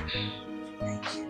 Thank you.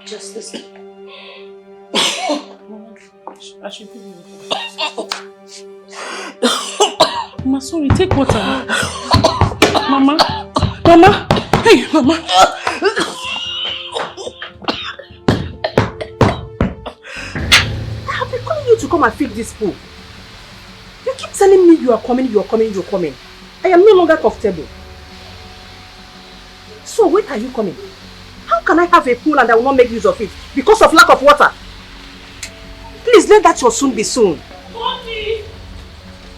Just listen. I should give you water. Mama, sorry, take water. Mama. Mama. Hey, Mama. I have been calling you to come and fix this pool. You keep telling me you are coming, you are coming, you are coming. I am no longer comfortable. So when are you coming? How can I have a pool and I will not make use of it because of lack of water? Please let that your soon be soon. Mommy!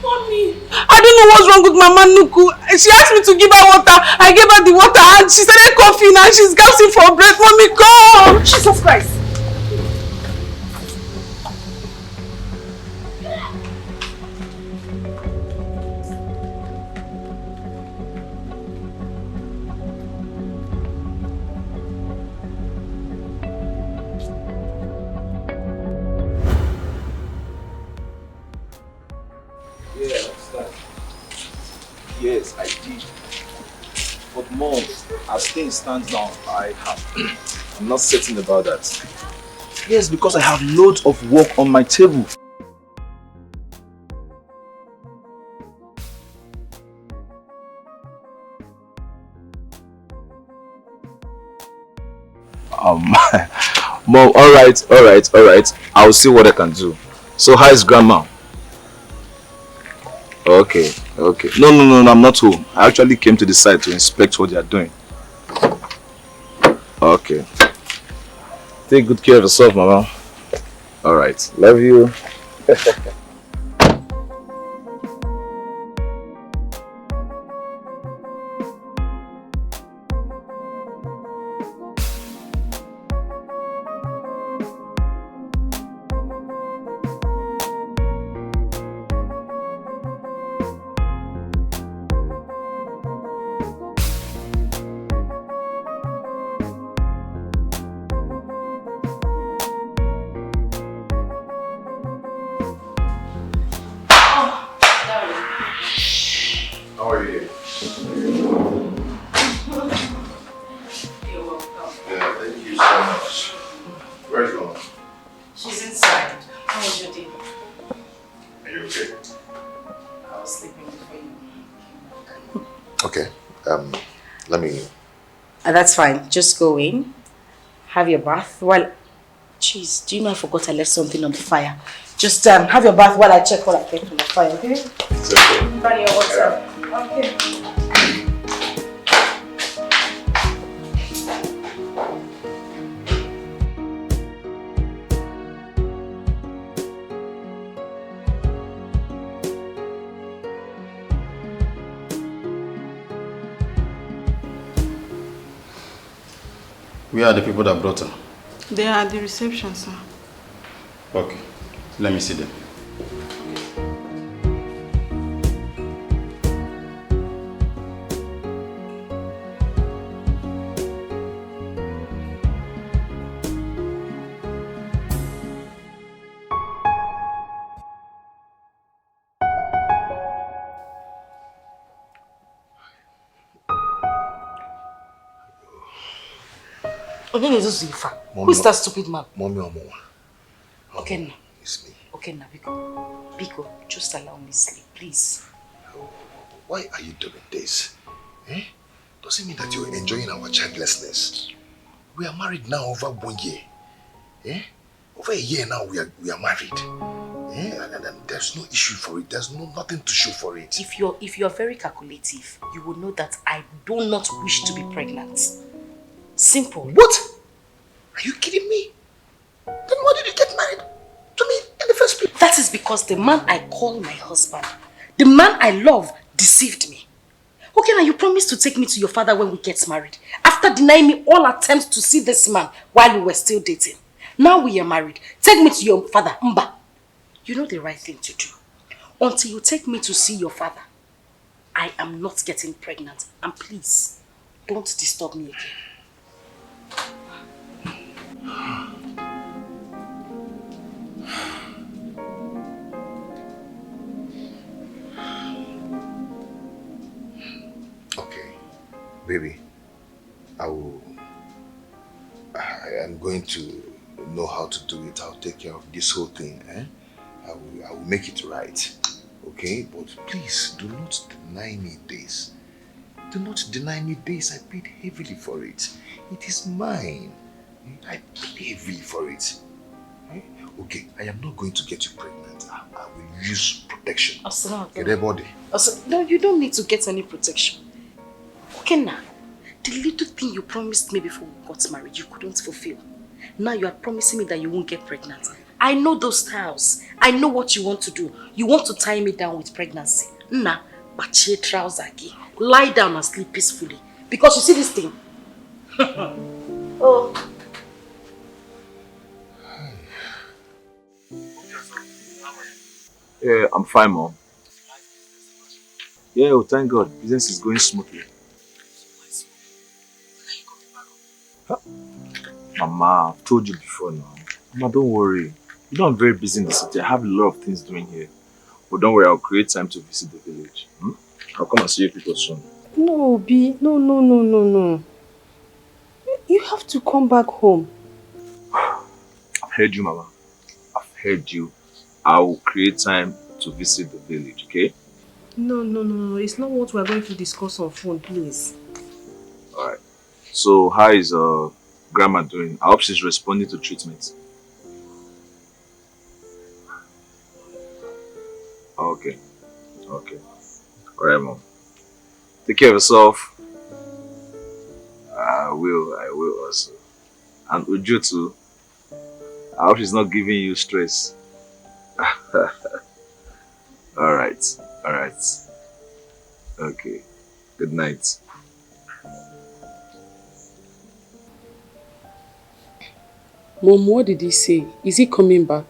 Mommy! I don't know what's wrong with Mama Nuku. She asked me to give her water. I gave her the water and she started coughing and she's gasping for breath. Mommy, come! Jesus Christ! Yes, I did. But Mom, as things stand now, I'm not certain about that. Yes, because I have loads of work on my table. Mom, all right. I'll see what I can do. So how is Grandma? Okay. No, I'm not home. I actually came to the site to inspect what they are doing. Okay. Take good care of yourself, Mama. Alright. Love you. That's fine. Just go in, have your bath. Well, jeez, do you know I forgot I left something on the fire? Just have your bath while I check what I kept on the fire, okay? It's okay. Burn your water. Okay. Where are the people that brought her? They are at the reception, sir. Okay, let me see them. Who is that stupid man? Mommy or Mama. Okay, now. It's me. Okay, now, Biko, just allow me sleep, please. Why are you doing this? Doesn't mean that you're enjoying our childlessness. We are married now over 1 year. Over a year now we are married. And there's no issue for it. There's nothing to show for it. If you're very calculative, you will know that I do not wish to be pregnant. Simple. What? Are you kidding me? Then why did you get married to me in the first place? That is because the man I call my husband, the man I love, deceived me. Okay, now you promised to take me to your father when we get married. After After denying me all attempts to see this man while we were still dating. Now we are married. Take me to your father, Mba. You know the right thing to do. Until you take me to see your father, I am not getting pregnant. And please, don't disturb me again. Okay, baby, I am going to know how to do it. I'll take care of this whole thing. I will make it right. Okay, but please do not deny me this. Do not deny me this. I paid heavily for it. It is mine. I paid heavily for it. Okay, I am not going to get you pregnant. I will use protection. Get a body. No, you don't need to get any protection. Okay, now, the little thing you promised me before we got married, you couldn't fulfill. Now you are promising me that you won't get pregnant. I know those styles. I know what you want to do. You want to tie me down with pregnancy. Nah, bachi trouser again. Lie down and sleep peacefully. Because you see this thing? Oh. Yeah, I'm fine, Mom. Yeah, well, thank God. Business is going smoothly. Huh? Mama, I've told you before now. Mama, don't worry. You know I'm very busy in the city. I have a lot of things doing here. But don't worry, I'll create time to visit the village. I'll come and see you people soon. No, B. No. You have to come back home. I've heard you, Mama. I've heard you. I will create time to visit the village, okay? No. It's not what we're going to discuss on phone, please. Alright. So, how is Grandma doing? I hope she's responding to treatment. Okay. Alright, Mom. Take care of yourself. I will also. And Uju too. I hope she's not giving you stress. Alright. Okay. Good night. Mom, what did he say? Is he coming back?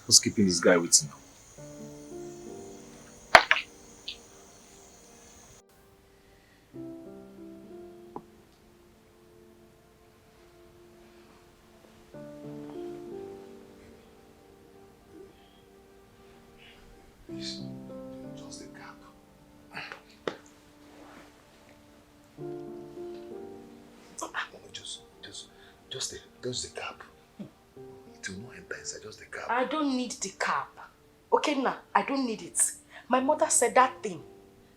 Who's keeping this guy waiting now? Please, just the cap. Just the cap. It will not enter inside, just the cap. I don't need the cap. Okay, now, I don't need it. My mother said that thing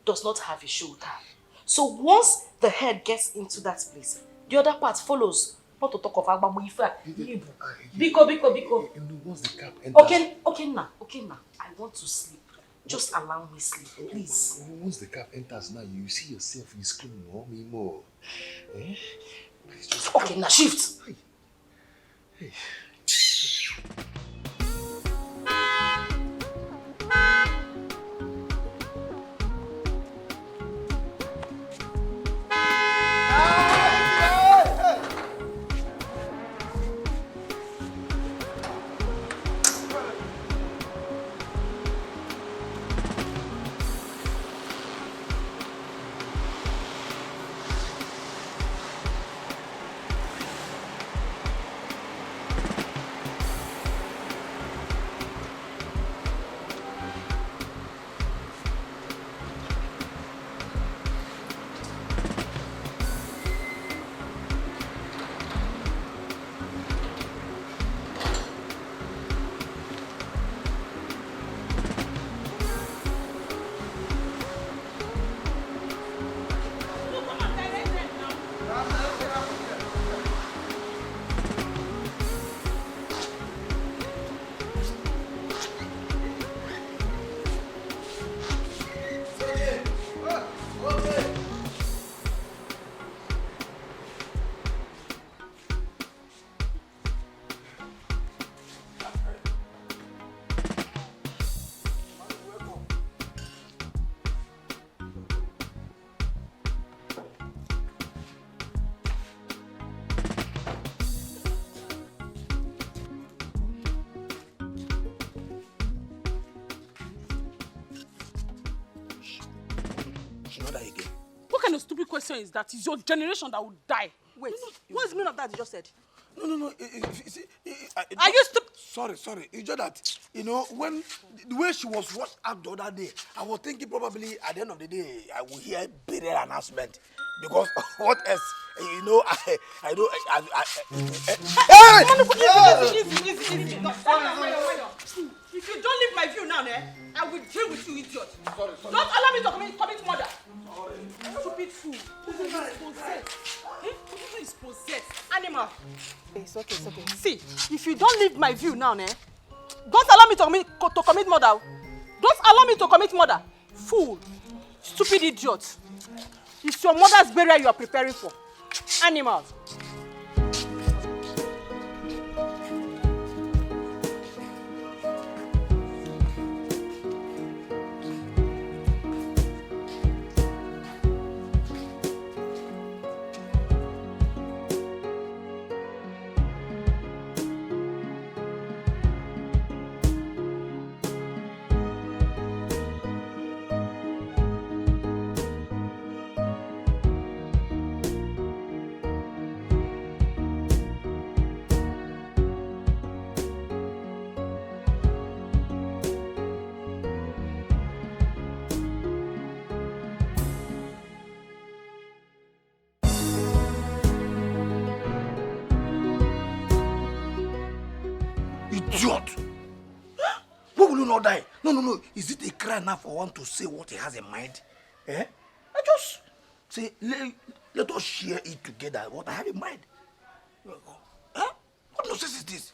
does not have a shoulder. So once the head gets into that place, the other part follows. Not to talk of Agbamu Ifa. Biko. Once the cap enters... Okay now. I want to sleep. Just allow me sleep, please. Once the cap enters now, you see yourself, you scream, me more. Please just... Okay, now shift. Hey. question is that it's your generation that will die. Wait, what's the meaning of that you just said? No. Are you stupid? Sorry. It's just that, when the way she was washed out the other day, I was thinking probably at the end of the day, I will hear burial announcement. Because what else? I don't. Easy. If you don't leave my view now, I will deal with you, idiot. Sorry. Don't allow me to commit murder. Stupid fool. Who is possessed? Animal. It's okay. See, if you don't leave my view now, don't allow me to commit murder. Don't allow me to commit murder. Fool. Stupid idiot. It's your mother's burial you are preparing for. Animal. Idiot! Why will you not die? No. Is it a cry now for one to say what he has in mind? I just say, let us share it together, what I have in mind. What nonsense is this?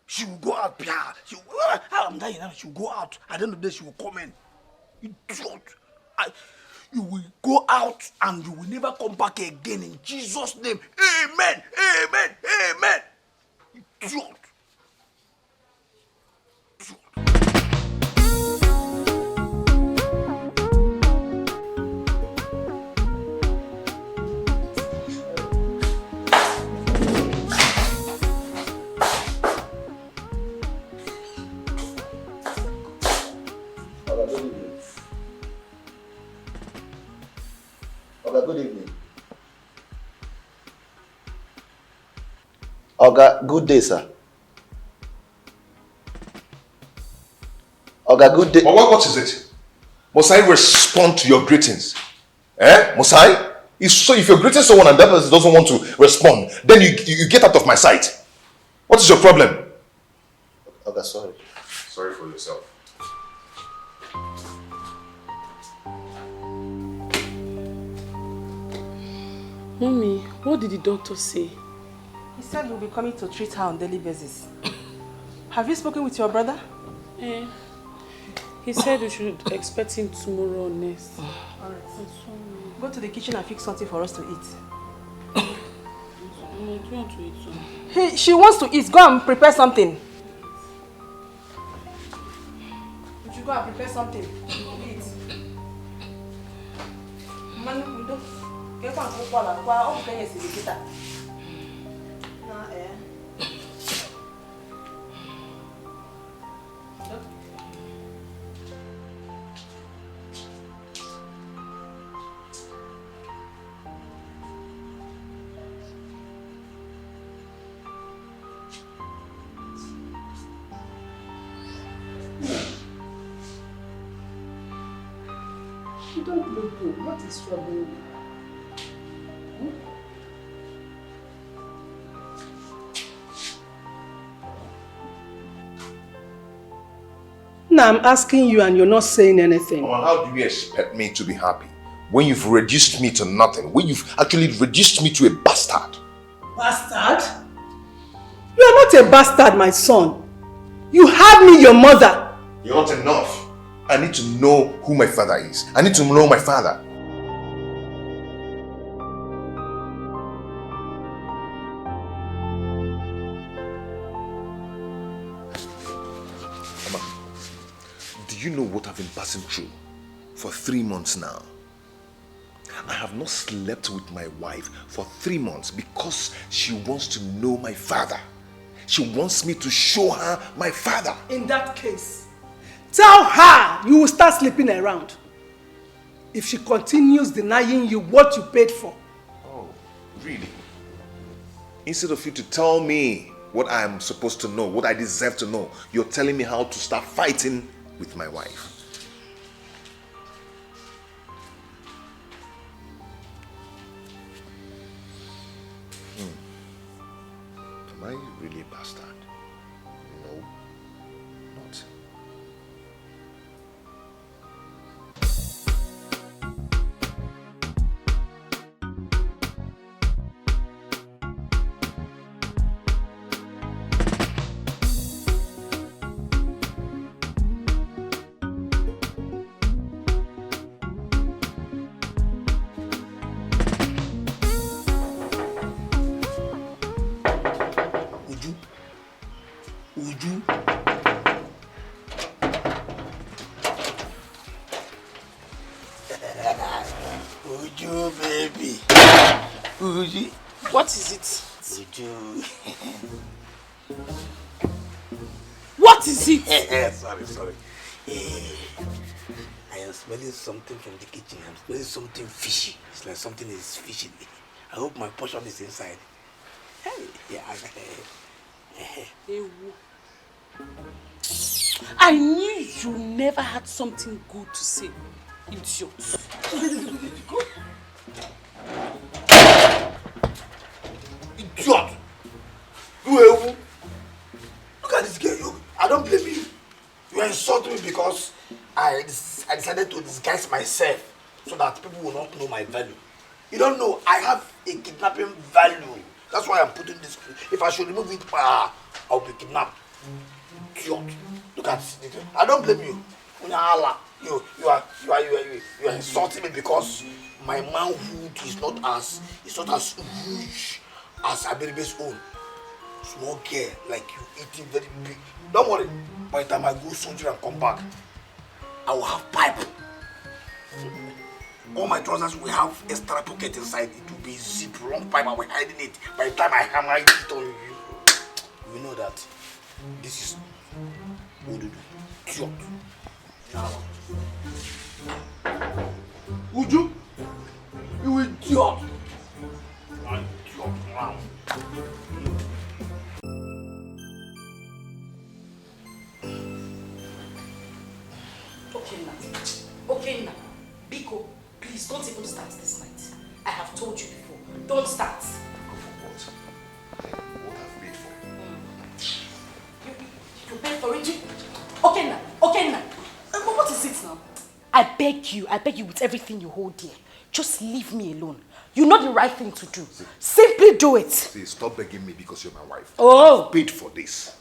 She will go out, I'm dying now, she will go out. At the end of the day, she will come in. Idiot! You will go out and you will never come back again in Jesus' name. Amen! Idiot! Oga, good evening. Oga, good day, sir. Oga, good day. But what is it? Must I respond to your greetings? Must I? So if you're greeting someone and that person doesn't want to respond, then you get out of my sight. What is your problem? Oga, sorry. Sorry for yourself. Mommy, what did the doctor say? He said he'll be coming to treat her on daily basis. Have you spoken with your brother? He said we should expect him tomorrow or next. Alright. Go to the kitchen and fix something for us to eat. Do you want to eat something? She wants to eat. Go and prepare something. You should go and prepare something to eat. Get one for Paula. Why are you saying that? You don't look good. What is troubling you? Now I'm asking you and you're not saying anything. Mama, how do you expect me to be happy when you've reduced me to nothing? When you've actually reduced me to a bastard? Bastard? You are not a bastard, my son. You have me, your mother. You're not enough. I need to know who my father is. I need to know my father. Mama, do you know what I've been passing through for 3 months now? I have not slept with my wife for 3 months because she wants to know my father. She wants me to show her my father. In that case, tell her you will start sleeping around. if she continues denying you what you paid for. Oh, really? Instead of you to tell me what I'm supposed to know, what I deserve to know, you're telling me how to start fighting with my wife. Am I really a bastard? No, not. Uju. Uju, baby. Uju. What is it? Uju. What is it? Sorry. I am smelling something from the kitchen. I'm smelling something fishy. It's like something is fishy. I hope my portion is inside. Hey, yeah. I knew you never had something good to say, idiot. Idiot! You look at this girl. I don't blame you. You insulted me because I decided to disguise myself so that people will not know my value. You don't know, I have a kidnapping value. That's why I'm putting this. If I should remove it, I'll be kidnapped. Idiot. Look at this. I don't blame you. You are insulting me because my manhood is not as huge as Abiribe's own. Small girl like you eating very big. Don't worry. By the time I go soldier and come back, I will have pipe. All my trousers will have extra pocket inside. It will be zip, long pipe. I will hiding it. By the time I hammer it on you, you know that this is Ududu. Idiot. Uju, you idiot. Okay now. Biko, please don't even start this night. I have told you before. Don't start. What? What I've paid for? You paid for it? Okay now. What is it now? I beg you with everything you hold dear. Just leave me alone. You know the right thing to do. Simply do it. See, stop begging me because you're my wife. Oh. I've paid for this.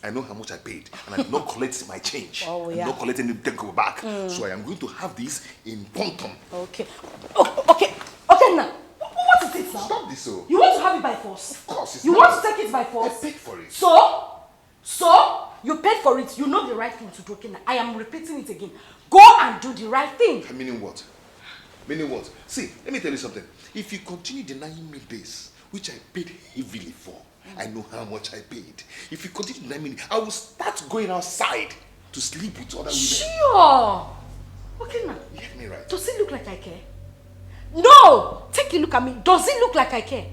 I know how much I paid, and I did not collect my change. Oh, yeah. I'm not collecting anything go back. So I am going to have this in quantum. Okay. Okay now. What is it now? Stop this, oh. You want to have it by force? Of course. It's You not. want to take it by force? I paid for it. So? You paid for it. You know the right thing to do. Okay, now I am repeating it again. Go and do the right thing. Meaning what? Meaning what? See, let me tell you something. If you continue denying me this, which I paid heavily for, I know how much I paid. If you continue denying me, I will start going outside to sleep with other women. Sure. Okay now. You get me right? Does it look like I care? No! Take a look at me. Does it look like I care?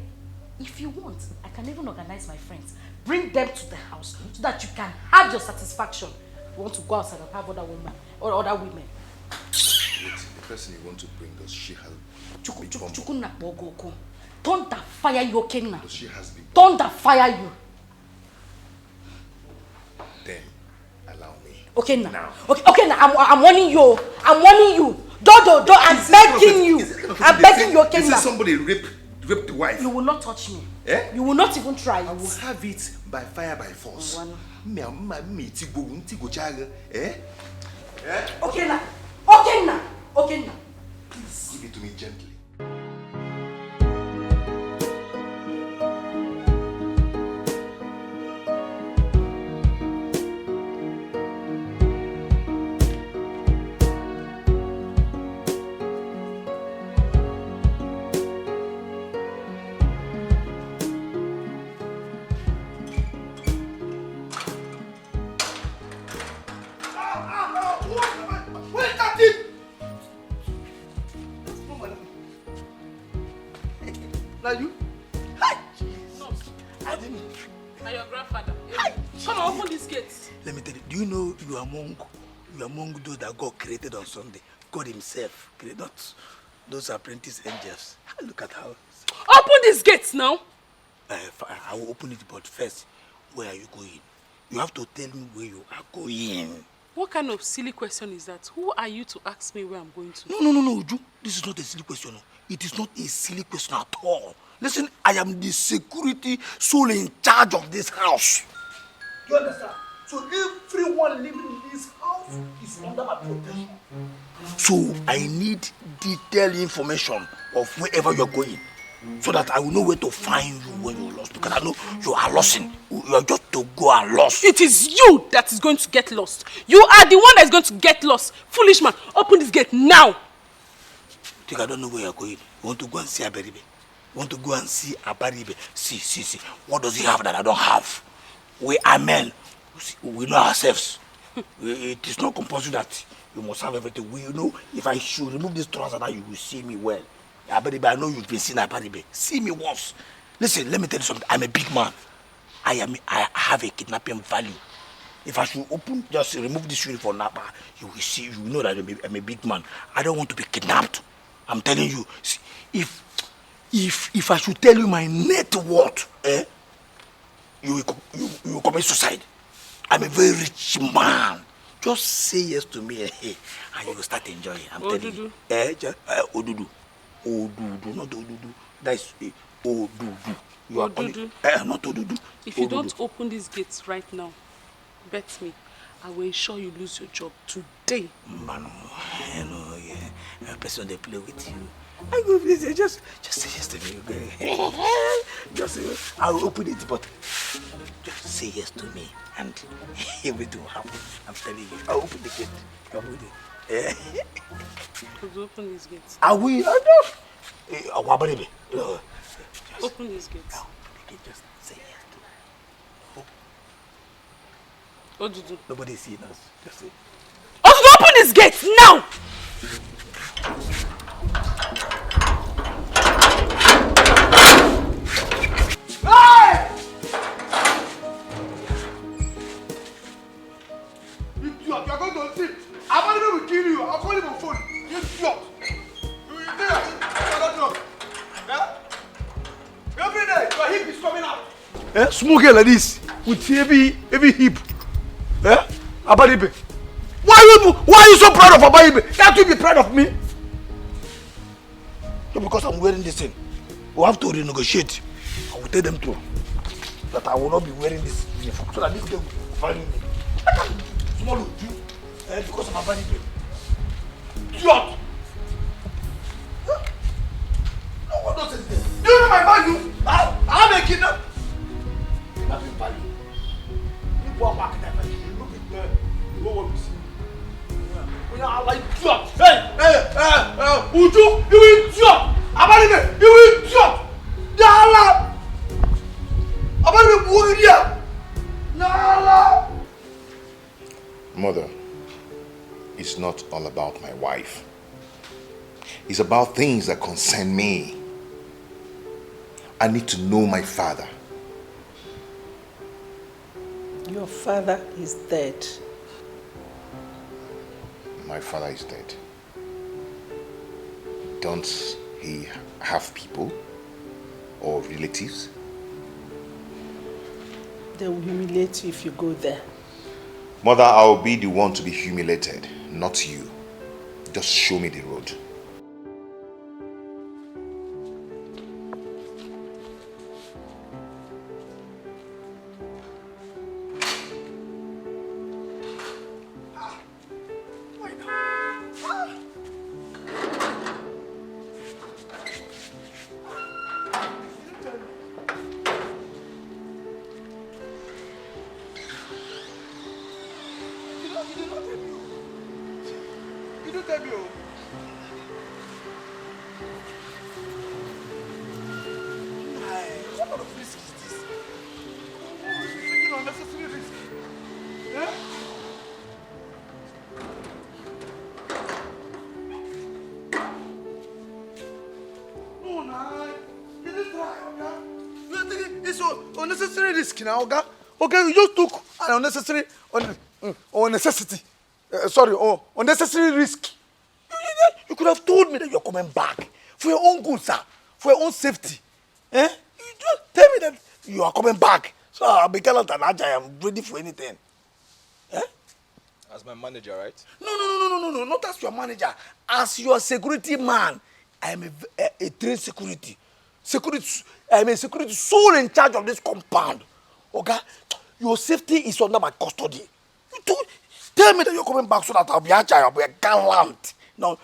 If you want, I can even organize my friends. Bring them to the house so that you can have your satisfaction. You want to go outside and have other women or other women. Wait, the person you want to bring, does she have big bum? Thunder fire you, okay now? Does she has big bum? Thunder fire you. Then allow me. Okay now. Now. Okay now. I'm warning you. I'm warning you. Don't. I'm begging you. I'm begging you, okay now. This is somebody raped the wife. You will not touch me. Eh? You will not even try it. I will have it by fire by force. Eh? Okay now. Please. Give it to me gently. Now you? Hi! No, I didn't. I'm your grandfather. Come on, open this gate. Let me tell you, do you know you are among those that God created on Sunday? God himself created not those apprentice angels. Look at how. Open this gate now. I will open it, but first, where are you going? You have to tell me where you are going. What kind of silly question is that? Who are you to ask me where I'm going to? No, Uju. This is not a silly question. It is not a silly question at all. Listen, I am the security soul in charge of this house. You understand? So everyone living in this house is under my protection. So I need detailed information of wherever you're going, so that I will know where to find you when you're lost. Because I know you are losing. You are just to go and lost. It is you that is going to get lost. You are the one that is going to get lost. Foolish man, open this gate now. I think I don't know where you're going. You want to go and see Abaribe? You want to go and see Abaribe? See. What does he have that I don't have? We are men. We know ourselves. It is not compulsory that you must have everything. We know if I should remove this trouser now, you will see me well. Abaribe, I know you've been seeing Abaribe. See me once. Listen, let me tell you something. I'm a big man. I have a kidnapping value. If I should just remove this uniform now, you will see, you will know that I'm a big man. I don't want to be kidnapped. I'm telling you. See, if I should tell you my net worth, you will commit suicide. I'm a very rich man. Just say yes to me, and you will start enjoying. I'm telling you. Odudu. Odudu, not Odudu. That's Odudu. You are calling. Not Odudu. If you don't open these gates right now, bet me, I will ensure you lose your job today. Man, no, yeah. A person they play with you. I go visit. Just say yes to me. Okay? Just say, I will open it, but just say yes to me, and everything will happen. I'm telling you. I'll open the gate. Come with it. Could you open these gates? I will. I know. Open these gates. Just say yes to me. What do you do? Nobody's seeing us. Just say. Open these gates now! Hey! Idiot, you are going to sleep. I'm not going to kill you. I'll call him on phone. You idiot. You think I don't know. Every day, your hip is coming out. Smoking like this with heavy hip. Abaribe. Why are you so proud of Abaribe? Can't you be proud of me? No, because I'm wearing this thing. We'll have to renegotiate. I will tell them to that I will not be wearing this uniform so that this day will find me. Small you, because of Abaribe. Idiot! No, what does it say? Do you know my value? I'm a kidnap. Kidnapping value. You go back there, you look at there, you know what you see. We are like idiot. Hey, Uju, you idiot! Abaribe, you idiot! Yala! Abaribe, Bugidia! Yala! Mother, it's not all about my wife. It's about things that concern me. I need to know my father. Your father is dead. My father is dead. Don't he have people or relatives? They will humiliate you if you go there. Mother, I'll be the one to be humiliated, not you. Just show me the road. unnecessary risk now, okay? Okay, you just took an unnecessary, or necessity. Sorry, or unnecessary risk. You could have told me that you're coming back for your own good, sir, for your own safety. Eh? You just tell me that you are coming back, so I'll be gallant and agile. I'm ready for anything. Eh? As my manager, right? No, not as your manager. As your security man, I am a trained security. I am a security soul in charge of this compound. Okay? Your safety is under my custody. Tell me that you're coming back so that I'll be agile, I'll be a gallant. Now,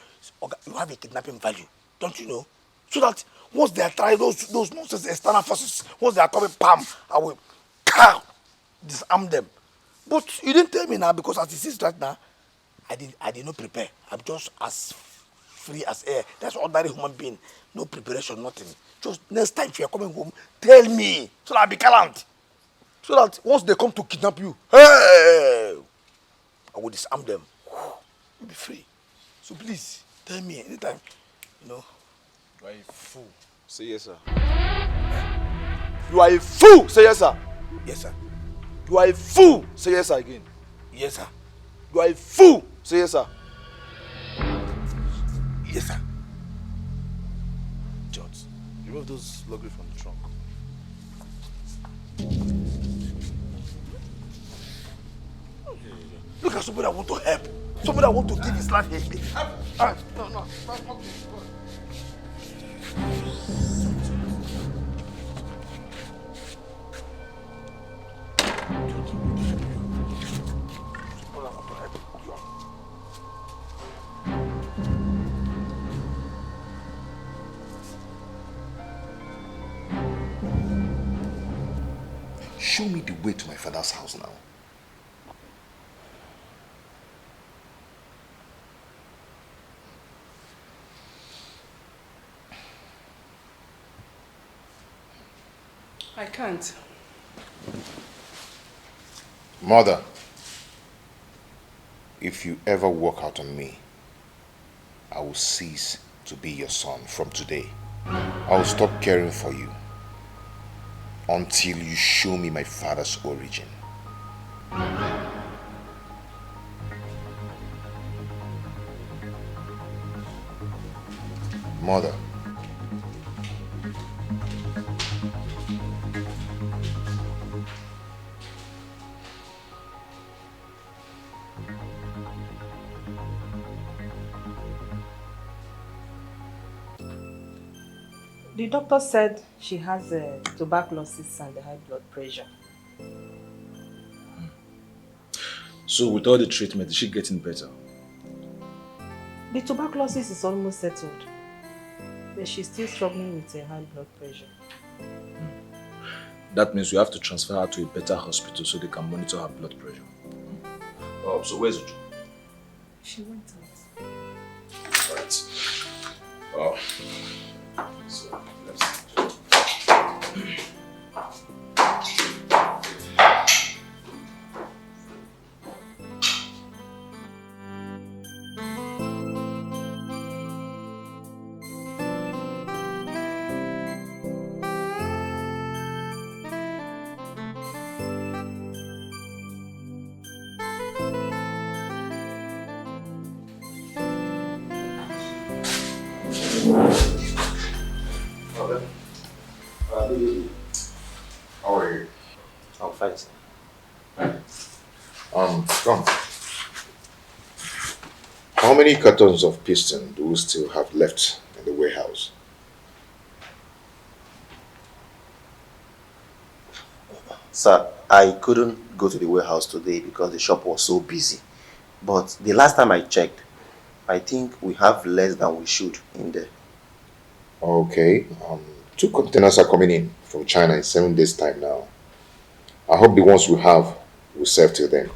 okay, you have a kidnapping value, don't you know? So that once they are trying those nonsense external forces, once they are coming, bam, I will disarm them. But you didn't tell me now because as it is right now, I did not prepare. I'm just as free as air. That's ordinary human being. No preparation, nothing. Just next time if you're coming home, tell me so that I'll be gallant. So that once they come to kidnap you, hey, I will disarm them. You'll be free. So please, tell me anytime, you know. You are a fool. Say yes, sir. You are a fool. Say yes, sir. Yes, sir. You are a fool. Say yes, sir again. Yes, sir. You are a fool. Say yes, sir. Yes, sir. George, remove those luggage from the trunk. Look at somebody that want to help. Somebody that want to give his life help. No. That's not me. Show me the way to my father's house now. I can't. Mother, if you ever walk out on me, I will cease to be your son from today. I will stop caring for you until you show me my father's origin. Mother, The doctor said she has tuberculosis and high blood pressure. So with all the treatment, is she getting better? The tuberculosis is almost settled, but she's still struggling with a high blood pressure. That means we have to transfer her to a better hospital so they can monitor her blood pressure. Oh, so where's Uju? She went out. Alright. Oh. So, let's see. how are you? I'm fine, sir. Come. How many cartons of piston do we still have left in the warehouse? Sir, I couldn't go to the warehouse today because the shop was so busy. But the last time I checked, I think we have less than we should in there. Okay. 2 containers are coming in from China in 7 days' time now. I hope the ones we have will serve till then.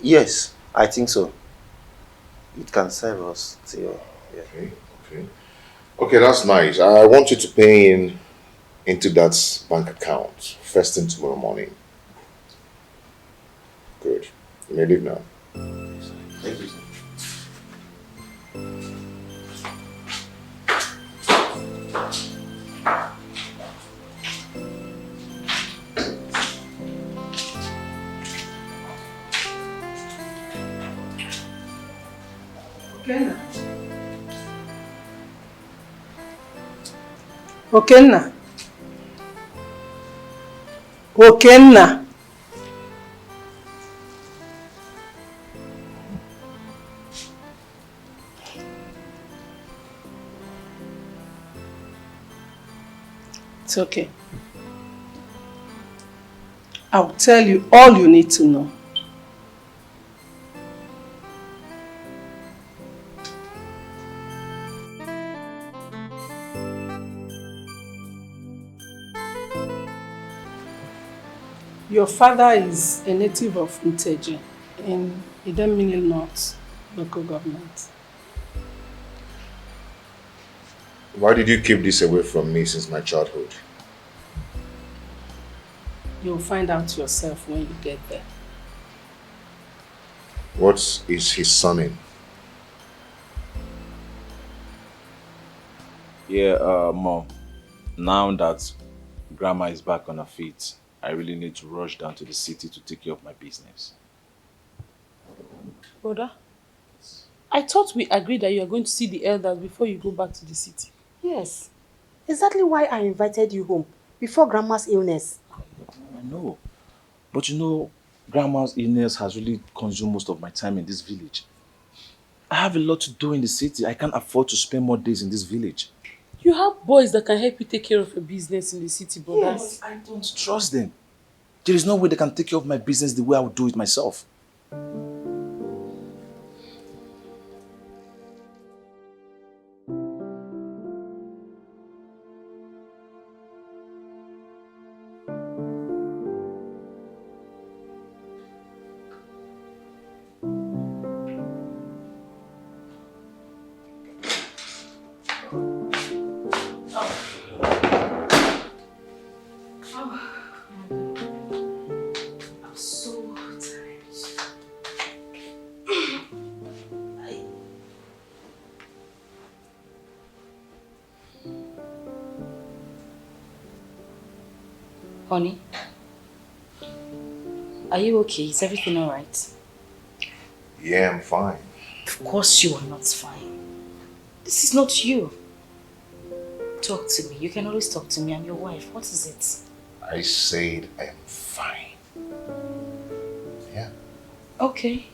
Yes, I think so. It can serve us till... Yeah. Okay, that's nice. I want you to pay into that bank account first thing tomorrow morning. Good. You may leave now. Thank you, sir. Okenna. Okenna. Okenna. It's okay. I'll tell you all you need to know. Your father is a native of Nteje in Idemili North local government. Why did you keep this away from me since my childhood? You'll find out yourself when you get there. What is his surname? Yeah, Mom. Now that Grandma is back on her feet, I really need to rush down to the city to take care of my business. Brother, I thought we agreed that you are going to see the elders before you go back to the city. Yes. Exactly why I invited you home before Grandma's illness. I know. But you know, Grandma's illness has really consumed most of my time in this village. I have a lot to do in the city. I can't afford to spend more days in this village. You have boys that can help you take care of your business in the city, brother. Yes, I don't trust them. There is no way they can take care of my business the way I would do it myself. Honey, are you okay? Is everything alright? Yeah, I'm fine. Of course you are not fine. This is not you. Talk to me. You can always talk to me. I'm your wife. What is it? I said I am fine. Yeah. Okay.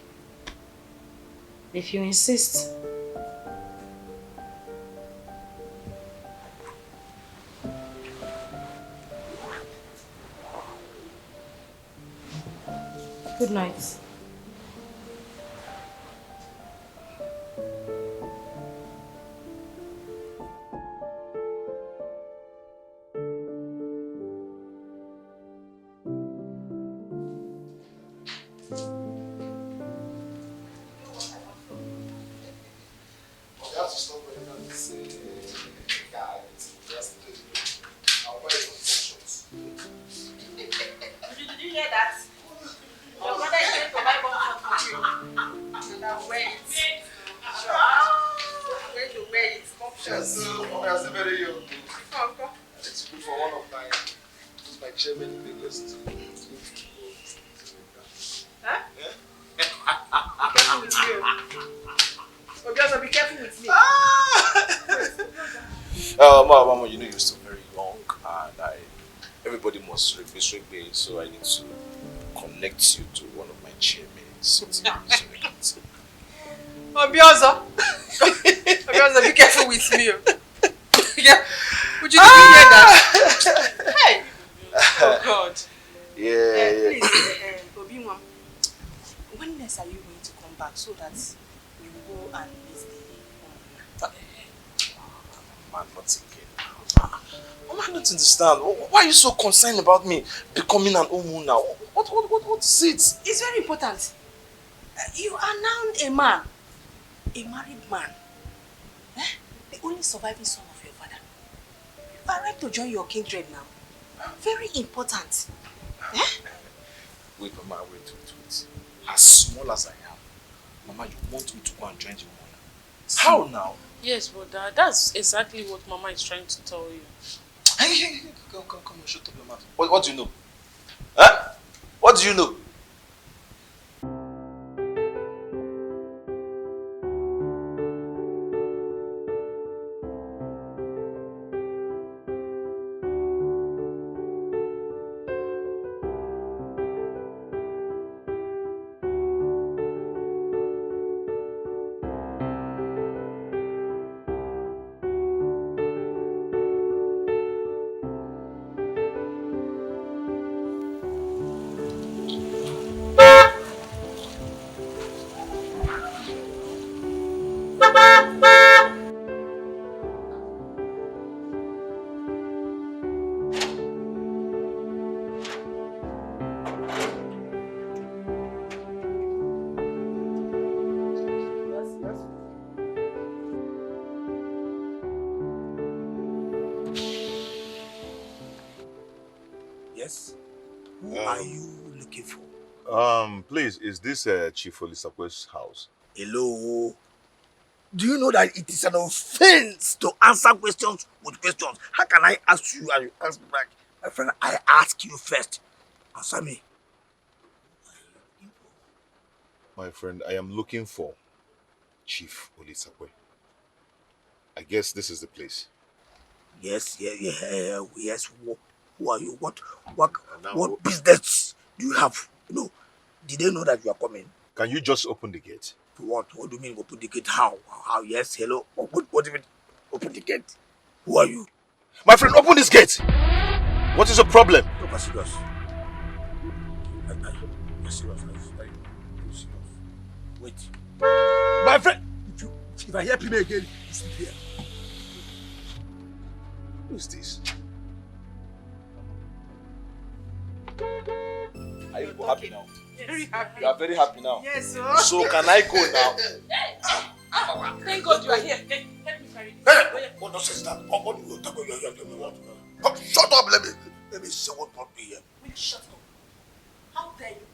If you insist. Good night. Mama, you know you're still very young and everybody must respect me, so I need to connect you to one of my chairmen. Obiozo! Obiozo, be careful with me. Yeah. Would you hear that? Hey! Oh God. Yeah. Please, Obi-Wan, when next are you going to come back so that you go and meet the Man, not again. Mama, I don't understand. Why are you so concerned about me becoming an Omu now? What is it? It's very important. You are now a man. A married man. The only surviving son of your father. You are right to join your kindred now. Very important. Wait, Mama, wait. As small as I am, Mama, you want me to go and join the woman? How now? Yes, brother. That's exactly what Mama is trying to tell you. Hey, come on, shut up your mouth. What do you know? Huh? What do you know? Please, is this Chief Olisakwe's house? Hello. Do you know that it is an offense to answer questions with questions? How can I ask you and you answer back? My friend, I ask you first. Answer me. My friend, I am looking for Chief Olisakwe. I guess this is the place. Yes. Who are you? What business do you have? Did they know that you are coming? Can you just open the gate? What? What do you mean open the gate? How? Yes, hello. What do you mean open the gate? Who are you? My friend, open this gate! What is the problem? Look, serious. You're serious. Are you serious? Wait. My friend! If I hear people again, you sleep here. Who's this? Are you happy now? Very happy. You are very happy now? Yes, sir. So can I go now? Thank God you are here. Hey, help me carry this. Hey! What nonsense that? What do you talk about? What? Shut up! Let me say what brought me here. Will you shut up? How dare you?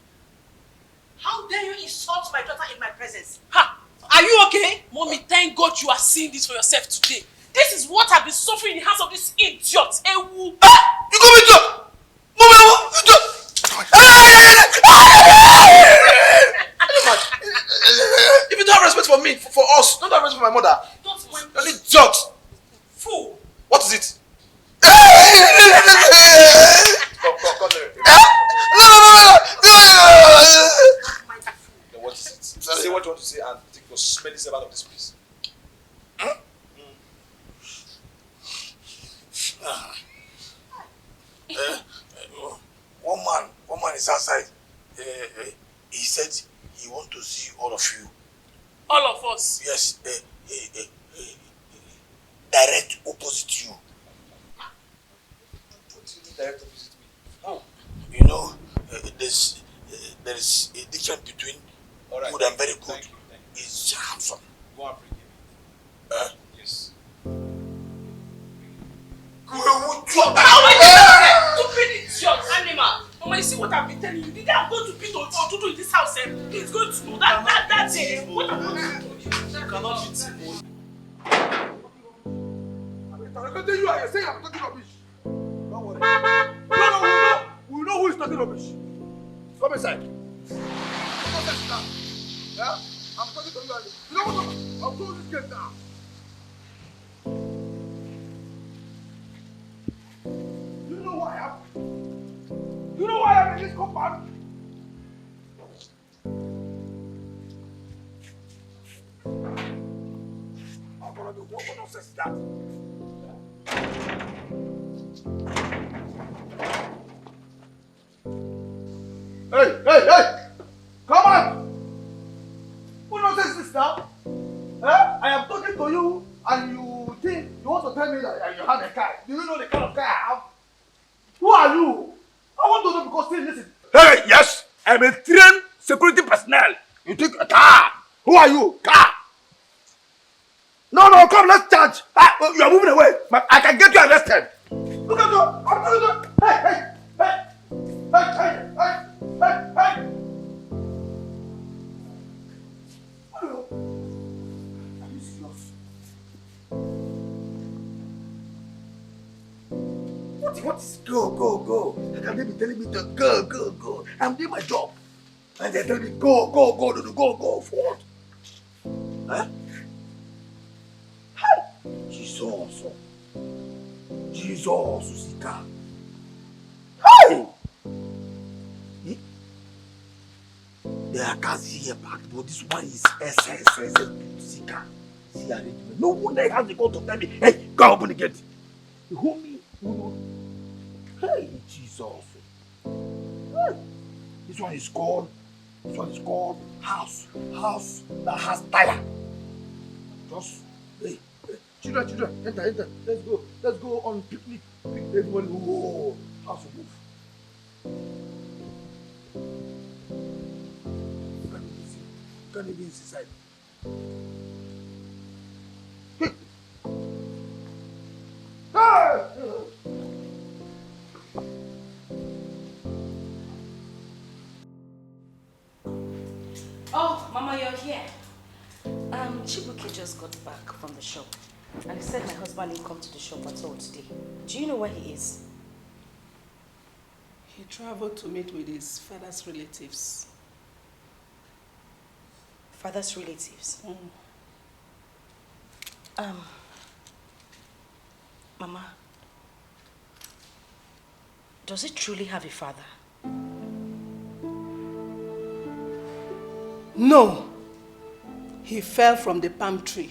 How dare you insult my daughter in my presence? Ha! Are you okay? Mommy, thank God you are seeing this for yourself today. This is what I've been suffering in the hands of this idiot. Ewu. Ah! You come into! Mama, you do! If you don't have respect for me, for us, don't have respect for my mother. Don't mind You're an idiot. fool. What is it? Come there. No. What is it? Say what you want to say and take your smelly self out of this place. One man is outside. He said he wants to see all of you. All of us. Yes, direct opposite you. What do you mean direct opposite me? How? You know, there is a difference between Alright, good and very good. Thank you. It's handsome. Go and bring him. Yes. Stupid idiot, animal. Mama, you see what I've been telling you? The day I'm going to beat Otutu in this house, he's going to know that day. What I'm going to do? You cannot beat him. I can tell you, I say I'm talking rubbish. Don't worry. No, we know who is talking rubbish. Come inside. Come inside now. Yeah? I'm talking to you. You know what? I'll close this gate now. You know who I am? You know why I am in this compound? I'm gonna do what nonsense is that? Hey! Come on! Who nonsense is this now? I am talking to you and you think you want to tell me that you have a car. Do you know the kind of car I have? Who are you? I want to know because see, listen. Hey, yes, I'm a trained security personnel. You think a car? Who are you? Car? No, come, let's charge. You are moving away. I can get you arrested. Look at you. I'm telling you. Hey. Are you serious? What is go? How can they be telling me to go? I'm doing my job. And they're telling me go for what? Huh? Jesus, Sika. Hey! There are cars here packed, but this one is SS Sika. See arrangement. No wonder has the call to tell me, hey, go open the gate. You hold me? Hey, Jesus. Hey. This one is called house that has tire. Just hey. Children, enter. Let's go on picnic. Everybody, whoa, house will move. You can't even see inside. Mama, you're here. Chibuke just got back from the shop. And he said my husband didn't come to the shop at all today. Do you know where he is? He traveled to meet with his father's relatives. Father's relatives? Mama, does he truly have a father? No. He fell from the palm tree.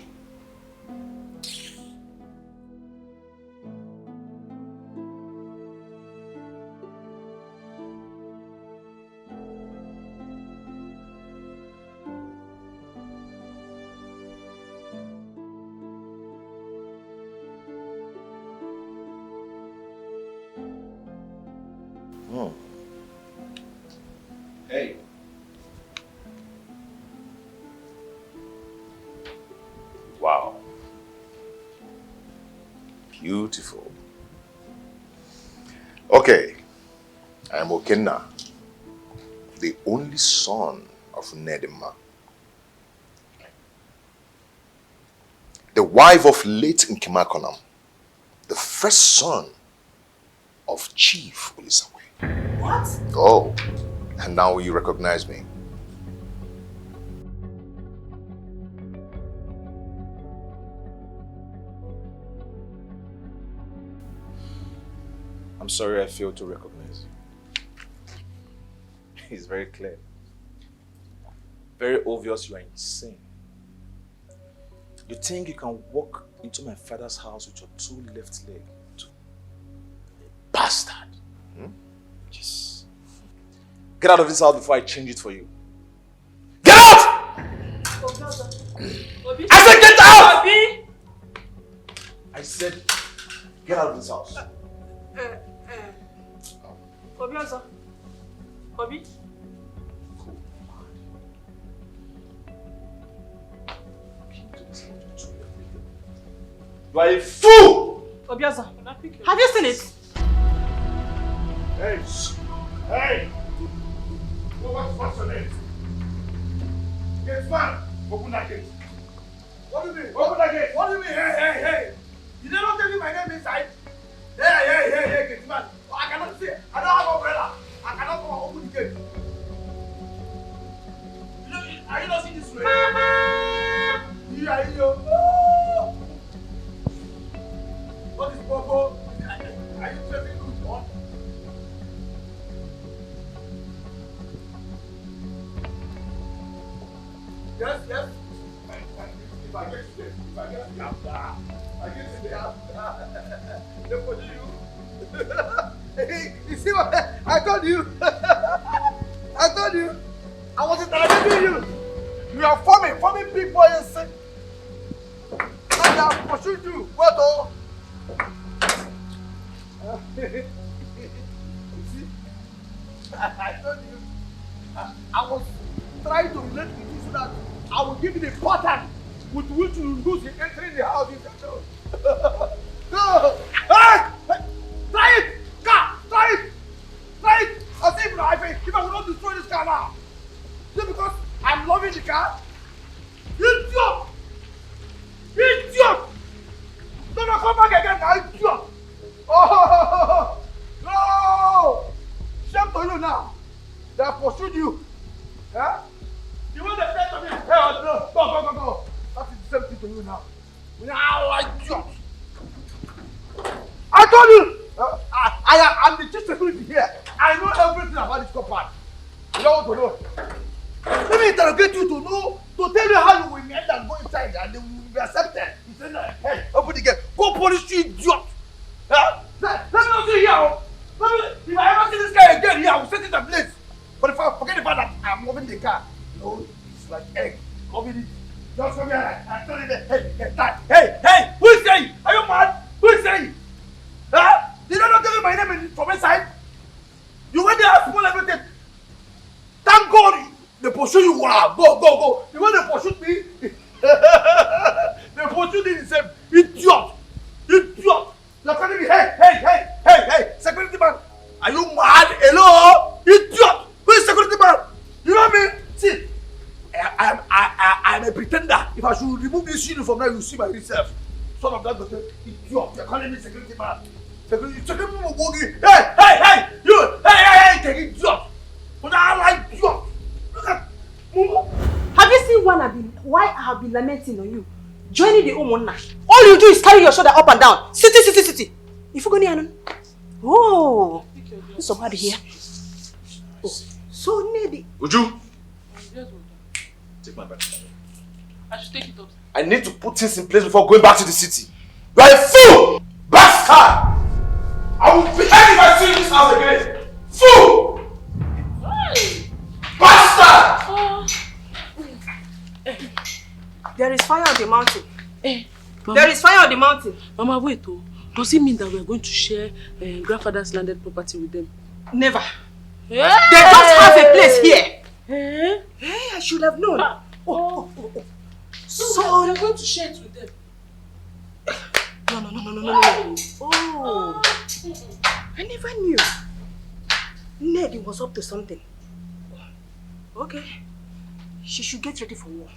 Hey. Wow. Beautiful. Okay, I am Okenna, the only son of Nedima, the wife of late Nkimakonam, the first son of Chief Ulisawe. What? Oh, and now you recognize me. I'm sorry I failed to recognize you. It's very clear. Very obvious you are insane. You think you can walk into my father's house with your 2 left legs? Bastard! Yes. Get out of this house before I change it for you. Get out! I said get out! I said get out of this house. Obi? You are a fool! Obiaza, have you seen it? Hey! Hey! What's your name? Yes, man! Open that gate. What do you mean? Open that gate. What do you mean? Hey! You did not tell me my name inside? Hey, gate man. I cannot see. I don't have umbrella. I cannot come and open the gate. Are you not seeing this way? What is Popo? Are you threatening good one? Yes. If I get to the after, they put you. You see what I told you? I told you. I wasn't targeting you. You are forming big boys. And I pursued you. What oh? You see? I told you. I was trying to relate with you so that I will give you the pattern with which you lose in entering the house. No! Hey! Try it! Try it! I'll see if I will not destroy this car now. Just because I'm loving the car? Idiot! Don't come back again now, idiot! Oh! No! Shame to you now. They have pursued you. Huh? You want the best of me? Hey, no. Go. That is the same thing to you now. Now, idiot! I told you! I'm the chief security here. I know everything about this compound. You don't want to know. Let me interrogate you to know, to tell you how you will end and go inside and they will be accepted. You say, no, hey, open the gate. Go police you, idiot! Huh? Let me not see here. If I ever see this guy again here, I will set it ablaze. But if I forget the fact that I'm moving the car, you know, it's like egg. Moving it. Just come here. I tell you that. Hey, who is saying? Are you mad? Who is saying? Huh? Did I not tell you my name from inside? You went there and spoiled everything. Thank God they pursue you. Wow, go. The way they pursued me, they pursued me the same. Idiot. You're telling me, hey, security man. Are you mad? Hello? Idiot. Who is security man? You know me? See, I I'm a pretender. If I should remove this uniform now, you see my real self. Son of that doctor, idiot, you're calling me security man. Security man, hey, you, hey, take idiot. But I like idiot. Look at Mumu. Have you seen why I have been lamenting on you? Joining the Omona. All you do is carry your shoulder up and down. City. If you go near, oh, somebody here. Oh, so needy. Uju, take my bag. I should take it up. I need to put things in place before going back to the city. You are a fool! Bastard! I will be angry if I see you in this house again! Fool! Hey. Bastard! There is fire on the mountain. Mama, there is fire on the mountain. Mama, wait. Oh. Does it mean that we are going to share grandfather's landed property with them? Never. Yeah. They don't have a place here. Hey, I should have known. Oh. So we are going to share it with them. No. Oh. I never knew. Ned was up to something. Okay. She should get ready for war.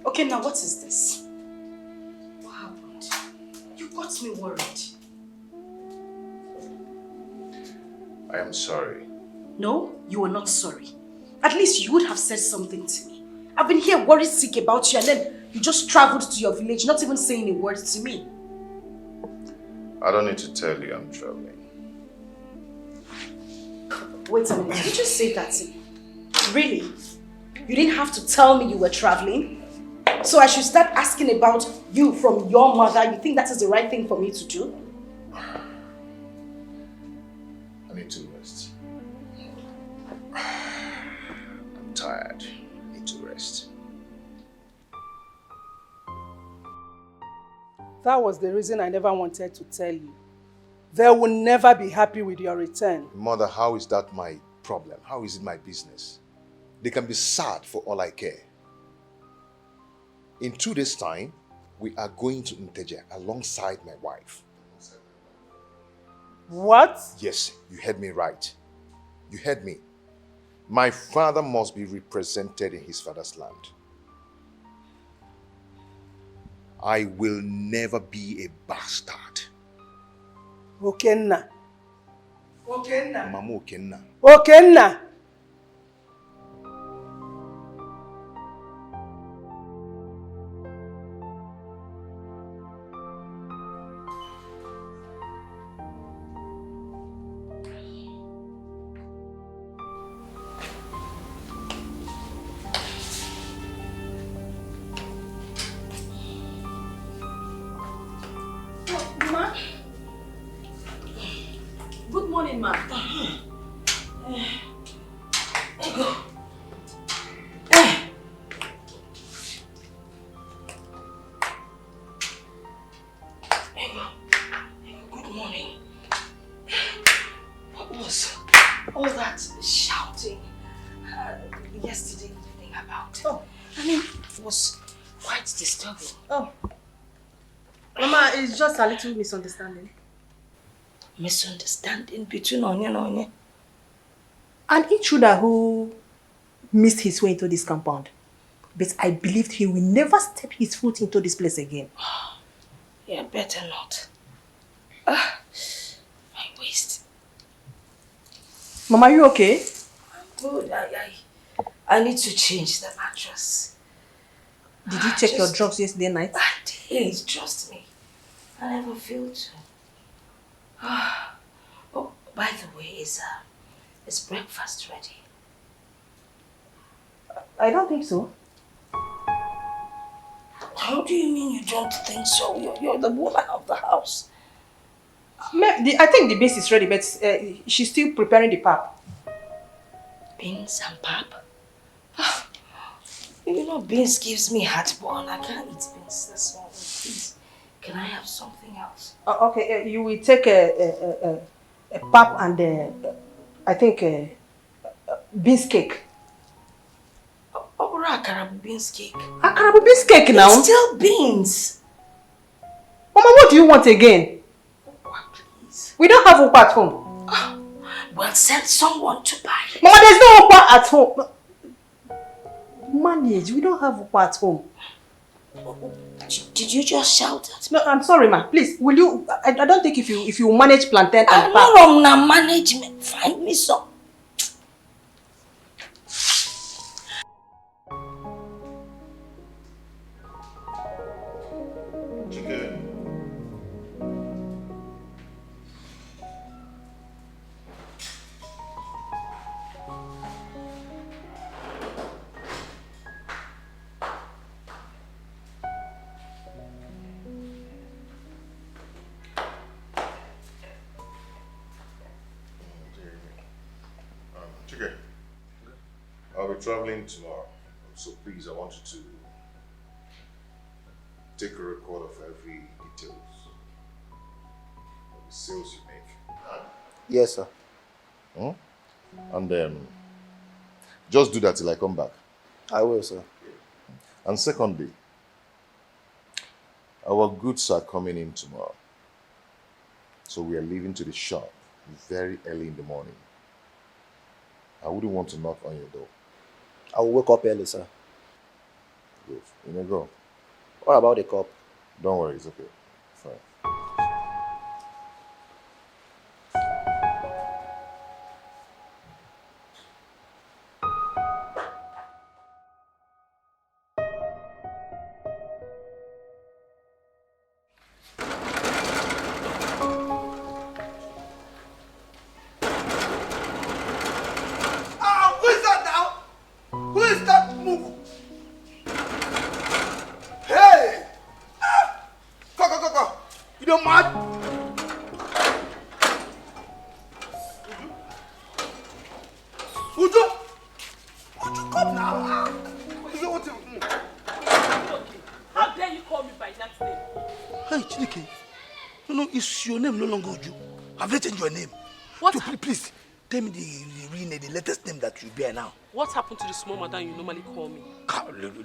Okay, now what is this? What happened? You got me worried. I am sorry. No, you are not sorry. At least you would have said something to me. I've been here worried sick about you and then you just traveled to your village, not even saying a word to me. I don't need to tell you I'm traveling. Wait a minute, did you just say that to me? Really? You didn't have to tell me you were traveling? So I should start asking about you from your mother? You think that is the right thing for me to do? I need to rest. I'm tired. I need to rest. That was the reason I never wanted to tell you. They will never be happy with your return. Mother, how is that my problem? How is it my business? They can be sad for all I care. In 2 days' time, we are going to Nteje alongside my wife. What? Yes, you heard me right. You heard me. My father must be represented in his father's land. I will never be a bastard. Okenna. Mama Okenna. Okenna. Good morning, ma. Good morning. What was all that shouting yesterday evening about? Oh, I mean, it was quite disturbing. Oh. Mama, it's just a little misunderstanding. Misunderstanding between Onye and Onye? An intruder who missed his way into this compound. But I believed he will never step his foot into this place again. Yeah, better not. My waist. Mama, are you okay? I'm good. I need to change the mattress. Did you take your drugs yesterday night? I did, trust me. I never feel to. Oh, by the way, is breakfast ready? I don't think so. How do you mean you don't think so? You're the woman of the house. I think the base is ready, but she's still preparing the pap. Beans and pap? You know, beans gives me heartburn. I can't eat beans this morning. Please, can I have something else? Okay, you will take a pap and I think beans cake. All Akara beans cake. Akara beans cake now? It's still beans. Mama, what do you want again? Please. We don't have ukwa at home. Well, send someone to buy it. Mama, there's no ukwa at home. Manage, we don't have ukwa at home. Did you just shout at me? No, I'm sorry, ma. Please, will you? I don't think if you manage plantain and I'm not wrong now. Management. Find me some. I'll be traveling tomorrow, so please, I want you to take a record of every details of the sales you make. Huh? Yes, sir. And just do that till I come back. I will, sir. And secondly, our goods are coming in tomorrow, so we are leaving to the shop very early in the morning. I wouldn't want to knock on your door. I will wake up early, sir. Good. You may go. What about the cup? Don't worry, it's okay. Fine. Who is that now? Who is that move? Hey! Go. You don't mad? Would you come now? You don't want to. How dare you call me by that name? Hey, Chineke. No, it's your name no longer Uju. Have they changed your name? What? So please, tell me the real name, the latest name that you bear now. What happened to the small madam you normally call me?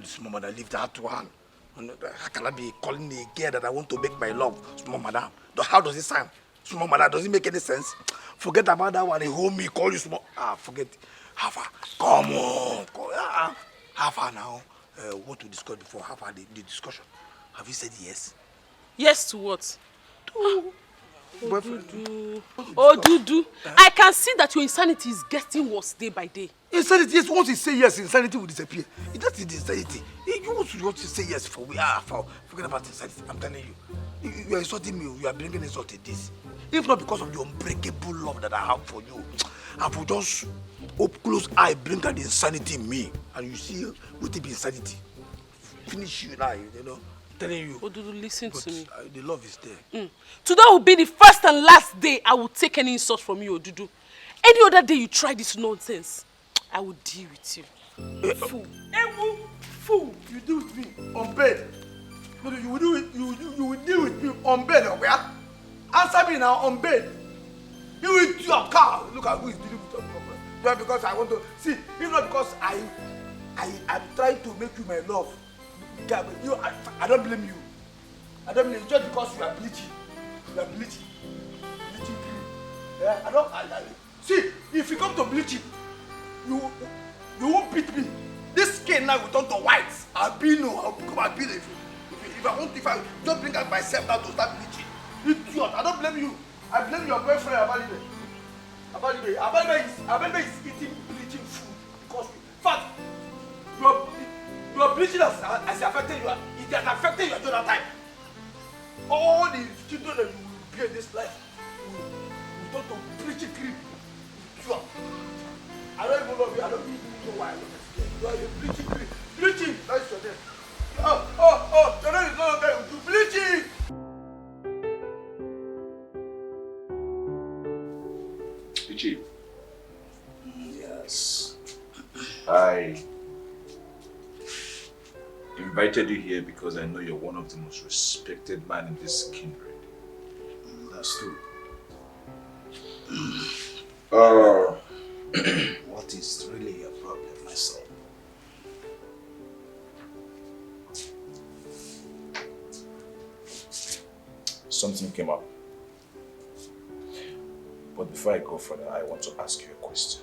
Small madam, leave that one. How can I be calling the girl that I want to make my love? Small madam. How does it sound? Small madam, does it make any sense? Forget about that one. They hold me, call you small. Forget. How far? Come on. How far now? What we discussed before, how far the discussion? Have you said yes? Yes to what? Dudu. I can see that your insanity is getting worse day by day. Insanity, yes, once you say yes, insanity will disappear. That is insanity. You want to say yes for forget about insanity. I'm telling you. You are insulting me, you are bringing insult to this. If not because of the unbreakable love that I have for you, I will just up close eye bring out the insanity in me. And you see what it be insanity. Finish you now, you know. Telling you. Odudu, listen to me. The love is there. Today will be the first and last day I will take any insult from you, Odudu. Any other day you try this nonsense, I will deal with you. Fool. Fool. You deal with me on bed. No, you will do it. You will deal with me on bed, okay? Answer me now on bed. You will do your car. Look at who is dealing with your problem. Just because I want to see, if not because I am trying to make you my love. I don't blame you. I don't blame you just because you are bleaching. You are bleaching. Bleaching cream. Yeah, see, if you come to bleaching, you won't beat me. This skin now will turn to white. I'll become albino if I don't bring out myself now to start bleaching. Idiot, I don't blame you. I blame your boyfriend, Abalibe is eating bleaching food because in fact, your bleaching has affected you. It has affected your other time. All the children that you will be in this life will turn to bleaching cream. Sure. I don't even love you. I don't even know why I love you. You are a bleaching cream. Bleaching, that's your name. Your name is no longer you. Bleaching. Chief. Yes. I invited you here because I know you're one of the most respected men in this kindred. That's true. What is really your problem, my son? something came up. But before I go further, I want to ask you a question.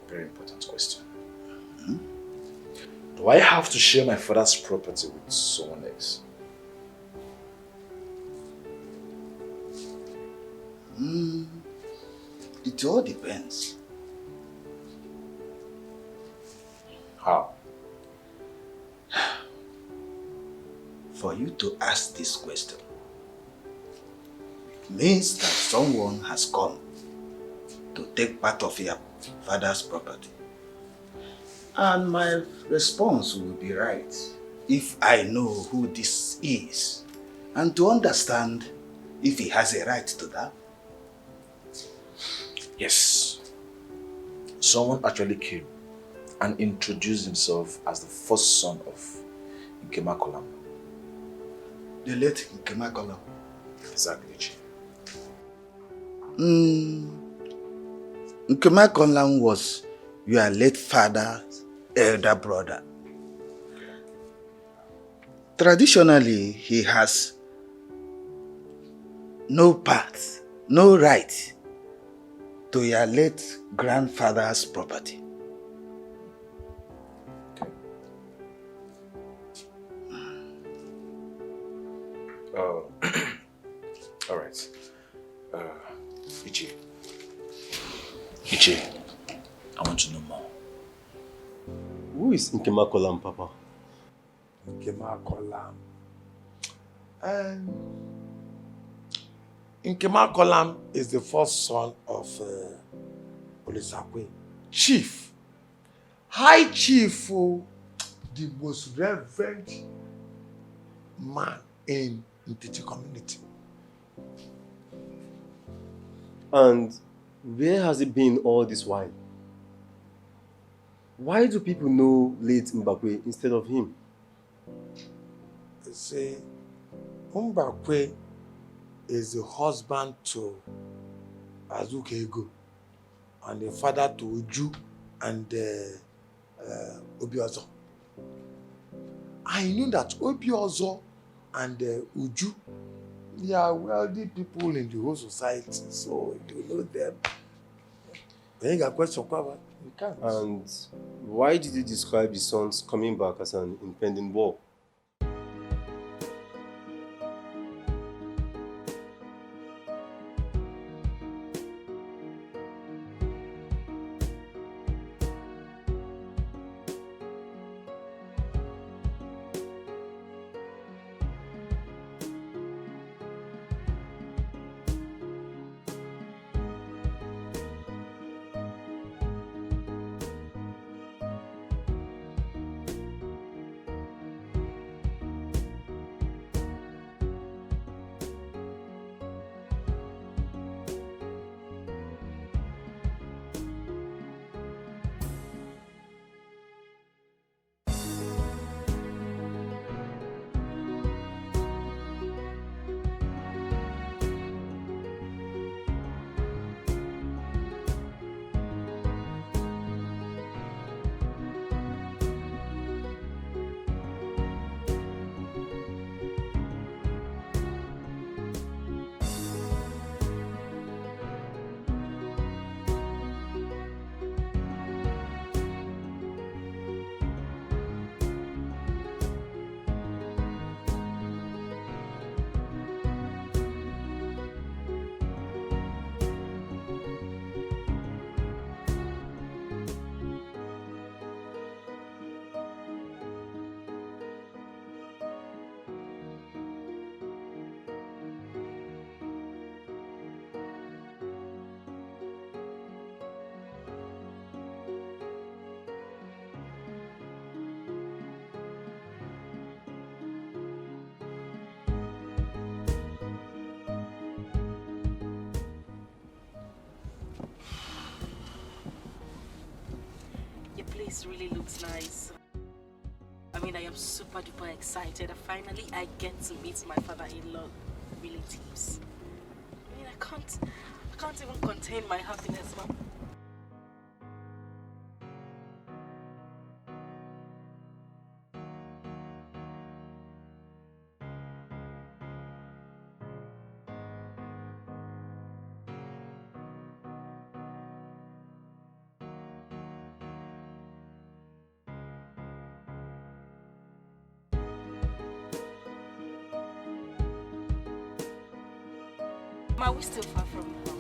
Very important question. Do I have to share my father's property with someone else? It all depends. How? For you to ask this question means that someone has come to take part of your father's property. And my response will be right if I know who this is and to understand if he has a right to that. Yes. Someone actually came and introduced himself as the first son of Nkema Kolam. The late Nkema Kolam. Exactly, Chi. Nkema Kolam was your late father's elder brother. Traditionally, he has no part, no right to your late grandfather's property. All right. Ichi. Ichi, I want to know more. Who is Nkema Kolam, Papa? Nkema Kolam. Nkema Kolam is the first son of Olisakwe, Chief. High Chief, the most reverend man in Ntiji community. And where has he been all this while? Why do people know late Mbakwe instead of him? They say Mbakwe is the husband to Azukego and the father to Uju and Obiozo. I know that Obiozo and Uju, they are wealthy people in the whole society, so you know them. When you got question, you can't. And why did you describe his sons coming back as an impending war? Place really looks nice. I mean, I am super duper excited. Finally, I get to meet my father-in-law relatives. I mean, I can't even contain my happiness, Mom. Ma, we still far from the house.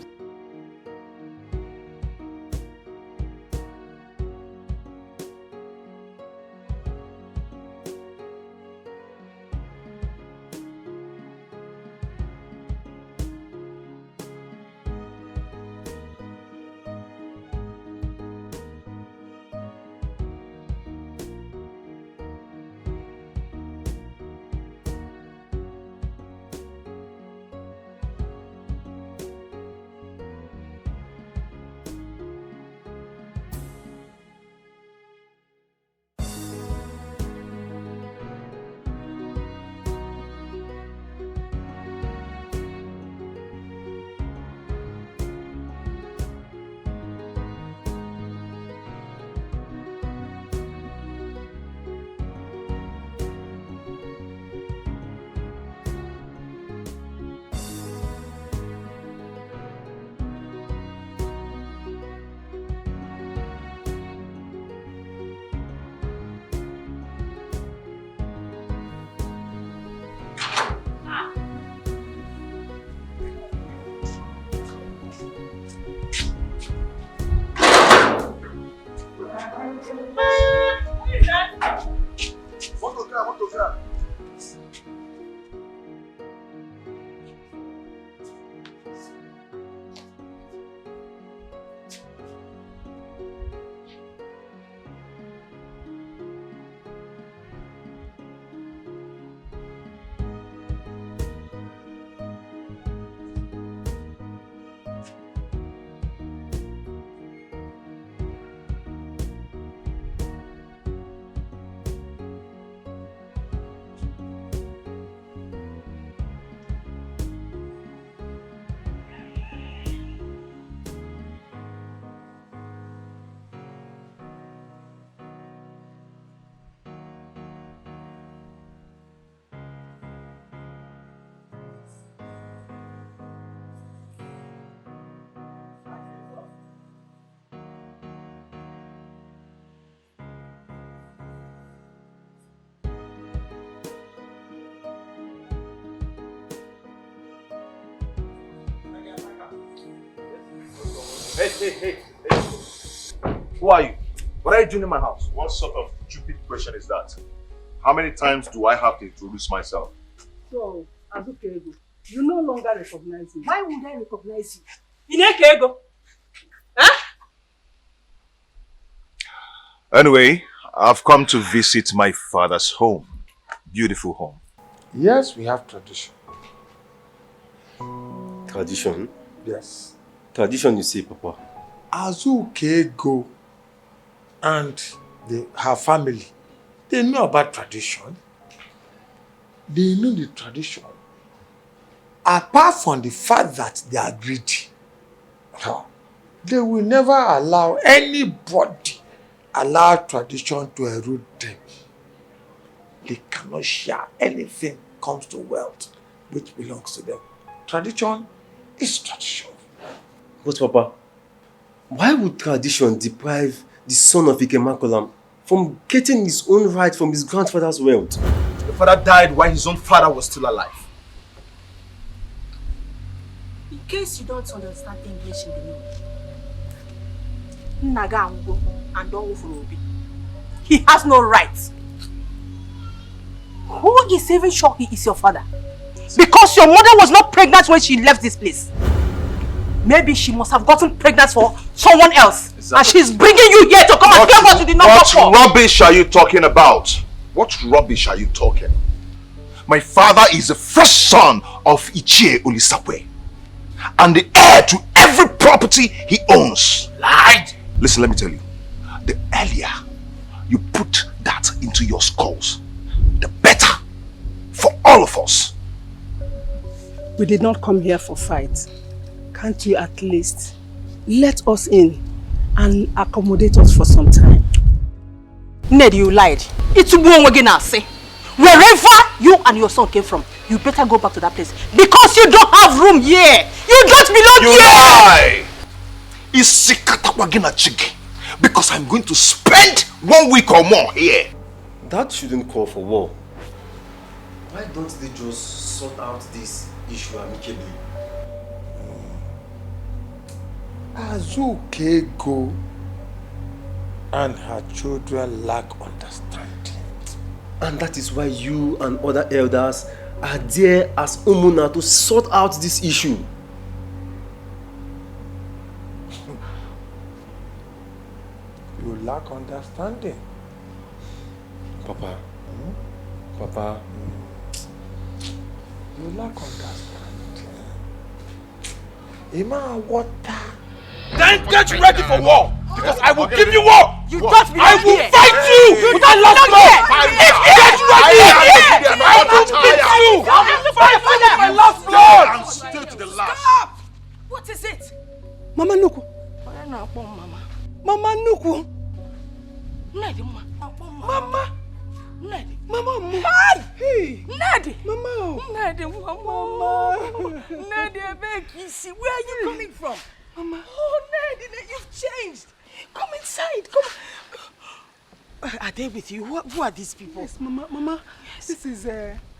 Hey. Who are you? What are you doing in my house? What sort of stupid question is that? How many times do I have to introduce myself? So, Azukego, you no longer recognize me. Why would I recognize you? Inekego? Huh? Anyway, I've come to visit my father's home. Beautiful home. Yes, we have tradition. Tradition? Yes. Tradition, you say, Papa? Azukego and her family, they know about tradition. They know the tradition. Apart from the fact that they are greedy, they will never allow anybody allow tradition to erode them. They cannot share anything comes to wealth which belongs to them. Tradition is tradition. But Papa, why would tradition deprive the son of Ikemakolam from getting his own right from his grandfather's wealth? The father died while his own father was still alive. In case you don't understand English in the middle, Naga Ango and don't move for Obi. He has no rights. Who is even sure he is your father? Because your mother was not pregnant when she left this place. Maybe she must have gotten pregnant for someone else. Exactly. And she's bringing you here to come and tell what you did not work for. What rubbish are you talking about? What rubbish are you talking? My father is the first son of Ichie Olisapwe and the heir to every property he owns. Lied! Listen, let me tell you. The earlier you put that into your skulls, the better for all of us. We did not come here for fight. Can't you at least let us in and accommodate us for some time? Ned, you lied. It's say. Wherever you and your son came from, you better go back to that place because you don't have room here. You don't belong here. You lie! It's Chigi because I'm going to spend 1 week or more here. That shouldn't call for war. Why don't they just sort out this issue amicably? Azuke go and her children lack understanding. And that is why you and other elders are there as Umuna to sort out this issue. You lack understanding. Papa. Papa. You lack understanding. Ima water. Then get ready for war, because I will give you war. You don't belong I will here. fight you with my last blood. Get ready. I will beat you. I will fight you with my last blood. And stay to the last. Stop! What is it? Mama Nuku. Mama. Mama Nuku. Nadi, Mama. Nadi. Mama. Hey! Nadi! Mama. Nadi, Mama. Nadi, I beg you, see, where are you coming from? Mama. Oh, Nadi, you've changed. Come inside, come. Are they with you? Who are these people? Yes, Mama. Mama, yes. This is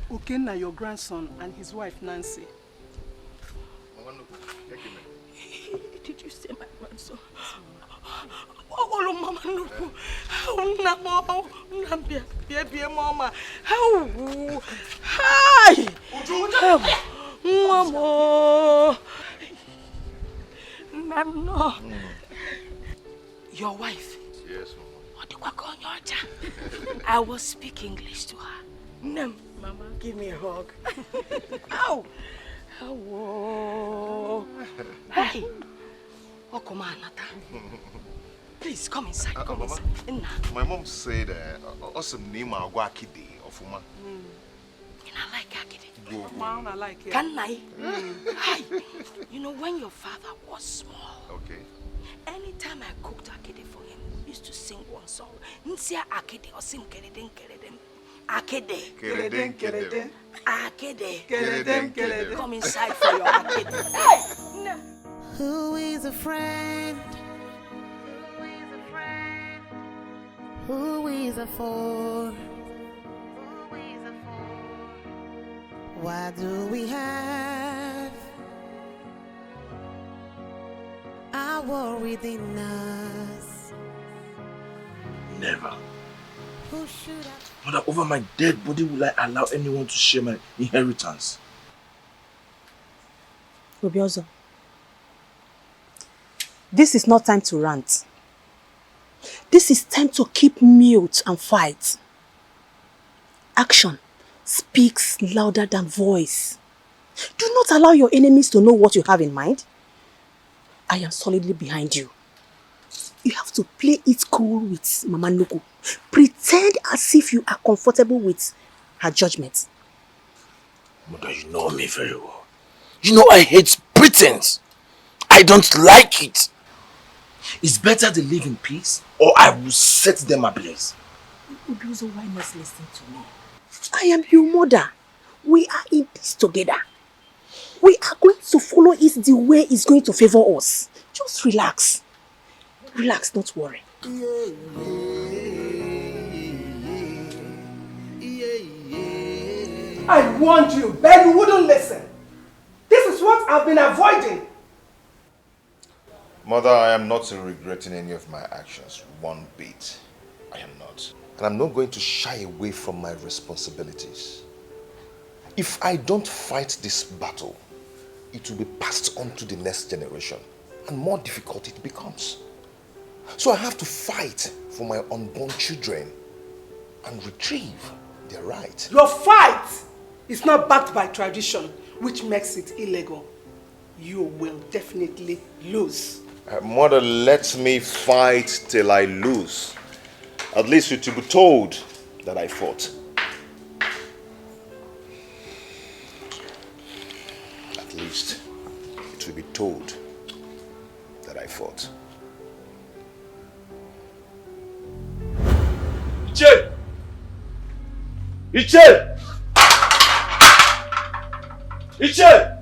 Okenna, your grandson, and his wife, Nancy. Mama, look, take him in. Did you say my grandson? Oh, Mama, no. Oh, no, baby, Mama. How? Hi! Mama. No. Your wife? Yes, Mama. I will speak English to her. No, Mama, give me a hug. Ow! Hello. Hey. Oh, come on, Nata. Please come inside. Come Mama, inside. my mom said, awesome name Akide of Uma. I like Akide. Mama, I like it. Can I? Hi. You know, when your father was small, okay, anytime I cooked Akide for him, we used to sing one song. Nsia Akide or sing Keredem Keredem. Akide. Keredem Keredem. Akide. Keredem Keredem. Come inside for your Akide. Hey! No. Who is a friend? Who is a foe? Why do we have our war within us? Never. Who should have? Mother, over my dead body will I allow anyone to share my inheritance? Obiozo, this is not time to rant. This is time to keep mute and fight. Action speaks louder than voice. Do not allow your enemies to know what you have in mind. I am solidly behind you. You have to play it cool with Mama Nuku. Pretend as if you are comfortable with her judgment. Mother, you know me very well. You know I hate pretense. I don't like it. It's better they live in peace, or I will set them ablaze. Obiozo, why not listen to me? I am your mother. We are in this together. We are going to follow it the way it's going to favor us. Just relax. Relax, don't worry. I warned you, but you wouldn't listen. This is what I've been avoiding. Mother, I am not regretting any of my actions, one bit. I am not. And I'm not going to shy away from my responsibilities. If I don't fight this battle, it will be passed on to the next generation, and more difficult it becomes. So I have to fight for my unborn children and retrieve their right. Your fight is not backed by tradition, which makes it illegal. You will definitely lose. Mother, let me fight till I lose. At least you to be told that I fought. At least it will be told that I fought. Iche! Iche! Iche!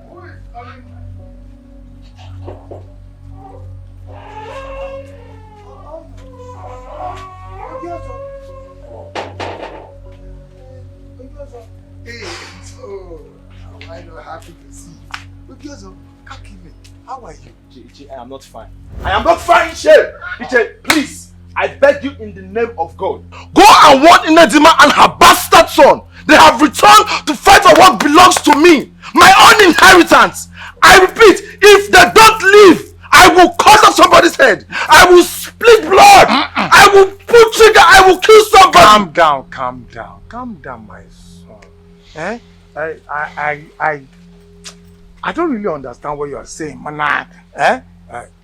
Hey, so am I not happy to see you? Obiozo, come give me. How are you? Ichi, I am not fine. I am not fine, Ichi! Ichi, please, I beg you in the name of God. Go and warn Inedima and her bastard son. They have returned to fight for what belongs to me. My own inheritance. I repeat, if they don't leave, I will cut off somebody's head. I will split blood. I will pull trigger. I will kill somebody. Calm down, my son. Eh? I don't really understand what you are saying, man. Eh?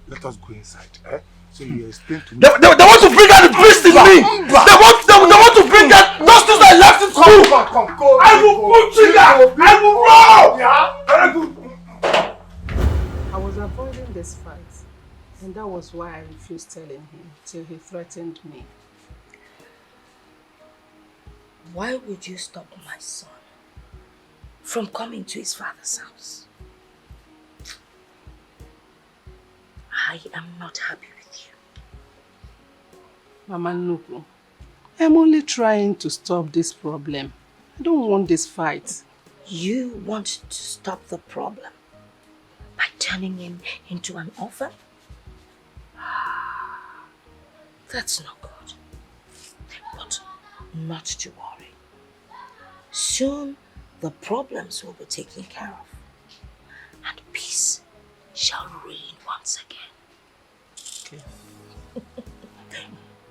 Let us go inside. Eh? So you explain to me. They want to bring out the beast in me. They want to bring out those things I left in school. Come, go. I will pull trigger. I will roll. Yeah. Very good. I was avoiding this fight, and that was why I refused telling him till he threatened me. Why would you stop my son from coming to his father's house? I am not happy with you. Mama Nuku, I'm only trying to stop this problem. I don't want this fight. You want to stop the problem by turning him into an orphan? That's not good. But not to worry. Soon the problems will be taken care of. And peace shall reign once again. Okay.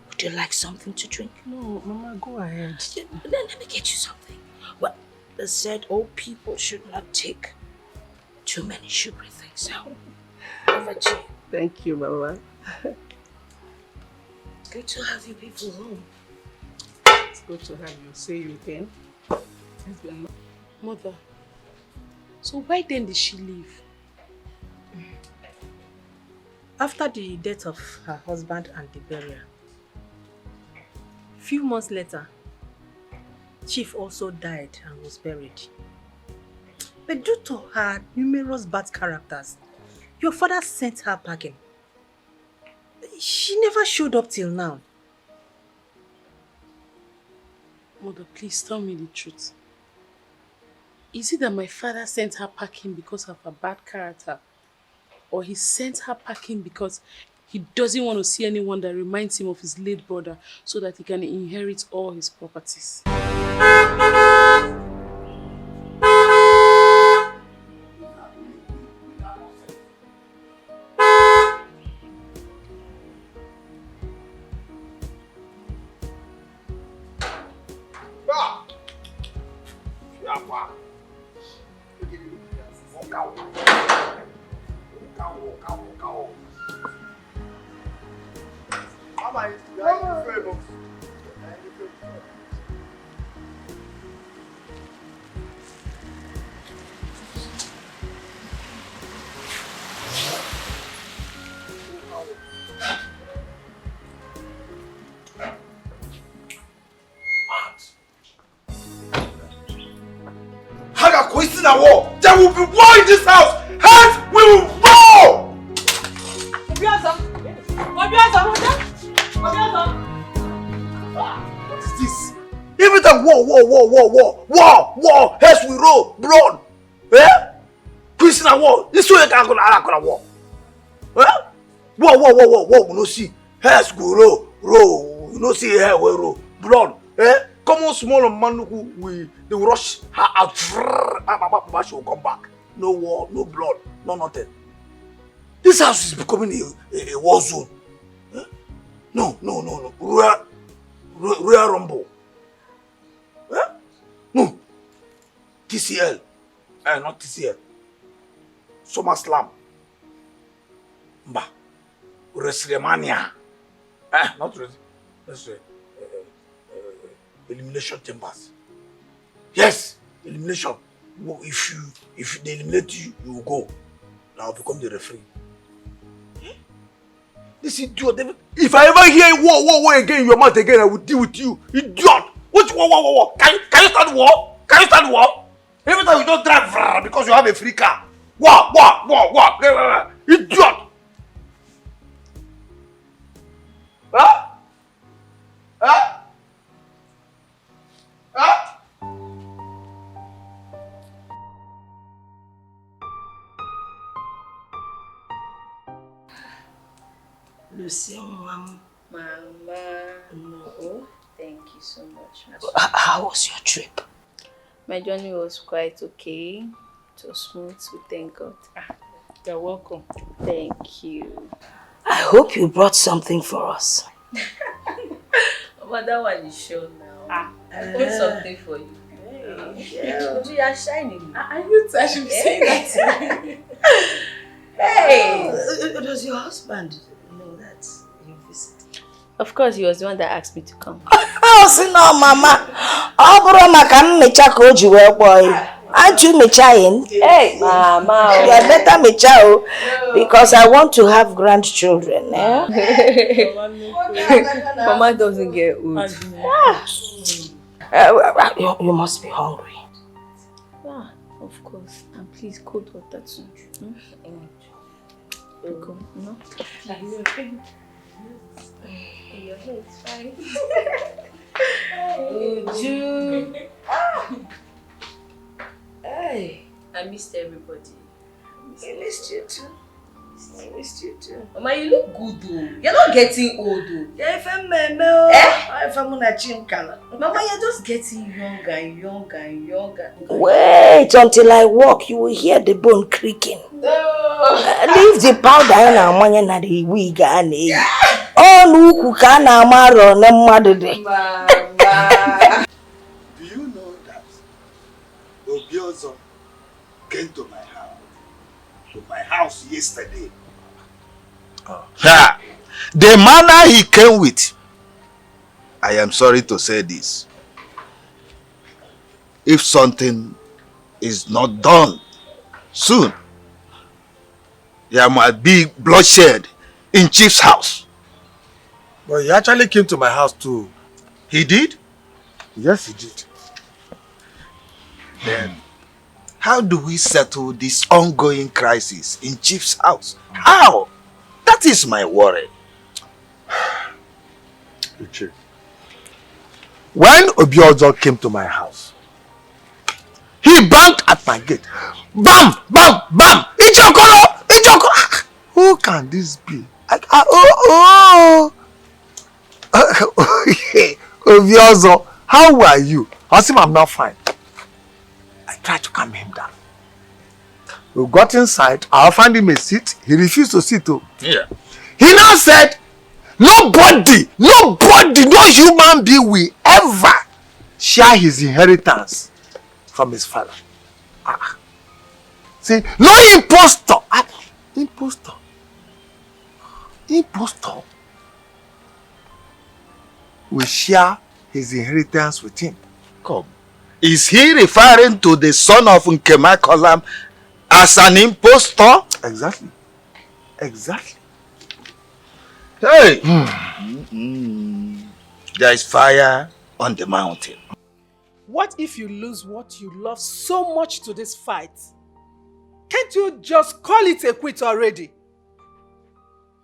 Would you like something to drink? No, Mama, go ahead. Let me get you something. Well, they said old people should not take too many sugary things. So, over to you. Thank you, Mama. Good to have you people home. It's good to have you. See you again. It's been... Mother, so why then did she leave? After the death of her husband and the burial, few months later, Chief also died and was buried. But due to her numerous bad characters, your father sent her packing. She never showed up till now. Mother, please tell me the truth. Is it that my father sent her packing because of her bad character? Or he sent her packing because he doesn't want to see anyone that reminds him of his late brother so that he can inherit all his properties? There will be war in this house. Hence, we will roll. What is this? Every time war. Hence we roll blood. Eh? Queen na war. This way can go na war. Eh? War. We no see. Hence we roll. We no see here we roll blood. Eh? Come on, small man, they will rush her out. She will come back. No war, no blood, no nothing. This house is becoming a war zone. Eh? No. Royal Rumble. Eh? No. TCL. Not TCL. SummerSlam. WrestleMania. Not WrestleMania. Elimination chambers. Yes, elimination. If they eliminate you, you will go. Now become the referee. This idiot. If I ever hear war again in your mouth again, I will deal with you. Idiot. Which war? Can you start war? Every time you don't drive because you have a free car. War. Idiot. Huh? Lucy, Mama. No. Thank you so much. How was your trip? My journey was quite okay. It was smooth, we thank God. You're welcome. Thank you. I hope you brought something for us. But that one is sure now. I brought something for you. Hey, you are shining. Are you touching me saying that? Hey! Does your husband know that you visit? Of course, he was the one that asked me to come. Oh, see no, Mama. Aren't you mechaing? Hey, Mama. You are better mechao because I want to have grandchildren. Eh? Mama doesn't get old. You must be hungry. Ah, of course. And please, cold water too. Go, no? Are you okay? Your hair is fine. Uju. Hey. I missed everybody. I missed you too. I missed you too. Mama, you look good though. You're not getting old though. Mama, you're just getting younger and younger and younger. Wait until I walk, you will hear the bone creaking. Leave the powder in our money na the wig and oh, no, na amaro na mmadụ dị. Mama. Do you know that Obiozo came to my house yesterday? Ha! The manner he came with, I am sorry to say this. If something is not done soon, there might be bloodshed in Chief's house. But he actually came to my house too. He did? Yes, he did. Then, how do we settle this ongoing crisis in Chief's house? How? That is my worry. Uche, when Obiozo came to my house, he banged at my gate. Bam! Bam! Bam! Ijokolo! Ijokolo! Who can this be? Obiozo, how are you? Ask him I'm not fine. I tried to calm him down. We got inside, I offered him a seat. He refused to sit. Yeah. He now said, nobody, no human being will ever share his inheritance from his father. See, no impostor. Impostor will share his inheritance with him. Come. Is he referring to the son of Nkema Kolam as an impostor? Exactly. Exactly. Hey! There is fire on the mountain. What if you lose what you love so much to this fight? Can't you just call it a quit already?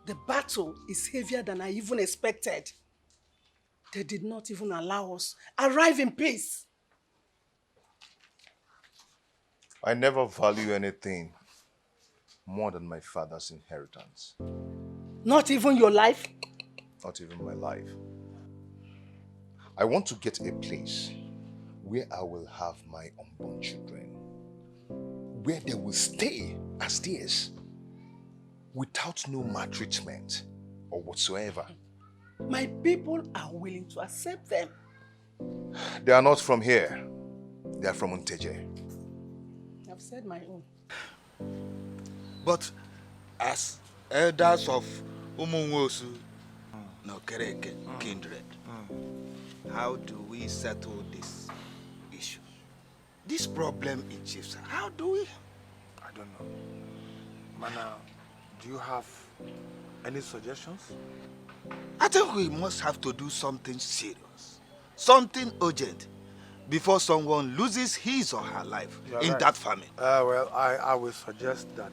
The battle is heavier than I even expected. They did not even allow us arrive in peace. I never value anything more than my father's inheritance. Not even your life? Not even my life. I want to get a place where I will have my unborn children, where they will stay as theirs, without no maltreatment or whatsoever. My people are willing to accept them. They are not from here. They are from Nteje. I've said my own. But as elders of Umunwosu, Nokereke kindred, how do we settle this issue? This problem in Chiefs, how do we? I don't know. Mana, do you have any suggestions? I think we must have to do something serious, something urgent, before someone loses his or her life in that family. Well, I will suggest that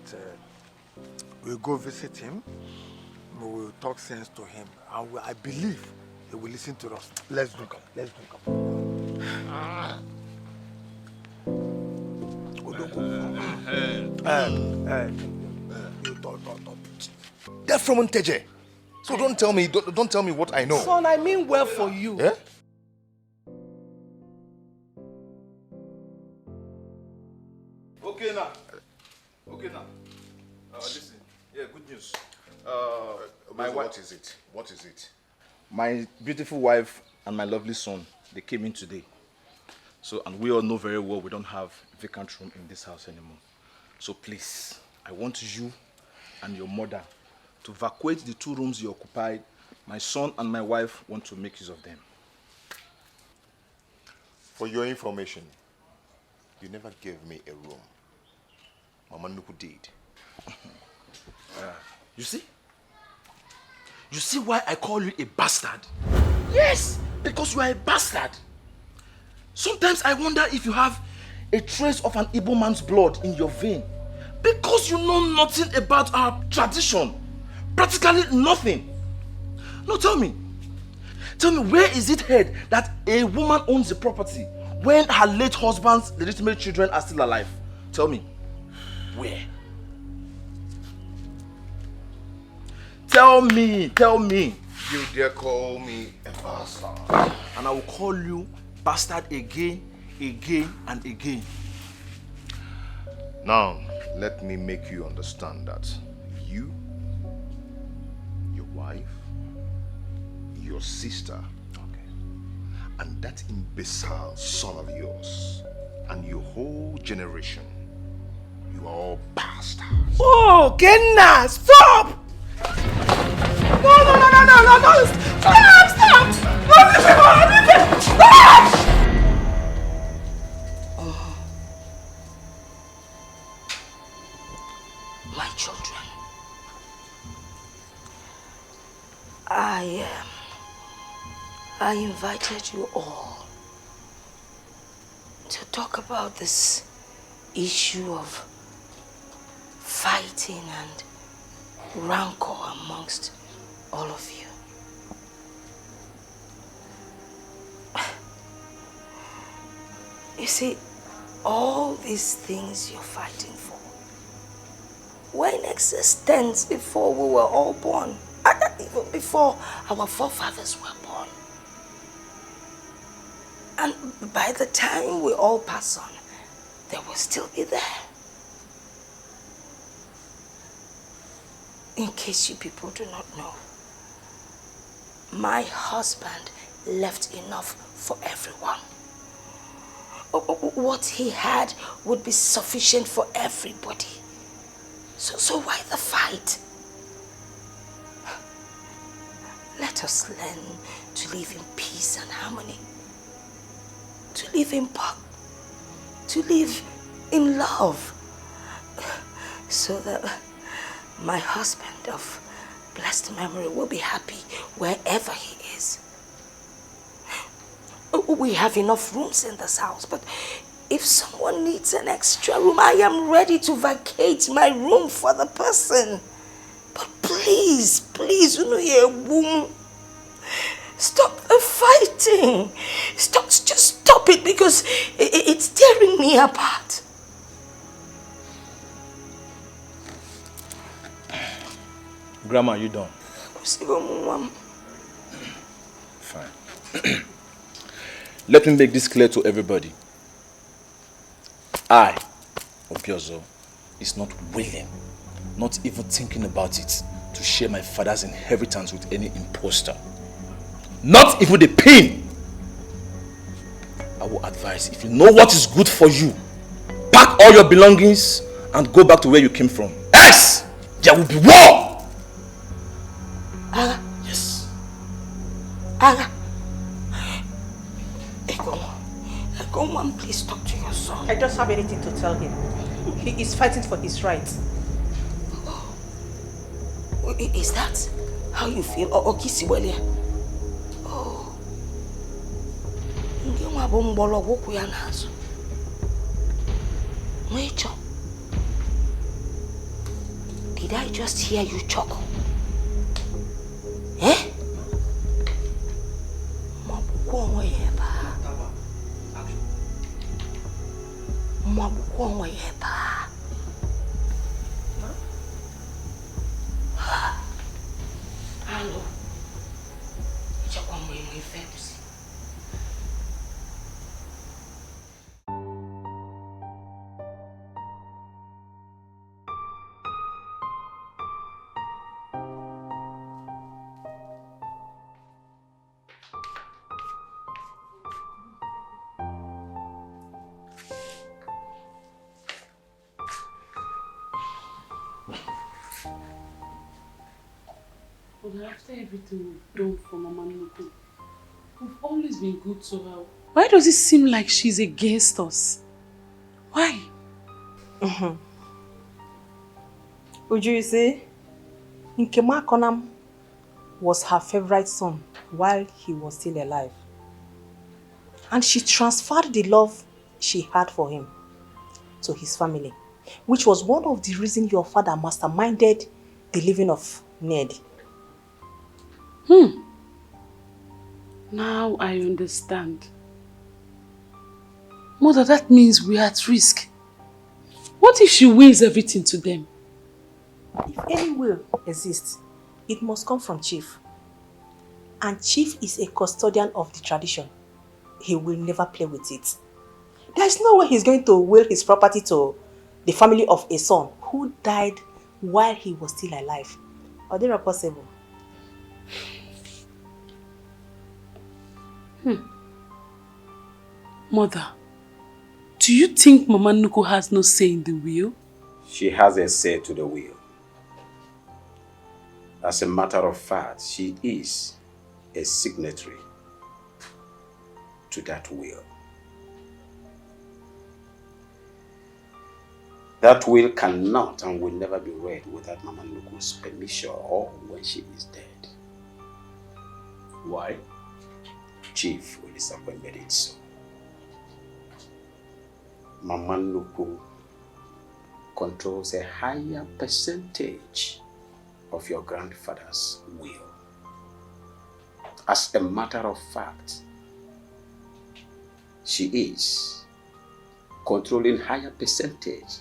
we'll go visit him, we will talk sense to him, and I believe he will listen to us. Let's drink up. Let's drink up. They're from Nteje. So don't tell me what I know. Son, I mean well for you. Eh? Okay now. Listen. Yeah, good news. My wife. What is it? What is it? My beautiful wife and my lovely son, they came in today. So, and we all know very well we don't have vacant room in this house anymore. So please, I want you and your mother to vacate the 2 rooms you occupied. My son and my wife want to make use of them. For your information, you never gave me a room. Mama Nuku did. You see? You see why I call you a bastard? Yes, because you are a bastard. Sometimes I wonder if you have a trace of an Igbo man's blood in your vein. Because you know nothing about our tradition. Practically nothing. No, tell me, where is it heard that a woman owns the property when her late husband's legitimate children are still alive? Tell me, where? Tell me. You dare call me a bastard? And I will call you bastard again, and again. Now, let me make you understand that you, your wife, your sister, and that imbecile son of yours, and your whole generation, you are all bastards. Oh, Kenna, stop! No! Stop! Stop! My children, I invited you all to talk about this issue of fighting and rancor amongst all of you. You see, all these things you're fighting for were in existence before we were all born, and even before our forefathers were born. And by the time we all pass on, they will still be there. In case you people do not know, my husband left enough for everyone. What he had would be sufficient for everybody. So why the fight? Let us learn to live in peace and harmony. To live in to live in love. So that my husband of blessed memory will be happy wherever he is. We have enough rooms in this house, but if someone needs an extra room, I am ready to vacate my room for the person. But please, you know, stop the fighting. Just stop it, because it's tearing me apart. Grandma, you done? Fine. Let me make this clear to everybody. I, Obiozo, is not willing, not even thinking about it, to share my father's inheritance with any imposter. Not even the pin. I will advise, if you know what is good for you, pack all your belongings and go back to where you came from. Else, there will be war! Aga? Yes. Aga? Egon, please talk to your son. I don't have anything to tell him. He is fighting for his rights. Oh. Is that how you feel? Oh, Kisiwelia. Oh. Did I just hear you chuckle? Eh? Hello. Mother, after everything we've done for Mama Nuku, we've always been good to her. Why does it seem like she's against us? Why? Uju, you see, Nkema Konam was her favorite son while he was still alive. And she transferred the love she had for him to his family, which was one of the reasons your father masterminded the leaving of Ned. Now I understand. Mother, that means we are at risk. What if she wills everything to them? If any will exists, it must come from Chief. And Chief is a custodian of the tradition. He will never play with it. There's no way he's going to will his property to the family of a son who died while he was still alive. Or they are possible. Mother, do you think Mama Nuku has no say in the will? She has a say to the will. As a matter of fact, she is a signatory to that will. That will cannot and will never be read without Mama Nuku's permission or when she is dead. Why? Chief Olisakwe made it so. Mama Nuku controls a higher percentage of your grandfather's will. As a matter of fact, she is controlling higher percentage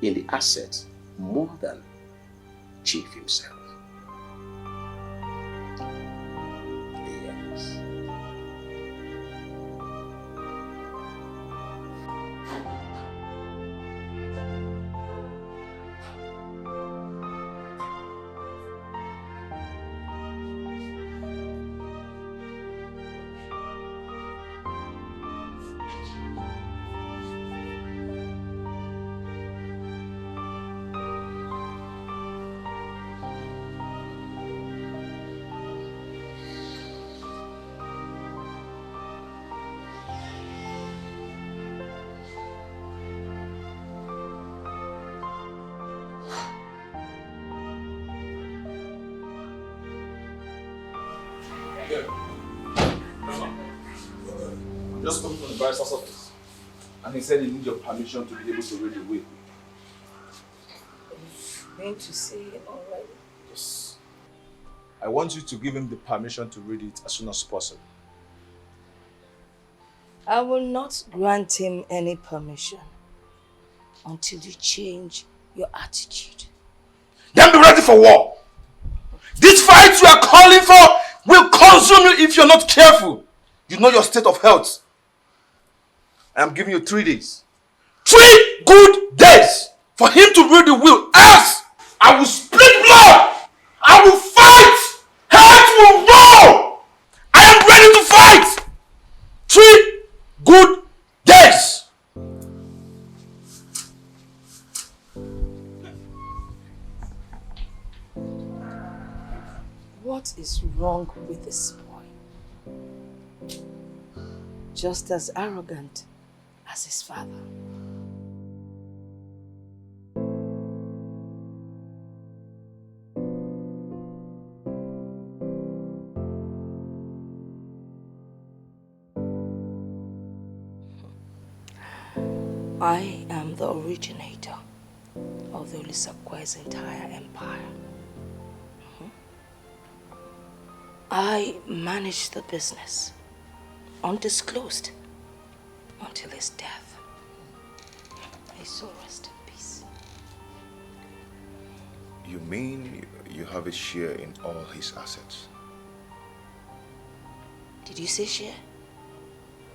in the assets more than Chief himself. Yes. Just coming from the barrister's office. And he said he needs your permission to be able to read the will. Going to say it already? Yes. I want you to give him the permission to read it as soon as possible. I will not grant him any permission until you change your attitude. Then be ready for war. This fight you are calling for will consume you if you're not careful. You know your state of health. I am giving you 3 days. 3 good days for him to read the will. Else, I will split blood. I will fight. Heads will roll. I am ready to fight. 3 good days. What is wrong with this boy? Just as arrogant as his father. I am the originator of the Olisakwe's entire empire. I managed the business undisclosed until his death. May his soul rest in peace. You mean you have a share in all his assets? Did you say share?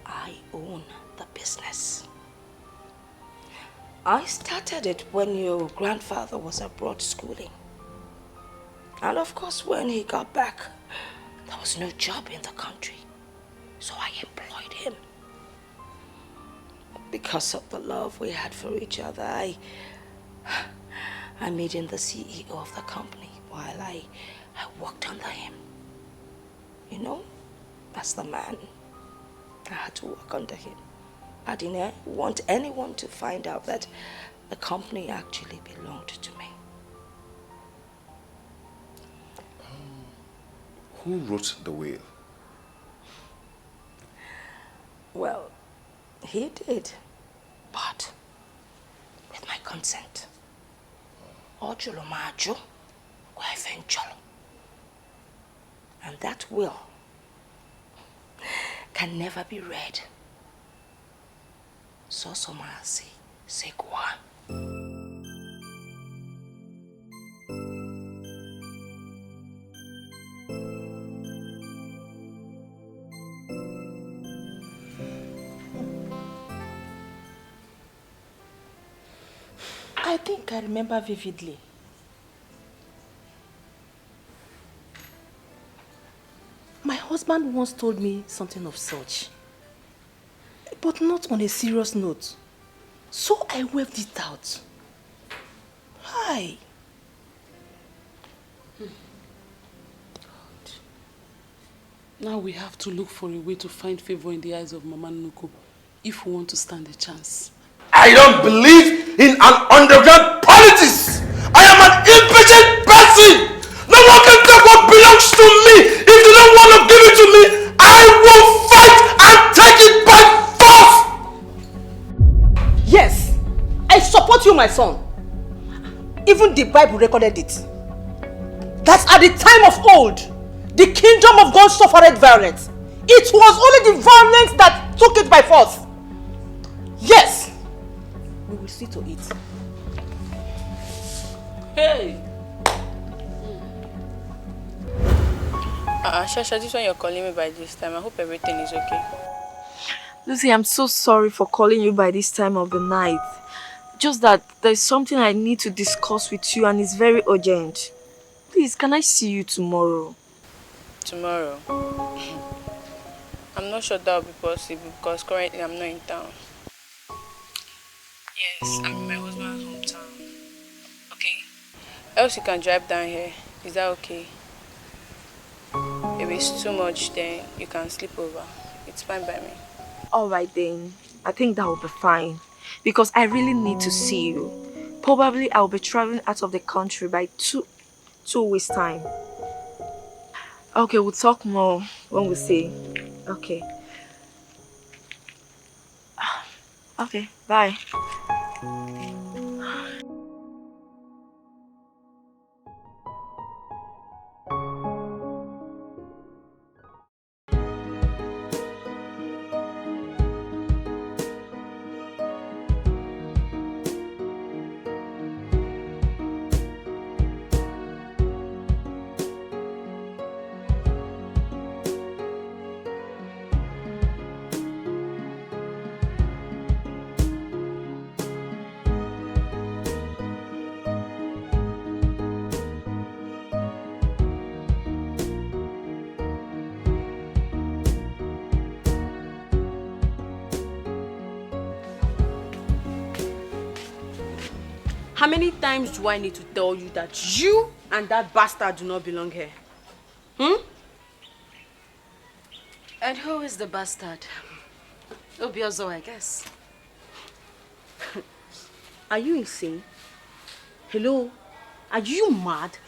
I own the business. I started it when your grandfather was abroad schooling. And of course, when he got back, there was no job in the country. So I employed him. Because of the love we had for each other, I made him the CEO of the company while I I worked under him. You know, that's the man. I had to work under him. I didn't want anyone to find out that the company actually belonged to me. Who wrote the will? Well, he did, but with my consent. Ojolo majo, eventually. And that will can never be read. So somasi segwa. I think I remember vividly. My husband once told me something of such, but not on a serious note. So I waved it out. Hi. Now we have to look for a way to find favor in the eyes of Mama Nuku if we want to stand a chance. I don't believe in an underground politics. I am an impatient person. No one can take what belongs to me. If you don't want to give it to me, I will fight and take it by force. Yes, I support you, my son. Even the Bible recorded it. That at the time of old, the kingdom of God suffered violence. It was only the violence that took it by force. Yes, we will see to it. Hey! Shasha, this one you're calling me by this time. I hope everything is okay. Lucy, I'm so sorry for calling you by this time of the night. Just that there's something I need to discuss with you and it's very urgent. Please, can I see you tomorrow? Tomorrow? I'm not sure that will be possible because currently I'm not in town. Yes, I'm in my husband's hometown. Okay? Else you can drive down here. Is that okay? If it's too much, then you can sleep over. It's fine by me. Alright then, I think that will be fine. Because I really need to see you. Probably I'll be traveling out of the country by two weeks time. Okay, we'll talk more when we see. Okay. Okay, bye. How many times do I need to tell you that you and that bastard do not belong here? And who is the bastard? Obiozo, I guess. Are you insane? Hello? Are you mad?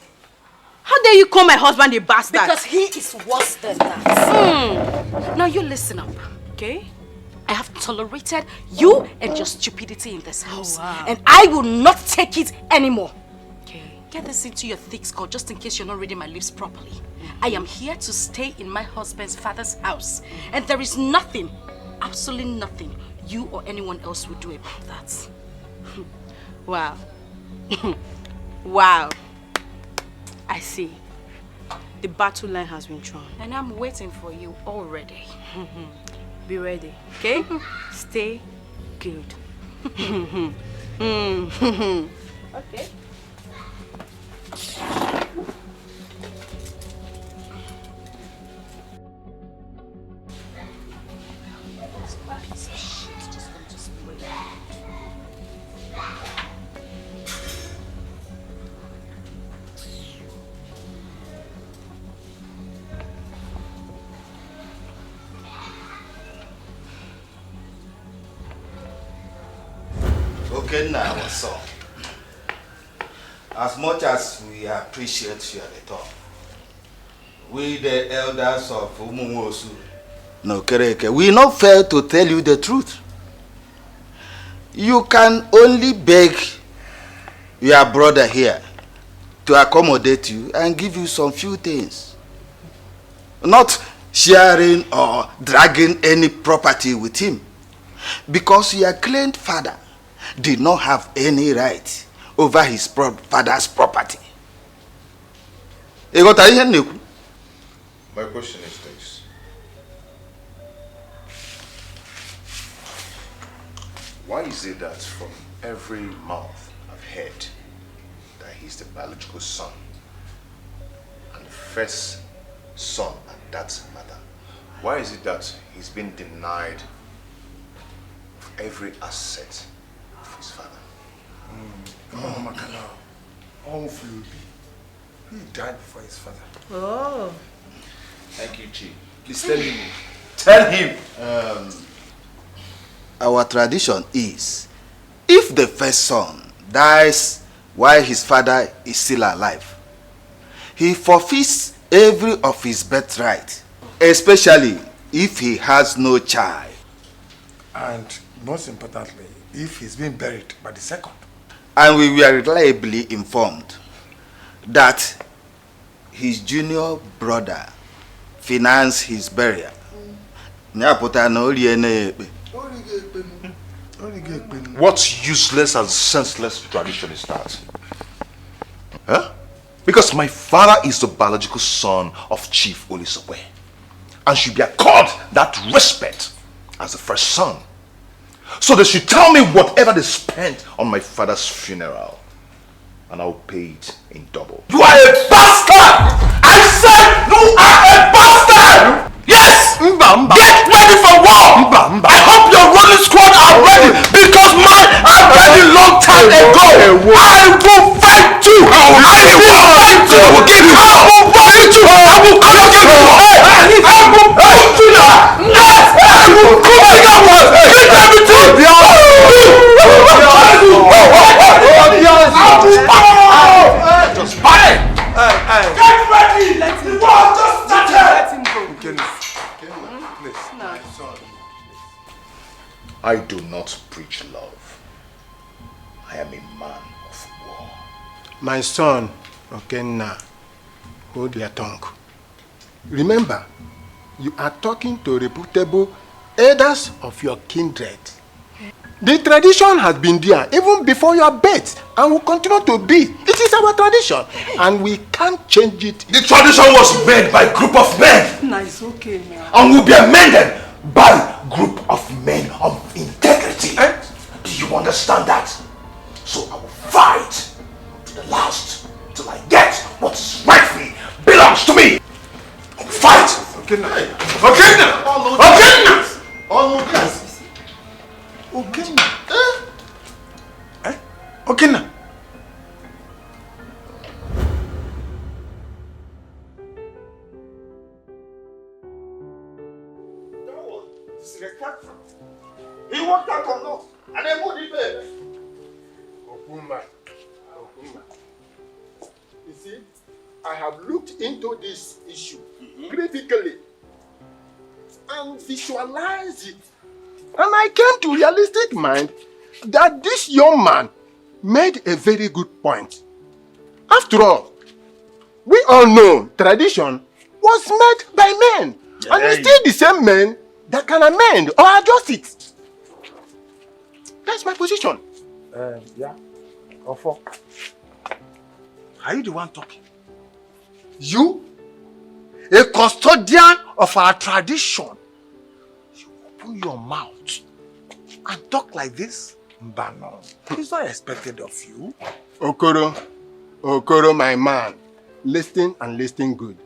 How dare you call my husband a bastard? Because he is worse than that. Now you listen up, okay? I have tolerated you and your stupidity in this house. wow. And I will not take it anymore. Okay. Get this into your thick skull just in case you're not reading my lips properly. I am here to stay in my husband's father's house. And there is nothing, absolutely nothing, you or anyone else will do about that. Wow. Wow. I see. The battle line has been drawn. And I'm waiting for you already. Be ready, okay? Stay good. Okay. Okay, now, what's up? As much as we appreciate your return, we the elders of Umuwosu, no Kereke, we not fail to tell you the truth. You can only beg your brother here to accommodate you and give you some few things. Not sharing or dragging any property with him. Because your claimed father did not have any right over his father's property. My question is this. Why is it that from every mouth I've heard that he's the biological son and the first son at that matter, why is it that he's been denied every asset of his father? Oh, Makana. Oh, he died before his father. Oh. Thank you, Chief. Please tell him. Tell him. Our tradition is, if the first son dies while his father is still alive, he forfeits every of his birthright, especially if he has no child. And most importantly, if he's been buried by the second. And we were reliably informed that his junior brother financed his burial. What useless and senseless tradition is that? Huh? Because my father is the biological son of Chief Olisawe and should be accorded that respect as the first son. So they should tell me whatever they spent on my father's funeral and I'll pay it in double. You are a bastard! I said you are a bastard! Yes! Get ready for war! I hope your rolling squad are ready because mine are ready long time ago! I will fight you! I will fight you! I will give you! I will fight you! I will cook you! I will fight you! Yes! I will cook you! Get everything! Just fight! Get ready! Let him go! Just Let him go. I do not preach love. I am a man of war. My son, Okenna, hold your tongue. Remember, you are talking to reputable elders of your kindred. The tradition has been there even before your birth and will continue to be. It is our tradition and we can't change it. The tradition was made by a group of men. Nah, it's okay, man. And will be amended by a group of men of integrity. Do you understand that? So I will fight to the last till I get what is rightfully belongs to me. I will fight. Okay now. Okay now. Okay now. All yes. Okay now. Okay now. He walked out on us and then moved it. Okuma. You see, I have looked into this issue critically and visualized it. And I came to realistic mind that this young man made a very good point. After all, we all know tradition was made by men. And it's still the same men that can amend or adjust it. That's my position. Yeah. Ofo. Are you the one talking? You? A custodian of our tradition. You open your mouth and talk like this? Mbano. It's not expected of you. Okoro, my man. Listen and listen good.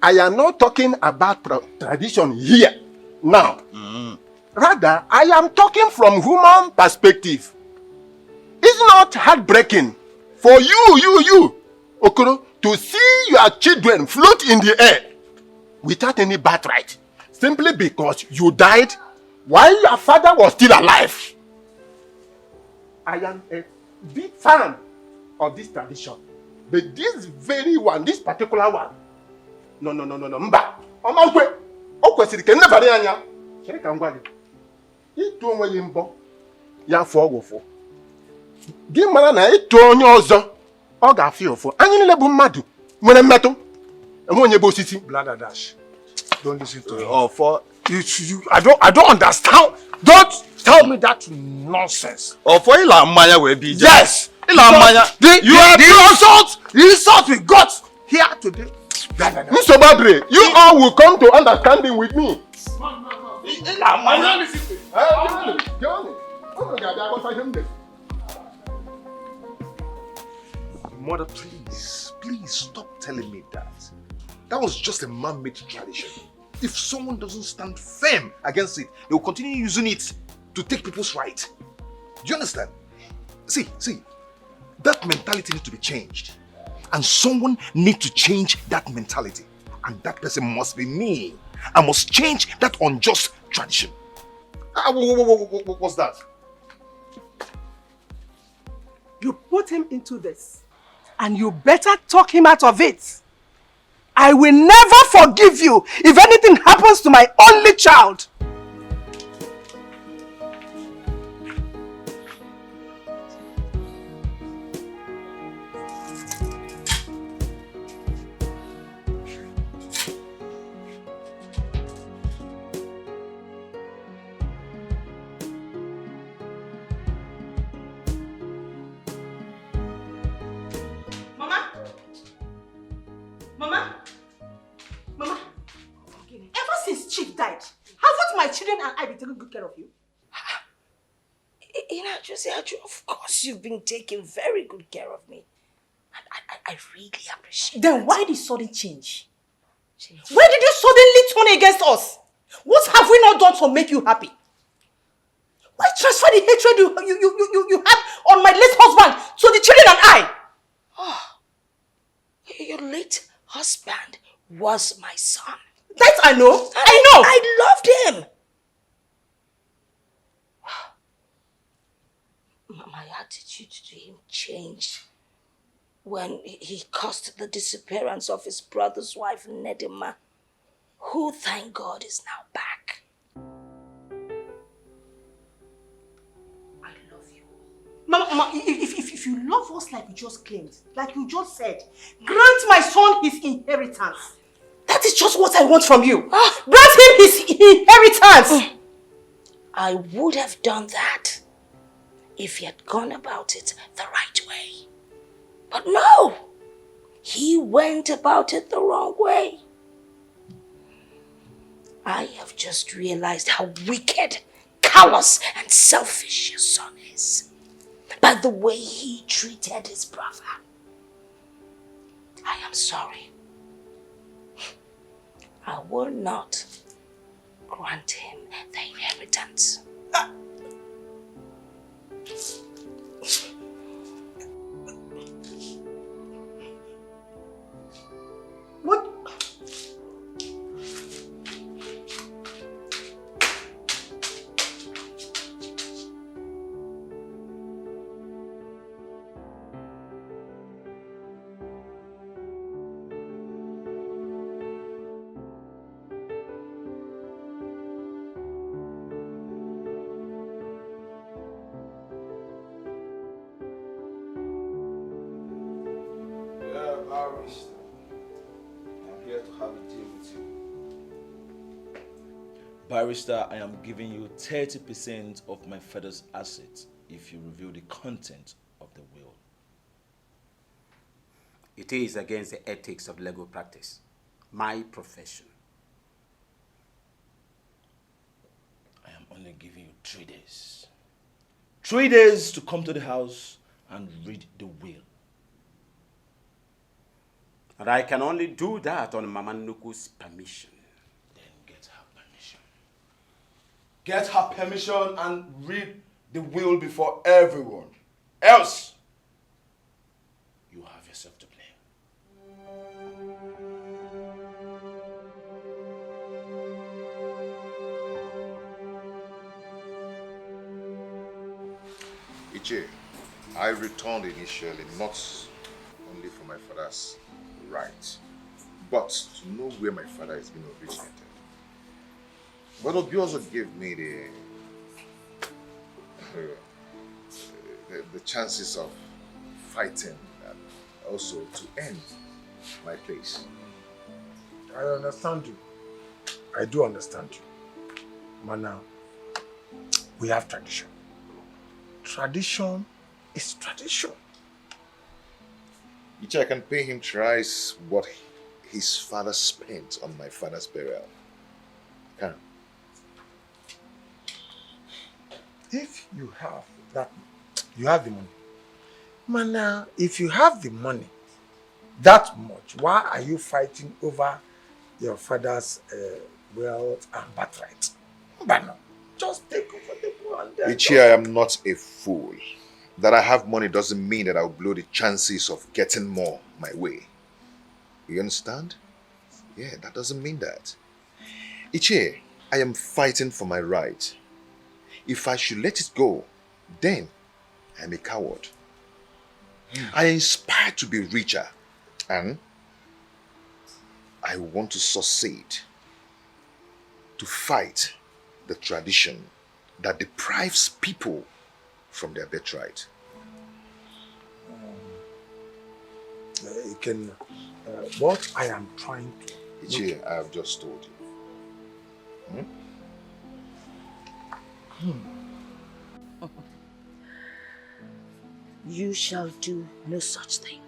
I am not talking about tradition here. Now. Rather, I am talking from human perspective. It's not heartbreaking for you, Okoro, to see your children float in the air without any birthright, simply because you died while your father was still alive. I am a big fan of this tradition. But this very one, this particular one, no. Mba. Omankwe. O kwesịrị ka nnebara ya anya. Chere ka ngwa gị. Ịtụ onwe gị mbọ ya fọ ọgwụfọ. Gị mara na ịtụ onye ọzọ ọ ga-afị ụfụ. Anyị niile bụ mmadụ nwere mmetụ. Enwe onye bụ osisi. Bladadash. Don't listen to him. Oh, for I don't understand. Don't tell me that nonsense. Oh, for ila mmanya we be. Yes. Ila mmanya. The insult we got here today. Mr. Babre, you all will come to understanding with me. Ila mmanya. Mother, please stop telling me that. That was just a man-made tradition. If someone doesn't stand firm against it, they will continue using it to take people's right. Do you understand? See, that mentality needs to be changed. And someone needs to change that mentality. And that person must be me. I must change that unjust tradition. What's that? You put him into this, and you better talk him out of it. I will never forgive you if anything happens to my only child. Care of you? Of course you've been taking very good care of me. And I really appreciate Then that. why the sudden change? Where did you suddenly turn against us? What have we not done to make you happy? Why transfer the hatred you have on my late husband to the children and I? Oh, your late husband was my son. That I know. I know. I loved him. My attitude to him changed when he caused the disappearance of his brother's wife, Nedima, who, thank God, is now back. I love you. Mama, if you love us like you just claimed, like you just said, grant my son his inheritance. That is just what I want from you. Grant him his inheritance. I would have done that if he had gone about it the right way. But no, he went about it the wrong way. I have just realized how wicked, callous, and selfish your son is by the way he treated his brother. I am sorry. I will not grant him the inheritance. What? I'm here to have a deal with you. Barrister, I am giving you 30% of my father's assets if you reveal the content of the will. It is against the ethics of legal practice, my profession. I am only giving you 3 days. 3 days to come to the house and read the will. And I can only do that on Mama Nuku's permission. Then get her permission. Get her permission and read the will before everyone. Else, you have yourself to blame. Iche, I returned initially not only for my father's right, but to know where my father is being originated. But Obi also gave me the chances of fighting and also to end my place. I understand you. I do understand you. But now, we have tradition. Tradition is tradition. Iche, I can pay him thrice what his father spent on my father's burial. I can. If you have that, you have the money. But now, if you have the money that much, why are you fighting over your father's wealth and birthright? But no, just take over the one. Ichi, I am not a fool. That I have money doesn't mean that I'll blow the chances of getting more my way. You understand? Yeah, that doesn't mean that. Ichi, I am fighting for my right. If I should let it go, then I'm a coward. I aspire to be richer and I want to succeed, to fight the tradition that deprives people from their birthright. What I am trying to... Ichi, I have just told you. You shall do no such thing.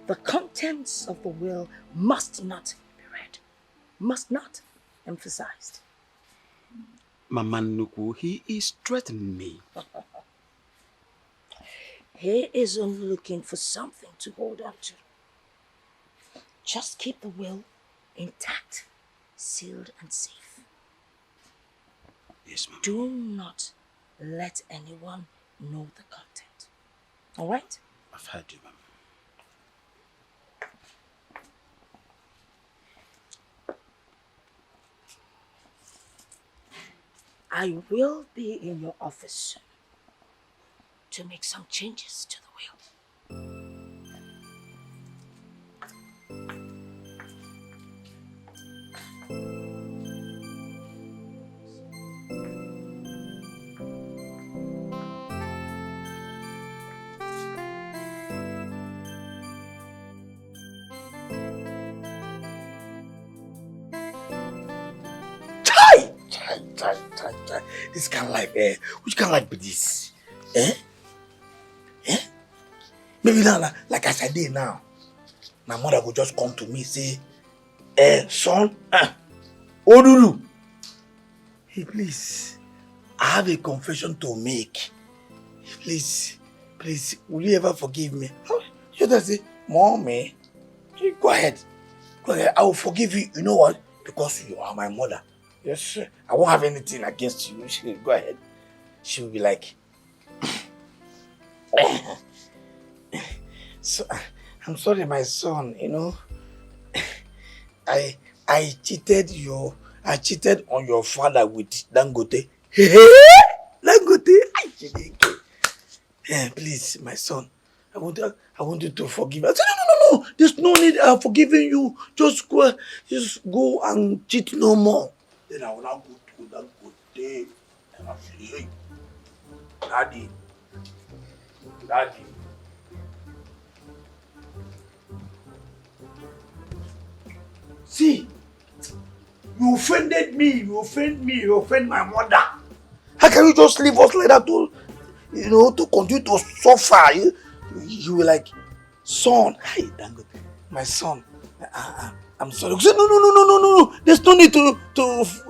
The contents of the will must not be read. Must not. Emphasized. Mama Nuku, he is threatening me. He is only looking for something to hold on to. Just keep the will intact, sealed and safe. Yes, Mama. Do not let anyone know the content. All right? I've heard you, Mama. I will be in your office soon to make some changes to the will. Chai. This kind of life, which kind of life be this? Maybe now, like as I did now, my mother would just come to me say, son, Oduru, hey, please, I have a confession to make. Please, will you ever forgive me? You just say, Mommy, go ahead, I will forgive you. You know what? Because you are my mother. Yes, sir. I won't have anything against you. Go ahead. She will be like, so, I'm sorry, my son, you know. I cheated on your father with Dangote. Dangote? Please, my son, I want you to forgive me. I said, no. There's no need of forgiving you. Just go and cheat no more. Then I will now go to Dangote and I'll say, hey, Daddy. See, you offended me, you offend my mother. How can you just leave us like that to continue to suffer? You were like, son, hey, Dangote, my son, I'm sorry. You said, no. There's no need to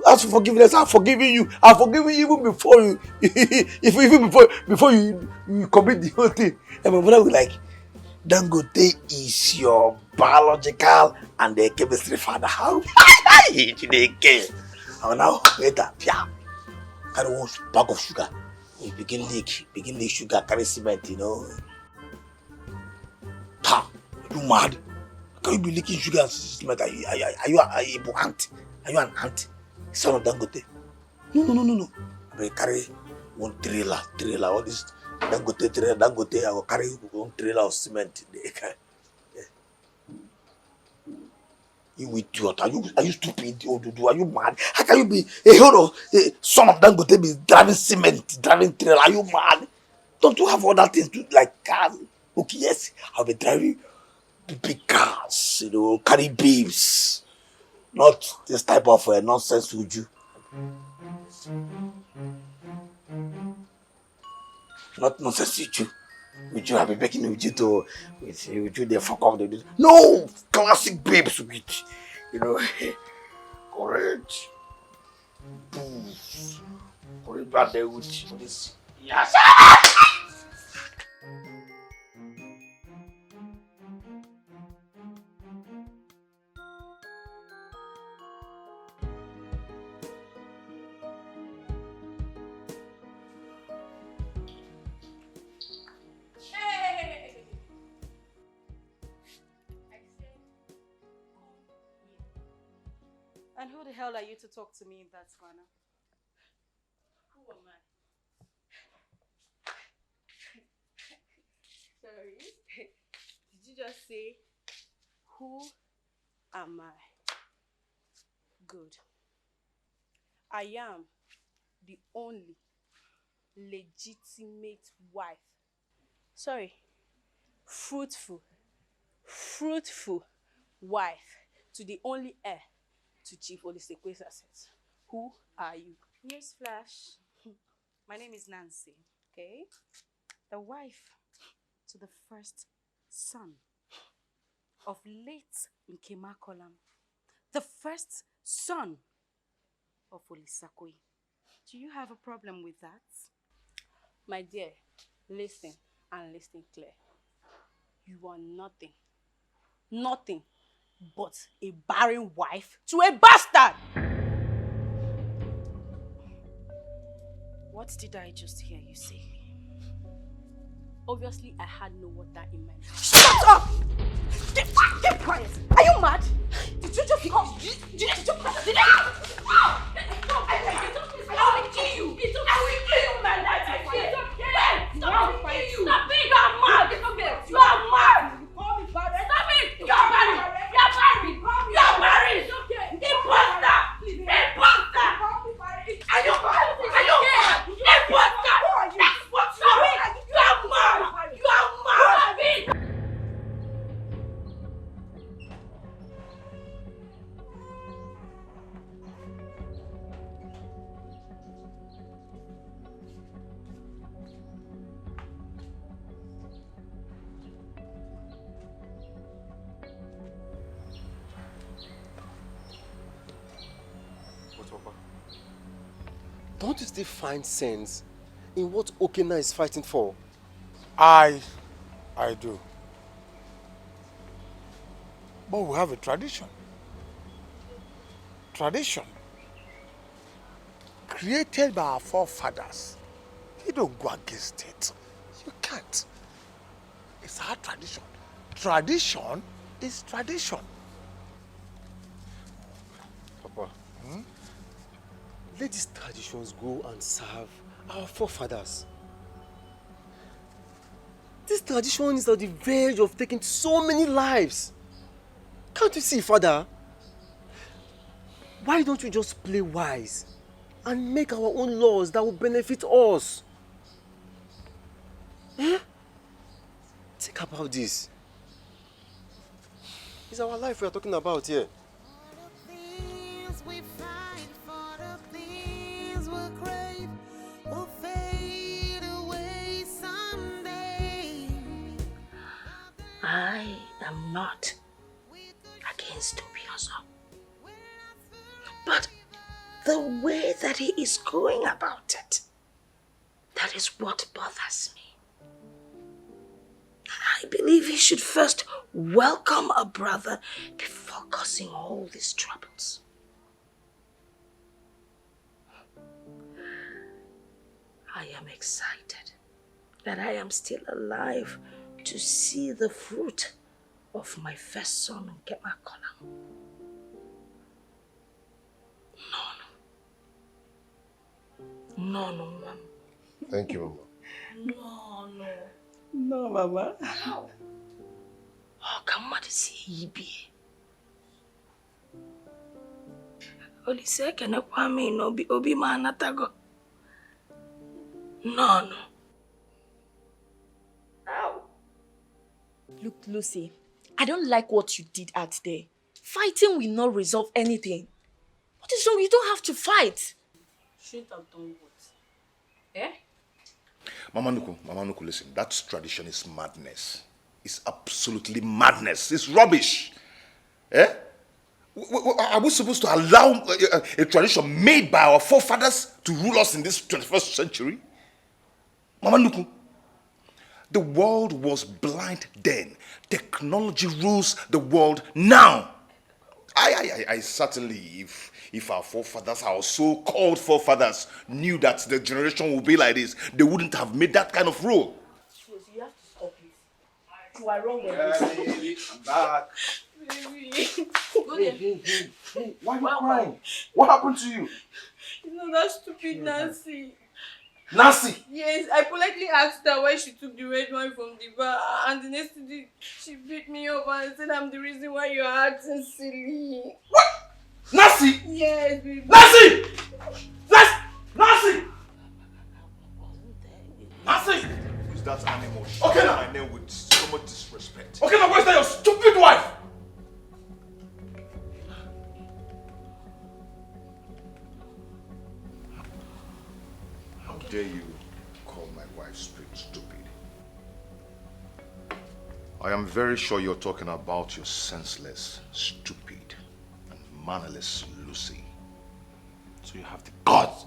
ask for forgiveness. I'm forgiving you. I'm forgiving you even before you, before you commit the whole thing. And my mother was like, Dangote is your biological and the chemistry father. How? I will now later, carry one bag of sugar. We begin leak sugar, carry cement, you know. You mad? Can you be leaking sugar and cement? Are you a ant? Are you an ant? Son of Dangote? No. I will carry one trailer, all this. Dangote trailer, Dangote, I will carry one trailer of cement. You idiot, are you stupid? Are you mad? How can you be a hero, a son of Dangote be driving cement, driving trailer? Are you mad? Don't you have other things to like cars? Okay, yes, I'll be driving big cars, carry babes. Not this type of nonsense with you. Not nonsense with you. With you, I'll be begging with you to with you the fuck off the no classic babes with courage. Courage bad there with this. Yes. And who the hell are you to talk to me in that manner? Who am I? Sorry. Did you just say, who am I? Good. I am the only legitimate wife. Sorry. Fruitful wife to the only heir to Chief Olisekwe's assets. Who are you? Newsflash. My name is Nancy, okay? The wife to the first son of late Nkema Kolam. The first son of Olisakwe. Do you have a problem with that? My dear, listen and listen clear. You are nothing but a barren wife to a bastard! What did I just hear you say? Obviously, I had no water in my mouth. Shut up! Keep quiet! Are you mad? Did you just come? Did you just come? Did I will kill you! I will kill you, man! Stop it! Stop it! You are mad! You are mad! Stop it! You are married! You are married! You are married! Imposter! Imposter! Are you mad? Are you mad? Imposter! That's what you are! You are mad! You are mad! Don't you still find sense in what Okena is fighting for? I do. But we have a tradition. Tradition created by our forefathers. You don't go against it. You can't. It's our tradition. Tradition is tradition. Papa, let these traditions go and serve our forefathers. This tradition is on the verge of taking so many lives. Can't you see, Father? Why don't you just play wise and make our own laws that will benefit us? Eh? Think about this. It's our life we are talking about here. I am not against Obiozo. But the way that he is going about it, that is what bothers me. I believe he should first welcome a brother before causing all these troubles. I am excited that I am still alive to see the fruit of my first son, Nkema Kolam. No, Mom. Thank you, Mama. No. No, Mama. No. Oh, come on to see Ibi. Olise kene kwame no obi ma anatago. No. Ow. Look, Lucy, I don't like what you did out there. Fighting will not resolve anything. What is wrong? You don't have to fight. Shouldn't have done what? Eh? Mama Nuku, listen. That tradition is madness. It's absolutely madness. It's rubbish. Eh? Are we supposed to allow a tradition made by our forefathers to rule us in this 21st century? Mama Nuku, the world was blind then. Technology rules the world now. I certainly, if our forefathers, our so-called forefathers, knew that the generation would be like this, they wouldn't have made that kind of rule. Susie, you have to stop it. You are wrong. Hey, I'm back. Hey, why are you crying? What happened to you? You know that stupid Nancy. Nancy! Yes, I politely asked her why she took the red wine from the bar, and the next day she beat me up and said I'm the reason why you're acting silly. What? Nancy! Yes, baby. Nancy! Nancy! Nancy! Use that animal. Okay, now. My name with so much disrespect. Okay, now where's that your stupid wife? How dare you call my wife stupid? I am very sure you're talking about your senseless, stupid, and mannerless Lucy. So you have the guts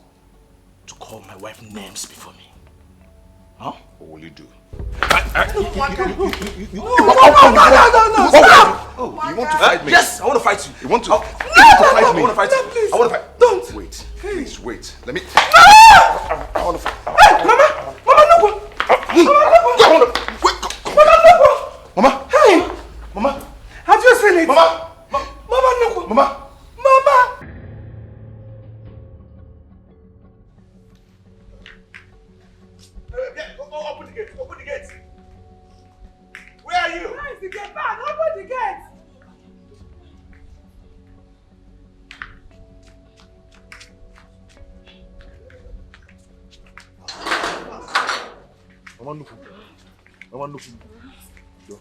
to call my wife names before me? Huh? What will you do? No! Oh, you want to fight me? Yes, I want to fight you. You want to? No! Fight me? I want to fight you. Please. I want to fight. Don't. Wait. Please wait. Let me. I want to fight. Hey, Mama! Mama, no! Mama! Hey! Mama! Have you seen it? Mama! Mama, no! Mama! Mama! Open the gate. Open the gate. Where are you? Where is the gate? Man, open the gate! Mama Nuku. Mama Nuku. Yo.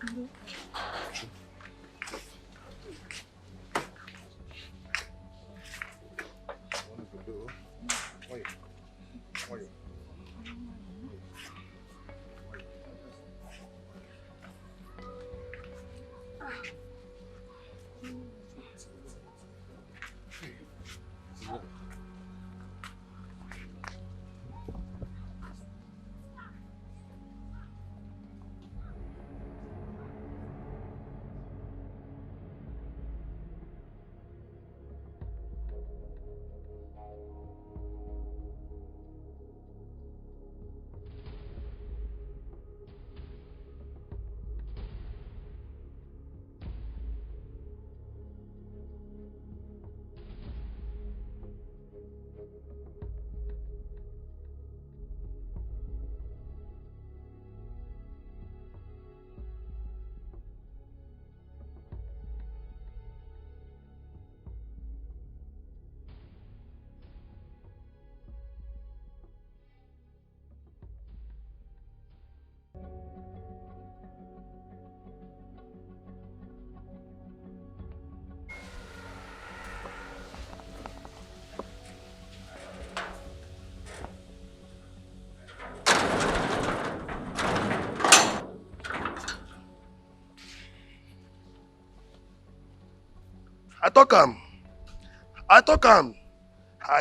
I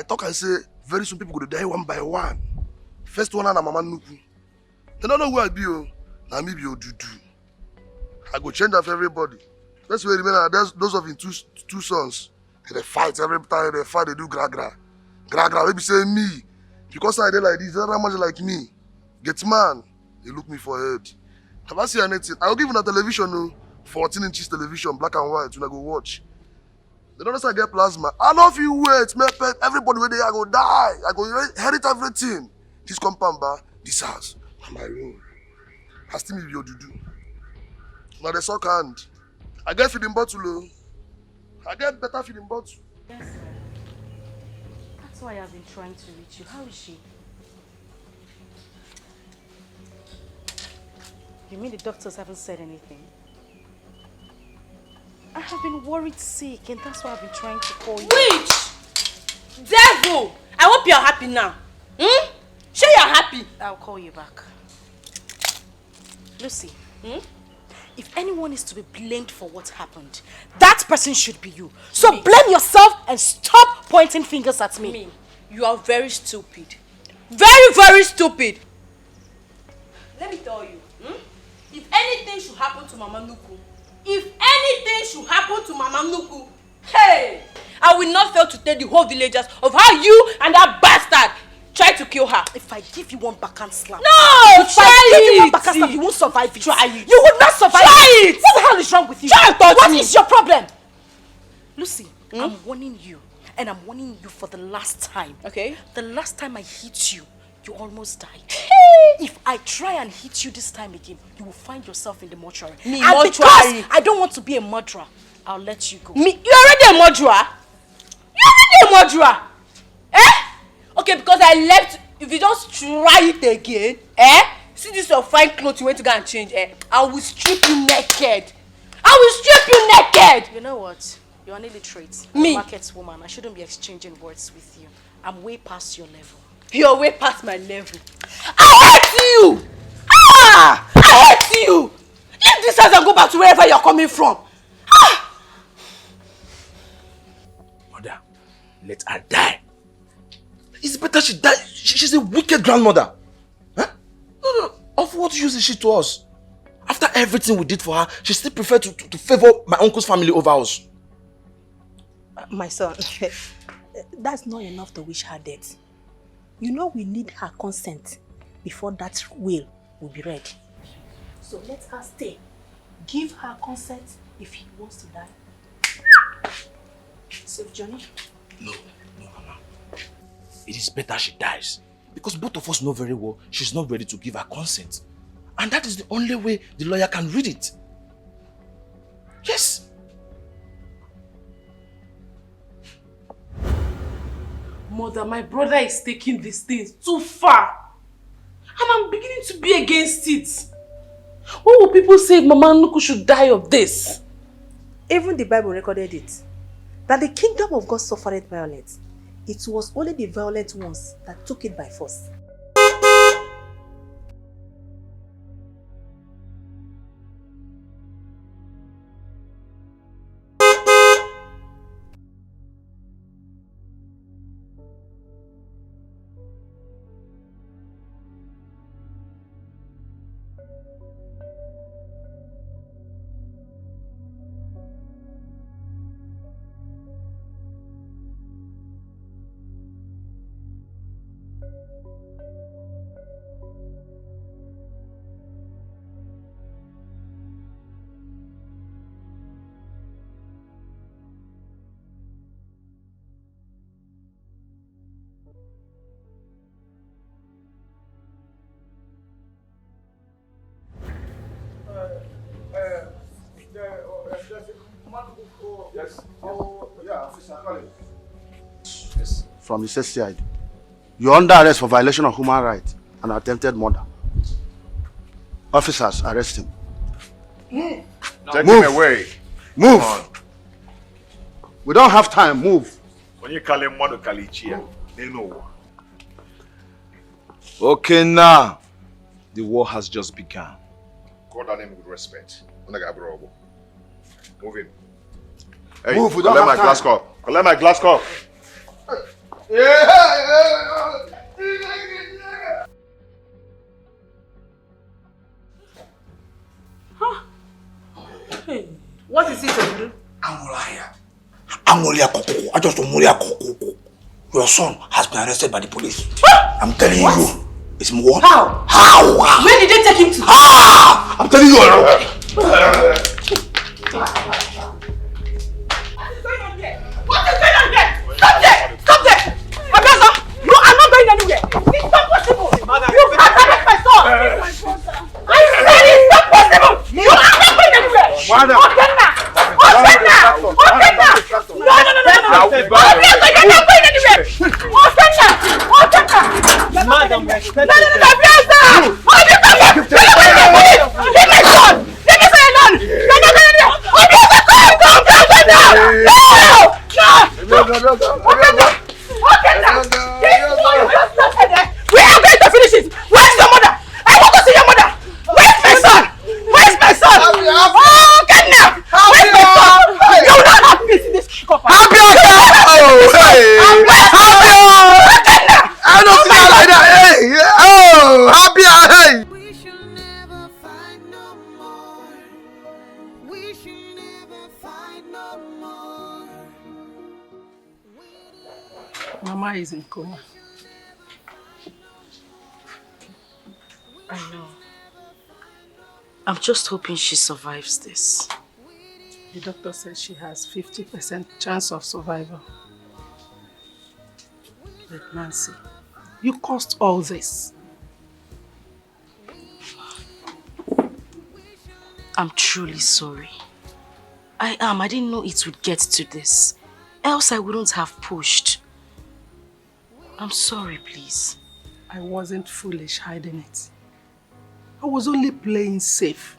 talk am say very soon people go to die one by one. First one na Mama Nuku. They don't know who I be o. Na me be Odudu. I go change am for everybody. That's where remain those of him two sons. They fight every time they fight, they do gra. Maybe say me. Because I dey like this, they're not much like me. Get man, they look me for head. Have I seen anything? I'll give you a television, no. 14 inches television, black and white, when I go watch. They don't know I get plasma. I know if you wait, everybody where they I go die. I go inherit everything. This compound, this house, and my room. I still need your dudu. Now the sock hand. I get feeding bottle. I get better feeding bottle. Yes, sir. That's why I've been trying to reach you. How is she? You mean the doctors haven't said anything? I have been worried sick, and that's why I've been trying to call you. Witch! Devil! I hope you're happy now. Sure you're happy? I'll call you back. Lucy, if anyone is to be blamed for what happened, that person should be you. So blame yourself and stop pointing fingers at me. You are very stupid. Very, very stupid. Let me tell you, if anything should happen to Mama Nuku, hey, I will not fail to tell the whole villagers of how you and that bastard tried to kill her. If I give you one backhand slap, if I give you one backhand slap, you won't survive it. Try it. You would not survive it. What the hell is wrong with you? What is your problem? Lucy, I'm warning you, and I'm warning you for the last time. Okay. The last time I hit you, you almost died. If I try and hit you this time again, you will find yourself in the mortuary. Because I don't want to be a murderer, I'll let you go. You're already a murderer? Okay, because I left. If you just try it again, see this your fine clothes you went to go and change, I will strip you naked. You know what? You're an illiterate. Me? Market woman. I shouldn't be exchanging words with you. I'm way past your level. You're way past my level. I hate you! I hate you! Leave this house and go back to wherever you're coming from. Mother, let her die. It's better she die. She's a wicked grandmother. Huh? No. Of what use is she to us? After everything we did for her, she still preferred to favor my uncle's family over us. My son, that's not enough to wish her death. You know we need her consent before that will be read. So let her stay. Give her consent if he wants to die. Save Johnny? No, Mama. It is better she dies. Because both of us know very well she's not ready to give her consent. And that is the only way the lawyer can read it. Yes. Mother, my brother is taking these things too far. And I'm beginning to be against it. What will people say if Mama Nuku should die of this? Even the Bible recorded it. That the kingdom of God suffered violence. It was only the violent ones that took it by force. Yes. Officer, yes. From the said side, you're under arrest for violation of human rights and attempted murder. Officers, arrest him. Take him away. Move. We don't have time. Move. When you call him Mother Kalichia, they know. Okay, now the war has just begun. Call that name with respect. Move in. Hey, move, we don't collect have my glass cup. Collect my glass cup. Hey, what is it to do? I just don't Your son has been arrested by the police. I'm telling you. It's more. How? How? Where did they take him to? I'm telling you already. What is going on here? Stop there! Stop there! Abiasa, no, I'm not going anywhere. It's not possible. We are going to finish it. Where's your mother? I want to see your mother. Where's my son? Where's my son? Oh, get now. Where's my son? You will not have peace in this shop. Happy! Oh, hey! I don't see that like that. Hey! Oh, happy! Hey! Mama is in coma. I know. I'm just hoping she survives this. The doctor says she has 50% chance of survival. But Nancy, you caused all this. I'm truly sorry. I am. I didn't know it would get to this. Else I wouldn't have pushed. I'm sorry, please. I wasn't foolish hiding it. I was only playing safe.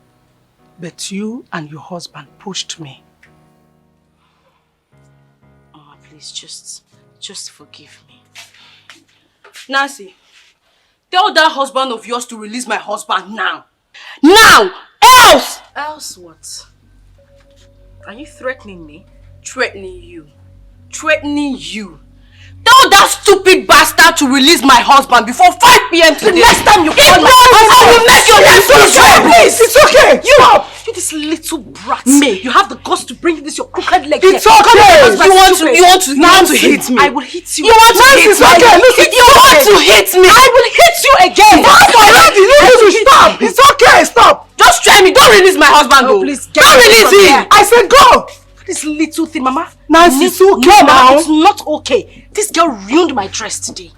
But you and your husband pushed me. Mama, please, just forgive me. Nancy, tell that husband of yours to release my husband now. Now! Else! Else what? Are you threatening me? Threatening you. Threatening you. Tell that stupid bastard to release my husband before 5 p.m. today. The next time you call my husband, I will make your life so short. Please, it's okay. You up! You this little brat. Me. You have the guts to bring this your crooked leg it's here. Okay. You want to hit me. I will hit you. You want to hit me. Okay. You want to hit me. I will hit you again. Stop already. You need to stop. It's okay. Stop. Just try me. Don't release my husband though. Please don't release him. I said go. This little thing, Mama. Nancy, it's okay now. It's not okay. This girl ruined my dress today.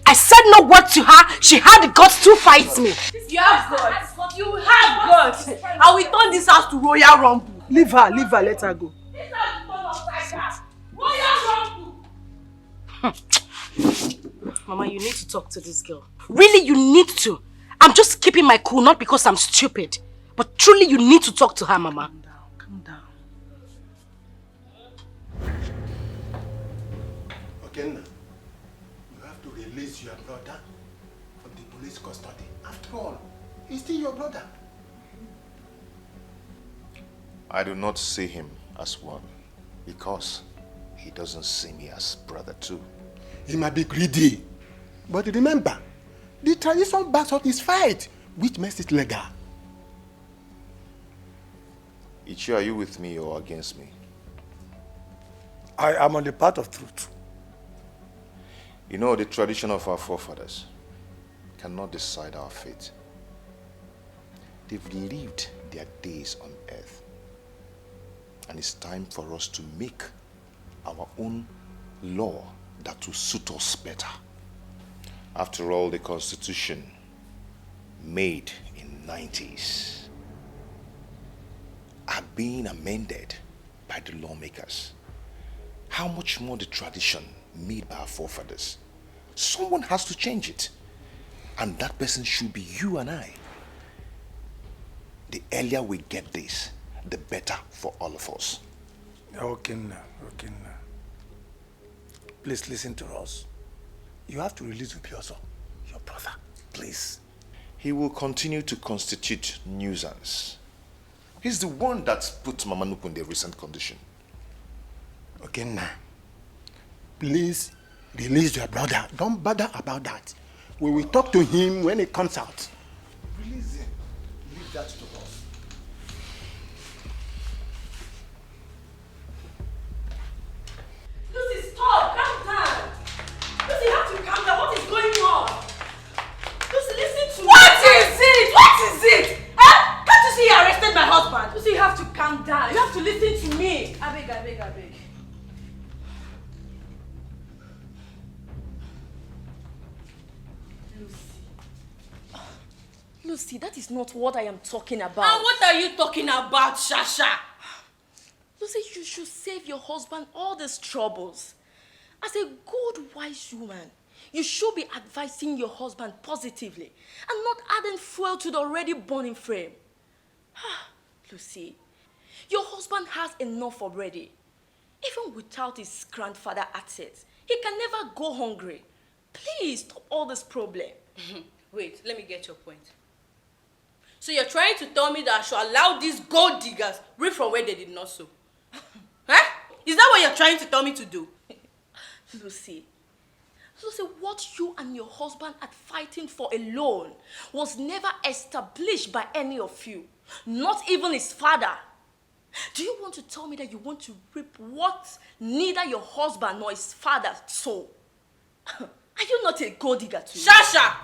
I said no word to her. She had the guts to fight me. You have guts. You have guts. I will turn this house to Royal Rumble. Leave her, let her go. This house Royal Rumble. Mama, you need to talk to this girl. Really, you need to. I'm just keeping my cool, not because I'm stupid. But truly, you need to talk to her, Mama. Calm down. Okay, now, you have to release your brother from the police custody. After all, he's still your brother. I do not see him as one because he doesn't see me as brother too. He might be greedy, but remember, the tradition backs up his fight, which makes it legal. Ichi, are you with me or against me? I am on the path of truth. You know, the tradition of our forefathers cannot decide our fate. They've lived their days on earth. And it's time for us to make our own law that will suit us better. After all, the Constitution made in 90s are being amended by the lawmakers. How much more the tradition made by our forefathers? Someone has to change it. And that person should be you and I. The earlier we get this, the better for all of us. Okay now. Please listen to us. You have to release Ubioso, your brother, please. He will continue to constitute nuisance. He's the one that put Mama Nuku in the recent condition. Okay now. Please release your brother. Don't bother about that. We will talk to him when he comes out. Release him. Leave that to us. Lucy, stop! Calm down! Lucy, you have to calm down. What is going on? Lucy, listen to me. What is it? What is it? Can't you see you arrested my husband? Lucy, you have to calm down. You have to listen to me. I beg. Lucy, that is not what I am talking about. And what are you talking about, Shasha? Lucy, you should save your husband all these troubles. As a good, wise woman, You should be advising your husband positively and not adding fuel to the already burning flame. Lucy, your husband has enough already. Even without his grandfather assets, he can never go hungry. Please stop all this problem. Wait, let me get your point. So you're trying to tell me that I should allow these gold diggers reap from where they did not sow? Huh? Is that what you're trying to tell me to do? Lucy, what you and your husband are fighting for alone was never established by any of you, not even his father. Do you want to tell me that you want to reap what neither your husband nor his father sowed? Are you not a gold digger too? Shasha!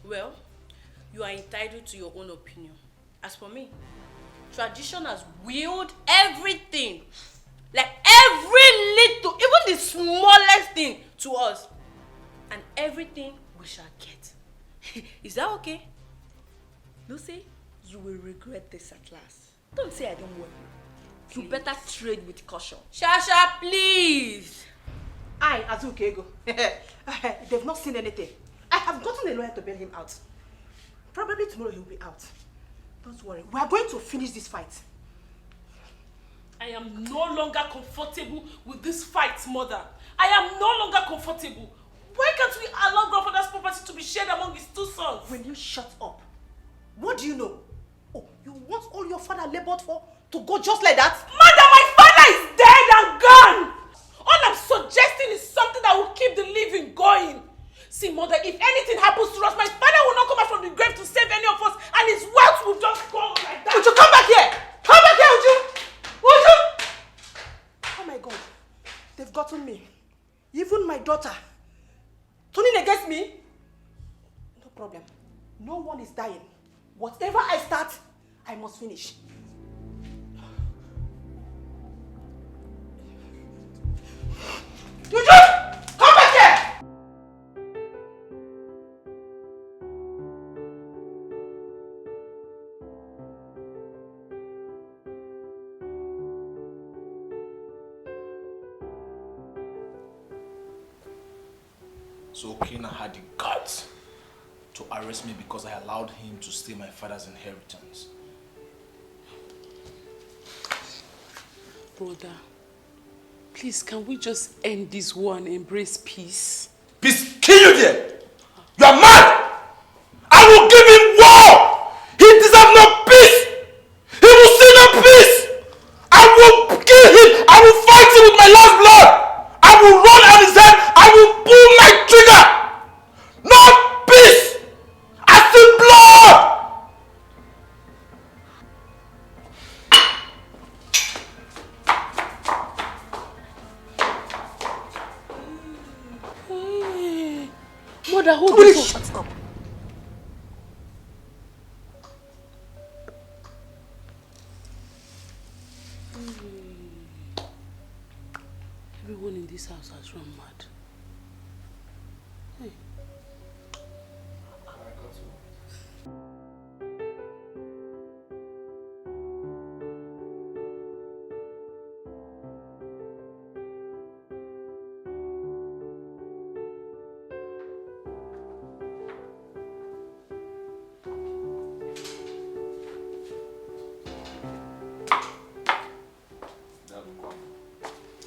Well, you are entitled to your own opinion. As for me, tradition has willed everything, like every little, even the smallest thing to us. And everything we shall get. Is that okay? Lucy, you will regret this at last. Don't say I don't want you. You better trade with caution. Shasha, please. Azukego. They've not seen anything. I have gotten a lawyer to bail him out. Probably tomorrow he'll be out. Don't worry. We are going to finish this fight. I am no longer comfortable with this fight, mother. I am no longer comfortable. Why can't we allow grandfather's property to be shared among his two sons? Will you shut up? What do you know? Oh, you want all your father labored for to go just like that? Mother, my father is dead and gone! All I'm suggesting is something that will keep the living going. See, mother, if anything happens to us, my father will not come out from the grave to save any of us, and his wealth will just go like that. Would you come back here? Come back here, would you? Would you? Oh my God, they've gotten me. Even my daughter. Turning against me? No problem. No one is dying. Whatever I start, I must finish. Juju! Come back here! So Okina had the guts to arrest me because I allowed him to steal my father's inheritance. Brother, please, can we just end this war and embrace peace? Peace? Kill you there! You are mad! I will give him war! He deserves no peace! He will see no peace! I will kill him! I will fight him with my last blood! I will run on his head! I will pull my trigger! No peace! I see blood! Hey, mother, hold Will you this. shut up? Everyone in this house has run mad. Hey.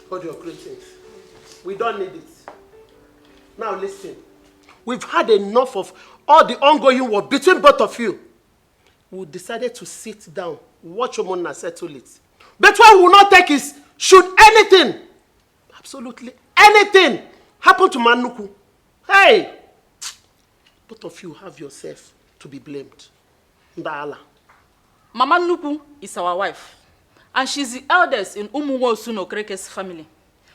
Hold your greetings. We don't need it. Now listen. We've had enough of all the ongoing war between both of you. We decided to sit down, watch Omona settle it. But what we will not take is, should anything, absolutely anything, happen to Manuku, hey, both of you have yourself to be blamed. Ndala. Mama Nuku is our wife. And she's the eldest in Umuwo Suno Kreke's family.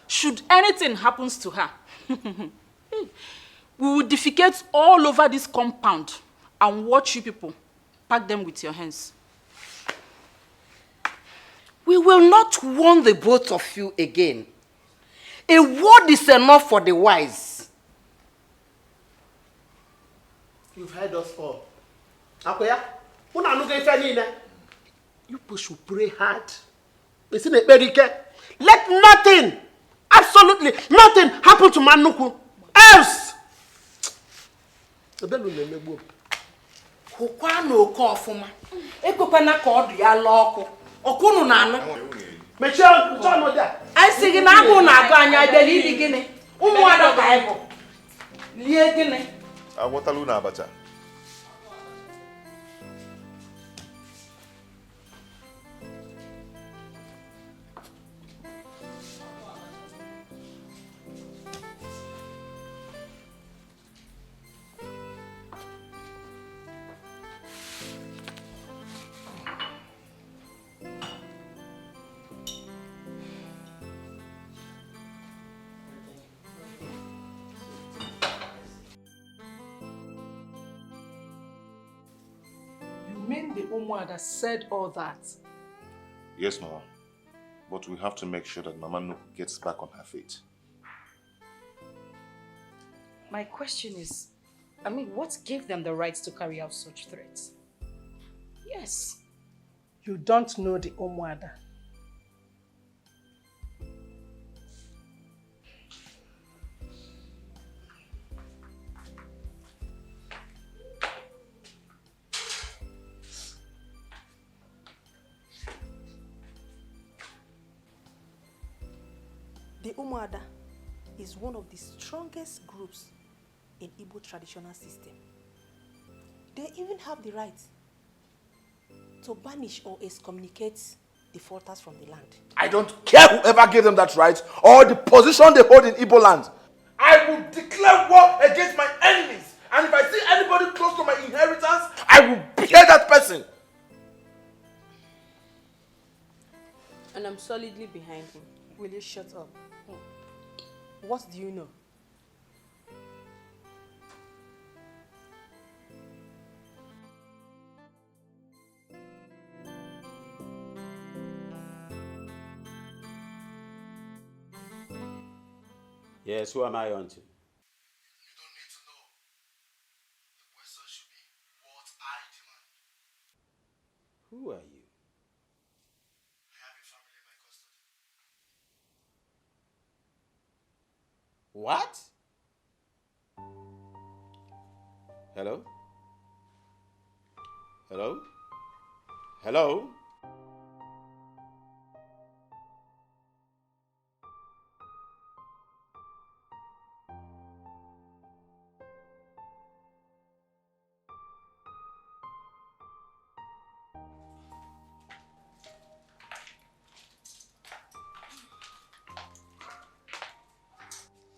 Should anything happens to her, we will defecate all over this compound and watch you people pack them with your hands. We will not warn the both of you again. A word is enough for the wise. You've heard us all. Akoya, you people should pray hard. Let nothing, Absolutely nothing happened to Manuku. Else. Hụkwa na oke ọfụma. Ekwekwana ka ọ dị ya lụọ ọkụ. Ọkụnụ na-anụ. Mechie ọnụ dị a. Anyị sị gị na agụụ na-agụ anyị abịala ili gịnị? Ụmụada ka anyị bụ. Lie gịnị? Agwọtala unu abacha. The Umuada said all that. Yes, Mama. But we have to make sure that Mama Nuku gets back on her feet. My question is, what gave them the right to carry out such threats? Yes. You don't know the Umuada. The Umuada is one of the strongest groups in Igbo traditional system. They even have the right to banish or excommunicate defaulters from the land. I don't care whoever gave them that right or the position they hold in Igbo land. I will declare war against my enemies. And if I see anybody close to my inheritance, I will behead that person. And I'm solidly behind him. Will you shut up? What do you know? Yes, who am I on to? You don't need to know. The question should be what I demand. Who are you? I have a family in my custody. What? Hello? Hello? Hello?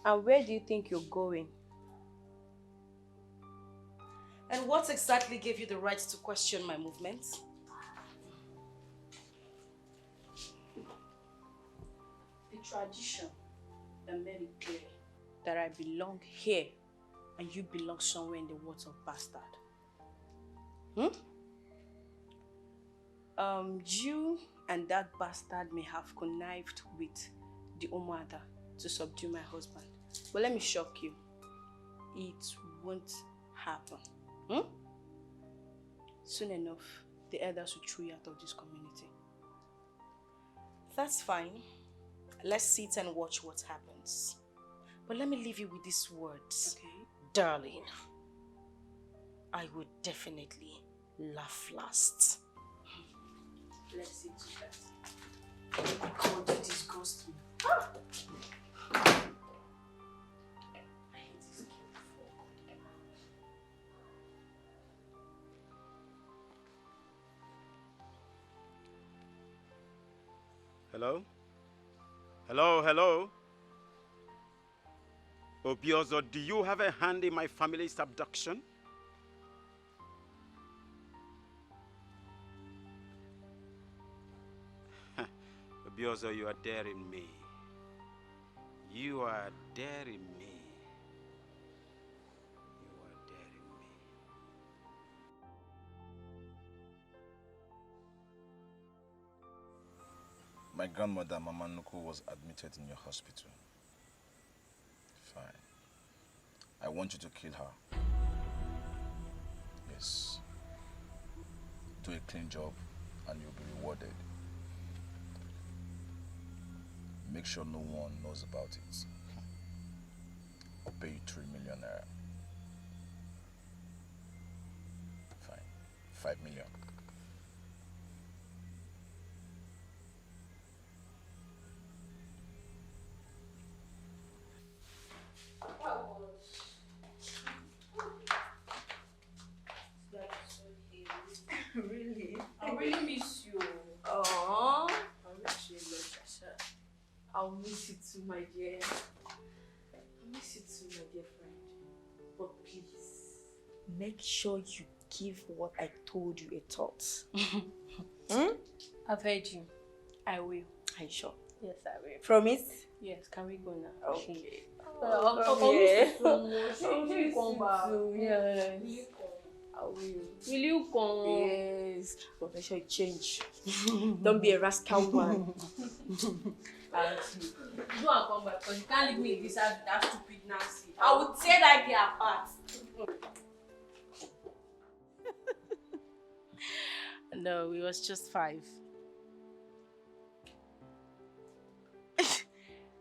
And where do you think you're going? And what exactly gave you the right to question my movements? The tradition that made it clear that I belong here and you belong somewhere in the words of bastard. You and that bastard may have connived with the Umuada to subdue my husband. But let me shock you. It won't happen. Soon enough, the elders will throw you out of this community. That's fine. Let's sit and watch what happens. But let me leave you with these words. Okay. Darling, I would definitely laugh last. Let's see to that. God, you disgust me. Hello? Hello, hello? Obiozo, do you have a hand in my family's abduction? Obiozo, you are daring me. You are daring me. You are daring me. My grandmother, Mama Nuku, was admitted in your hospital. Fine. I want you to kill her. Yes. Do a clean job and you'll be rewarded. make sure no one knows about it. I'll pay you 3 million naira. Fine. 5 million. Really? I really miss you. Aww. I miss you, Lord Jasha. I'll miss you too, my dear. I'll miss you too, my dear friend. But please, make sure you give what I told you a thought. I've heard you. I will. Are you sure? Yes, I will. Promise? Yes, can we go now? Okay. I'll miss you so much. I'll Will you miss come you back? too, yes. Will you come? I will. Will you come? Yes. But make sure you change. Don't be a rascal one. I'll see. Go and come back because you can't leave me in this house with that stupid Nancy. I will tear that girl apart. No, it was just 5.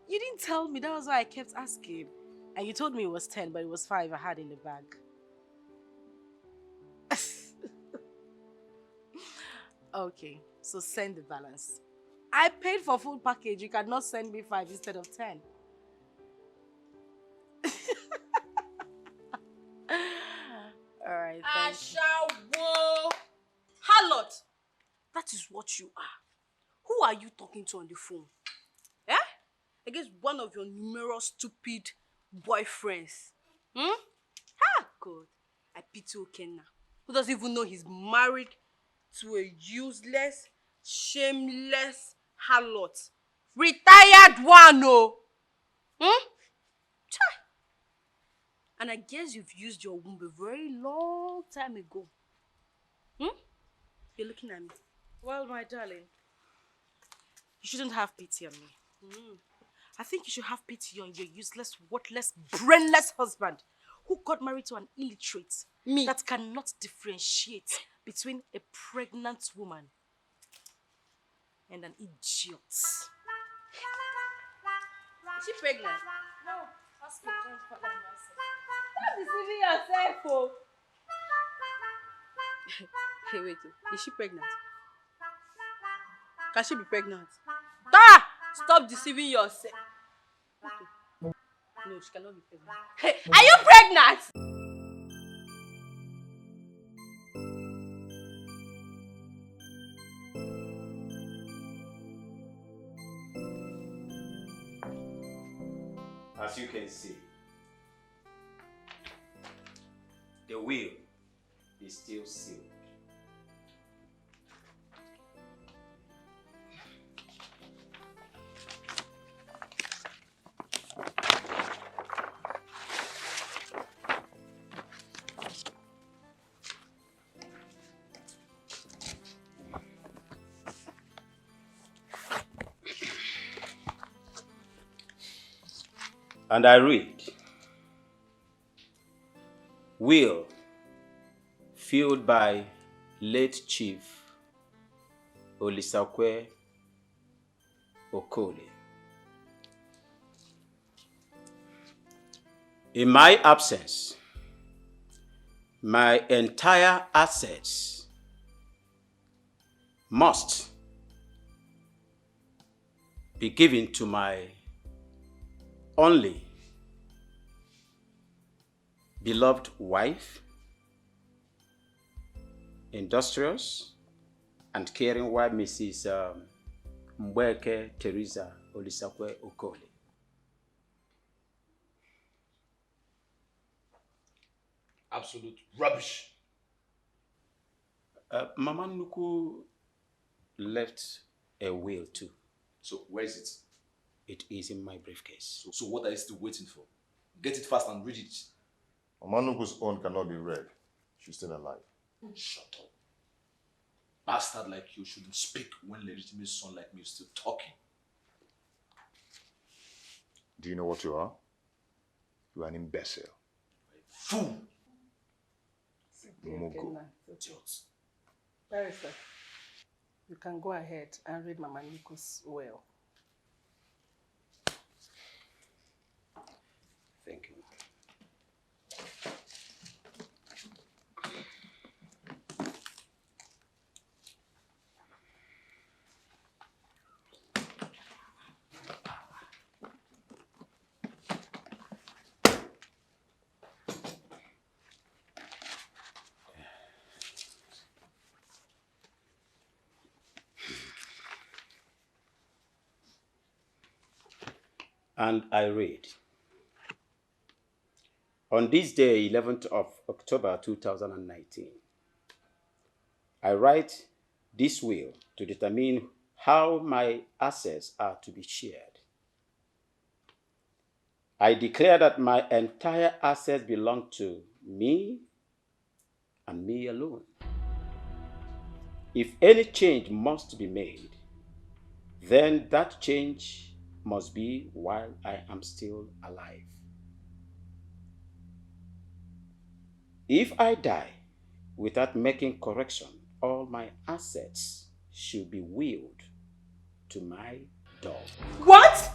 You didn't tell me, that was why I kept asking. And you told me it was 10, but it was 5 I had in the bag. Okay, so send the balance. I paid for full package, you cannot send me 5 instead of 10. Alright, thank you. Ashawo! Harlot! That is what you are. Who are you talking to on the phone? Eh? I guess one of your numerous stupid boyfriends. Ah, God. I pity Okenna, who doesn't even know he's married to a useless, shameless harlot. Retired one, oh. Chai. And I guess you've used your womb a very long time ago. You're looking at me. Well, my darling, you shouldn't have pity on me. I think you should have pity on your useless, worthless, brainless husband who got married to an illiterate that cannot differentiate between a pregnant woman and an idiot. Is she pregnant? No, ask your grandfather myself. Stop deceiving yourself, oh. Hey, wait. Is she pregnant? Can she be pregnant? Ah! Stop deceiving yourself. No, she cannot be pregnant. Hey, are you pregnant? As you can see, the will is still sealed. And I read, will filled by late Chief Olisakwe Okole. In my absence, my entire assets must be given to my only beloved wife, industrious and caring wife, Mrs. Mbweke Teresa Olisakwe Okole. Absolute rubbish. Mama Nuku left a will too. So where is it? It is in my briefcase. So what are you still waiting for? Get it fast and read it. Omanuku's own cannot be read. She's still alive. Shut up. Bastard like you shouldn't speak when legitimate son like me is still talking. Do you know what you are? You are an imbecile. Fool! Mogo. Barrister, you can go ahead and read Mama Niku's will. And I read, on this day, 11th of October 2019, I write this will to determine how my assets are to be shared. I declare that my entire assets belong to me and me alone. If any change must be made, then that change must be while I am still alive. If I die without making correction, all my assets should be willed to my dog. What?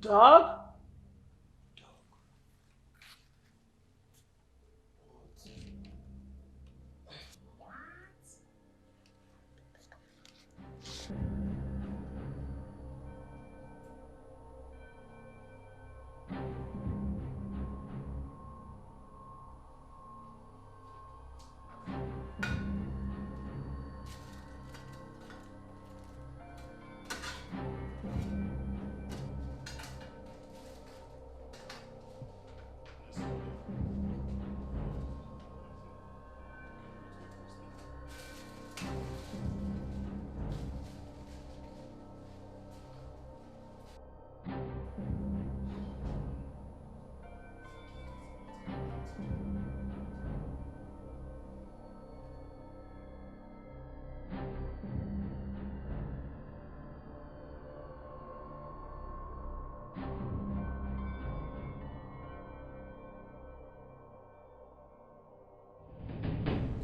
Dog?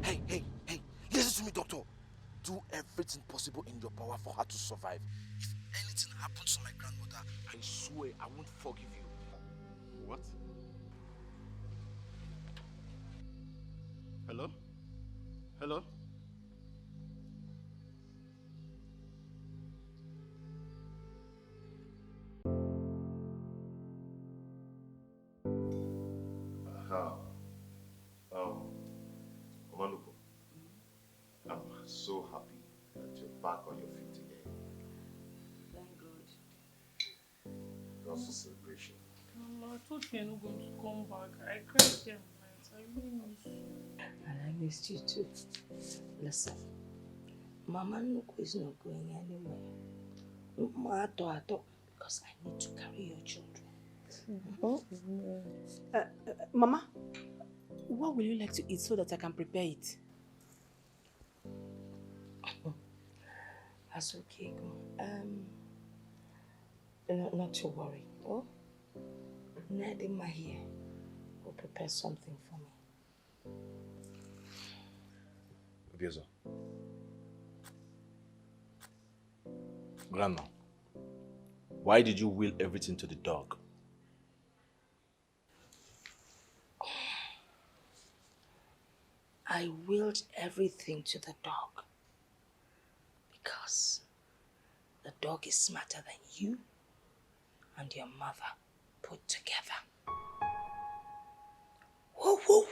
Hey, listen to me, doctor. Do everything possible in your power for her to survive. If anything happens to my grandmother, I swear I won't forgive you. What? Hello? Hello? Omanuko, I'm so happy that you're back on your feet again. Thank God. That's a celebration. Mama, I thought you were not going to come back. I cried them nights. I really miss you. And I missed you too. Listen, Mama Nuku is not going anywhere. Mama Ato, because I need to carry your children. Mama, what will you like to eat so that I can prepare it? That's okay, go. Not to worry. Oh, Ned in my here will prepare something for me. Obiezo. Grandma, why did you will everything to the dog? I willed everything to the dog because the dog is smarter than you and your mother put together. Woo woo!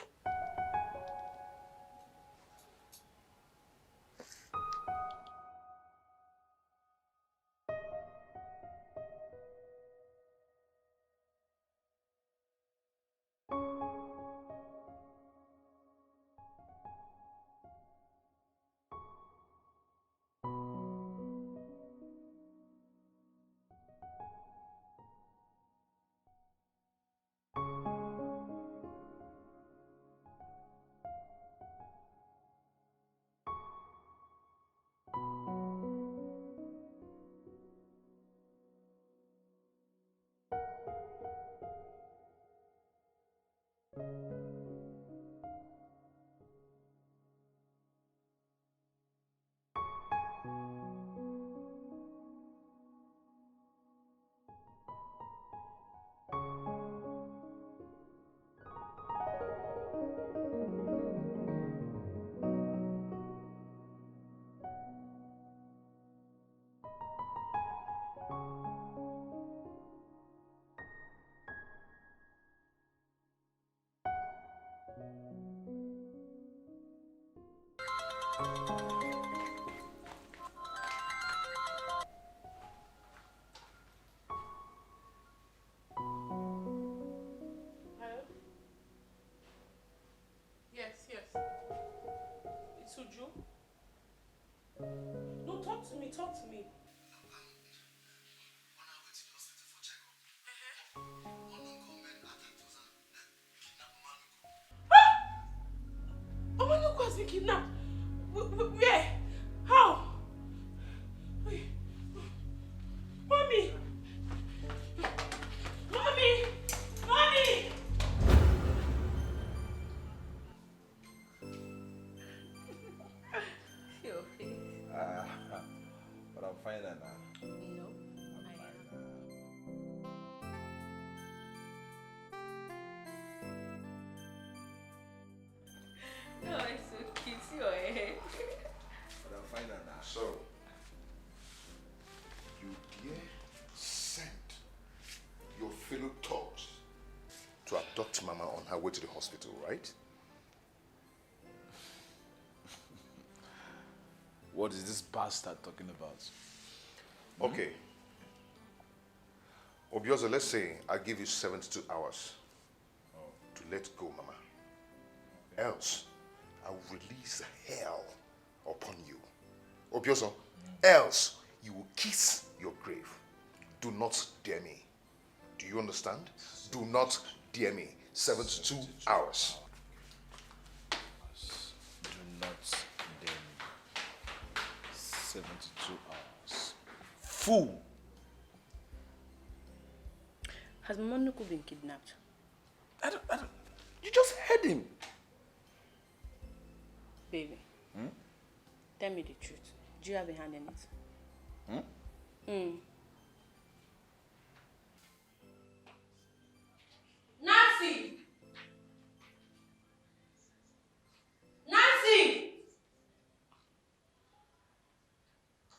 me, talk to me. Omanuku has been kidnapped. Where? How? Wait. Mommy! Mommy! Mommy! Your face. But I'm fine now. No. No, it's so cute. Your head. But I'm fine now. So, you dare send your fellow thugs to abduct Mama on her way to the hospital, right? What is this bastard talking about? Okay. Obiozo, let's say I give you 72 hours to let go, Mama. Else, I will release hell upon you. Obiozo, else you will kiss your grave. Do not dare me. Do you understand? Do not dare me. 72 hours. Do not dare me. 72 hours. Fool! Has Monuku been kidnapped? You just heard him. Baby, tell me the truth. Do you have a hand in it? Nancy! Nancy!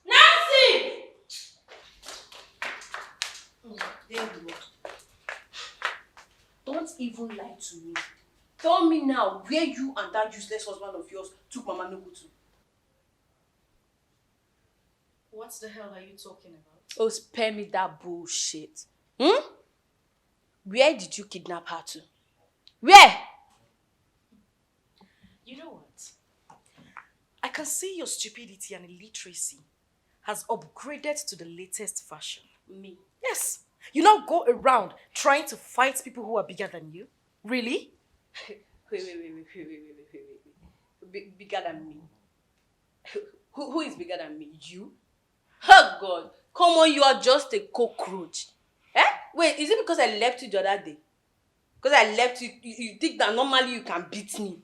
Nancy! There you are. Don't even lie to me. Tell me now where you and that useless husband of yours took Mama Nuku to. What the hell are you talking about? Oh, spare me that bullshit. Where did you kidnap her to? Where? You know what? I can see your stupidity and illiteracy has upgraded to the latest fashion. Me? Yes. You now go around trying to fight people who are bigger than you. Really? Wait. Bigger than me? Who is bigger than me? You? Oh God. Come on, you are just a cockroach. Eh? Wait, is it because I left you the other day? Because I left you, you think that normally you can beat me?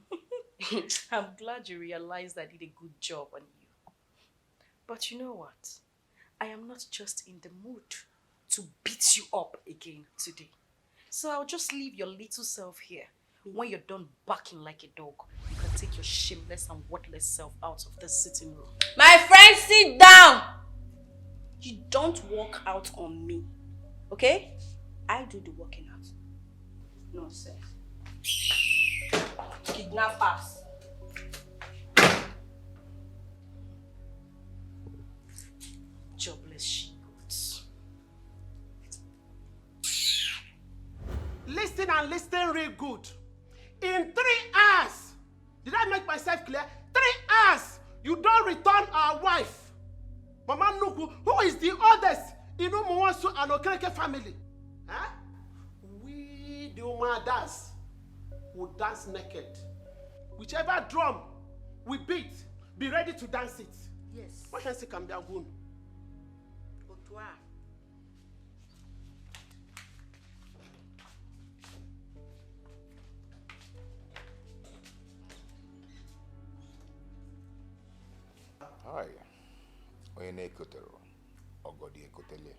I'm glad you realized I did a good job on you. But you know what? I am not just in the mood to beat you up again today. So I'll just leave your little self here. When you're done barking like a dog, you can take your shameless and worthless self out of the sitting room. My friend, sit down! You don't walk out on me. Okay? I do the walking out. Nonsense. Kidnappers. Jobless she-goats. Listen and listen real good. In 3 hours, did I make myself clear? 3 hours, you don't return our wife. Mama Nuku, who is the oldest in Umuwansu and Okereke family. Huh? We, the Umadas, will dance naked. Whichever drum we beat, be ready to dance it. Yes. What can say can be a goon? Hi. Onye na-ekotere, ọgọdị ekotele.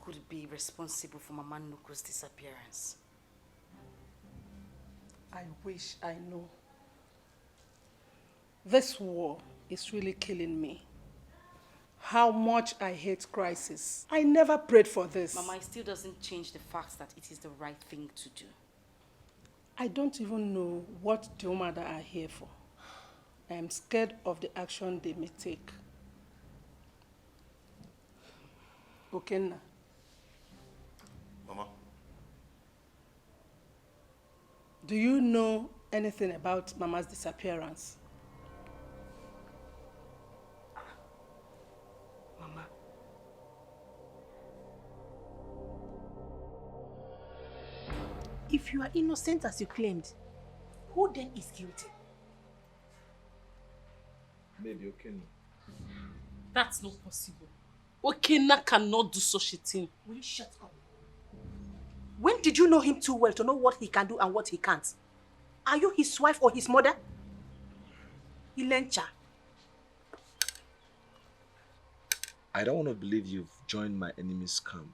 could be responsible for Mama Nuku's disappearance? I wish I know. This war is really killing me. How much I hate crisis. I never prayed for this. Mama, it still doesn't change the fact that it is the right thing to do. I don't even know what the Umada are here for. I am scared of the action they may take. Okenna. Mama. Do you know anything about Mama's disappearance? Mama. If you are innocent as you claimed, who then is guilty? Maybe Okenna. That's not possible. Okenna cannot do such a thing. Will you shut up? When did you know him too well to know what he can do and what he can't? Are you his wife or his mother? Ilencha. I don't want to believe you've joined my enemy's camp.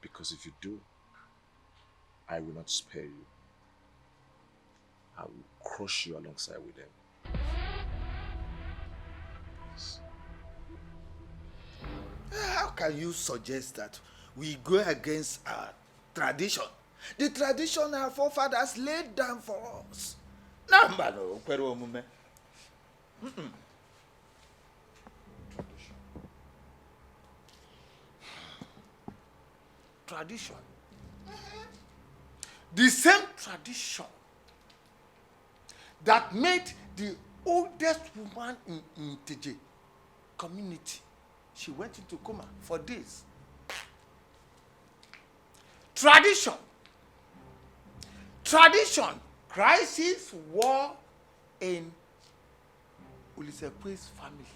Because if you do, I will not spare you. I will crush you alongside with them. How can you suggest that we go against our tradition? The tradition our forefathers laid down for us. Tradition. The same tradition that made the oldest woman in Nteje community. She went into coma for days. Tradition. Tradition. Crisis, war in Ulisekwe's family.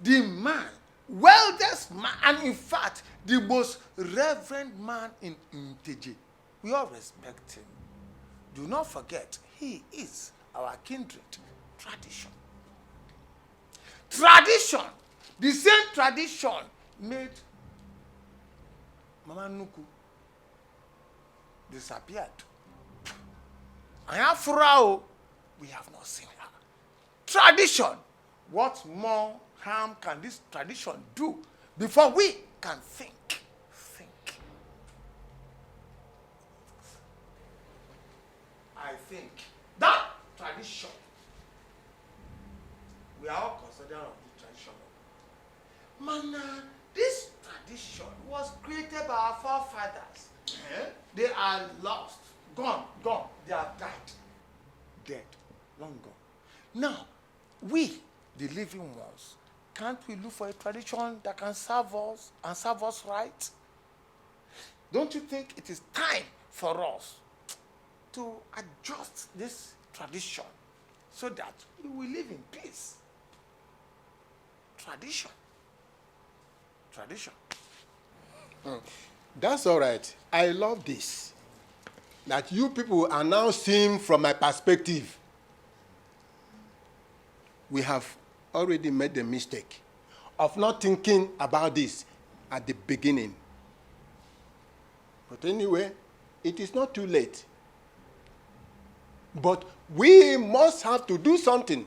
The man, wealthiest man, and in fact, the most reverend man in Nteje. We all respect him. Do not forget, he is our kindred. Tradition. Tradition. The same tradition made Mama Nuku disappeared. And after all, we have not seen her. Tradition. What more harm can this tradition do before we can think? I think that tradition, we are all considered of the tradition. Man, this tradition was created by our forefathers. They are lost, gone. They have died. Dead, long gone. Now, we, the living ones, can't we look for a tradition that can serve us and serve us right? Don't you think it is time for us to adjust this tradition so that we will live in peace? Tradition. That's all right. I love this. That you people are now seeing from my perspective. We have already made the mistake of not thinking about this at the beginning. But anyway, it is not too late. But we must have to do something.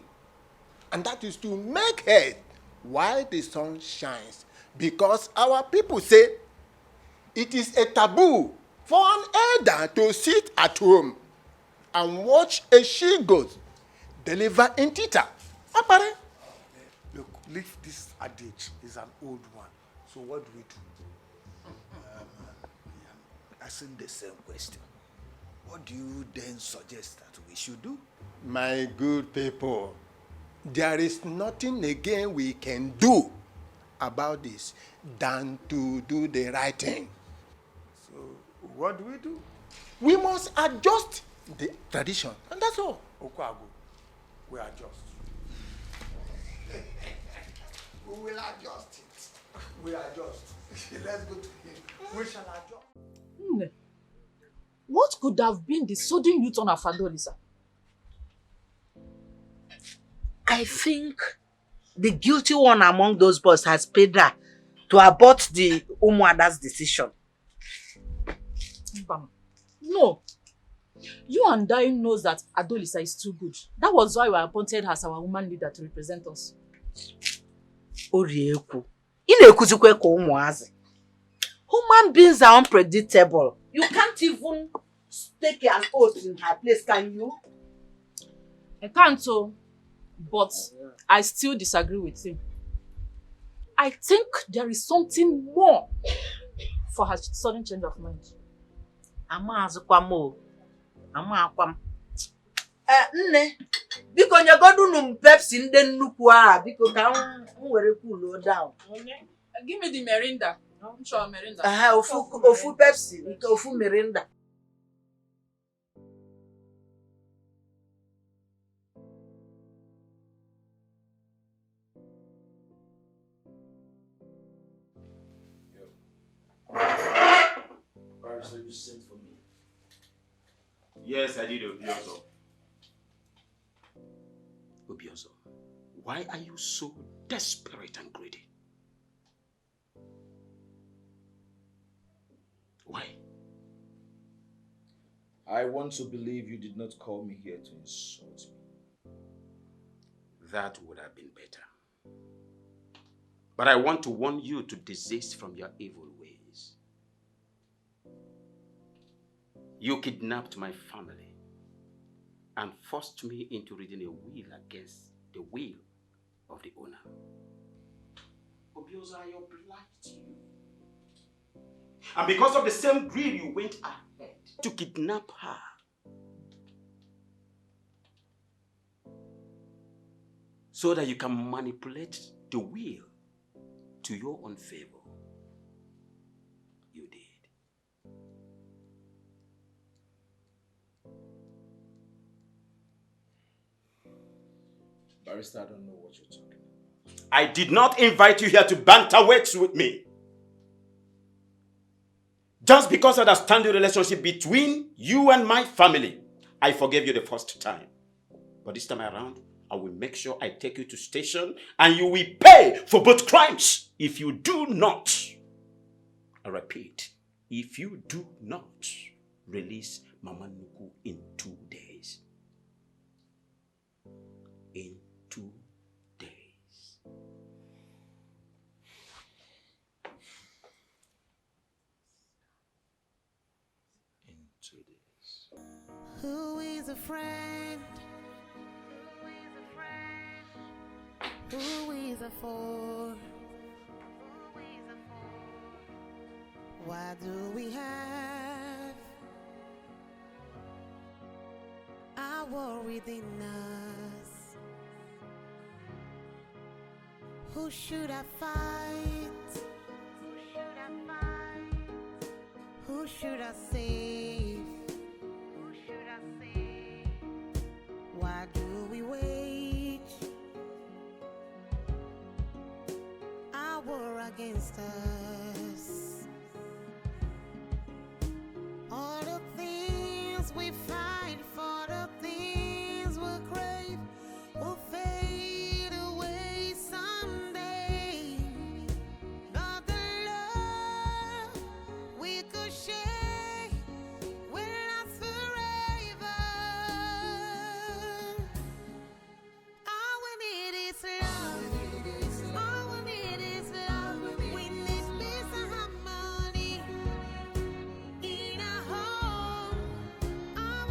And that is to make hay while the sun shines. Because our people say it is a taboo for an elder to sit at home and watch a she-goat deliver in tita. Look, leave this adage. It's an old one. So what do we do? Asking the same question. What do you then suggest that we should do? My good people, there is nothing again we can do about this than to do the right thing. So what do we do? We must adjust the tradition, and that's all. Okwago, we adjust. We will adjust it. We adjust. Let's go to him. We shall adjust. What could have been the sudden U-turn of Adolisa? I think the guilty one among those boys has paid her to abort the Umuada's decision. No. You and I knows that Adolisa is too good. That was why we appointed her as our woman leader to represent us. Orieku. Inekuzukwe ko umuazi. Human beings are unpredictable. You can't even take an oath in her place, can you? I can't, but I still disagree with him. I think there is something more for her sudden change of mind. Nne, biko nyegodu num Pepsi nde nnukwu a, biko ka m were cool down. Give me the Mirinda. I'm sure Mirinda. Ofu Pepsi, ofu Mirinda. So you sent for me? Yes, I did, Obiozo. Obiozo, why are you so desperate and greedy? Why? I want to believe you did not call me here to insult me. That would have been better. But I want to warn you to desist from your evil ways. You kidnapped my family and forced me into reading a will against the will of the owner. Obiozo, I obliged you. And because of the same greed, you went ahead to kidnap her. So that you can manipulate the will to your own favor. You did. Barrister, I don't know what you're talking about. I did not invite you here to banter words with me. Just because I understand the relationship between you and my family, I forgave you the first time. But this time around, I will make sure I take you to station and you will pay for both crimes. If you do not, I repeat, if you do not release Mama Nuku in 2 days. In 2 days. In 2 days. Who is a friend? Who is a foe? Why do we have our war within us? Who should I fight? Who should I save? Why do we wage our war against us? All the things we fight for, the things we crave, will fade away someday. But the love we could share will last forever. All we need is love. All we need is love. We need peace and harmony in our home. All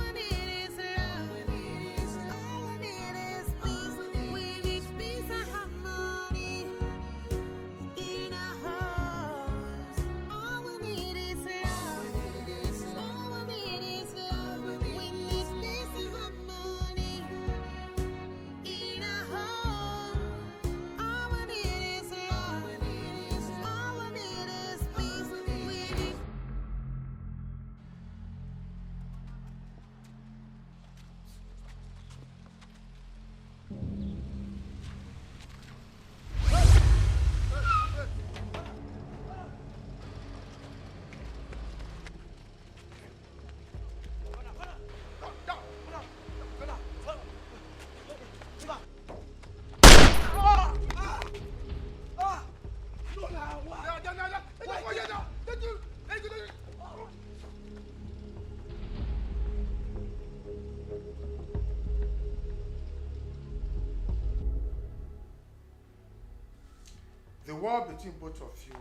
The war between both of you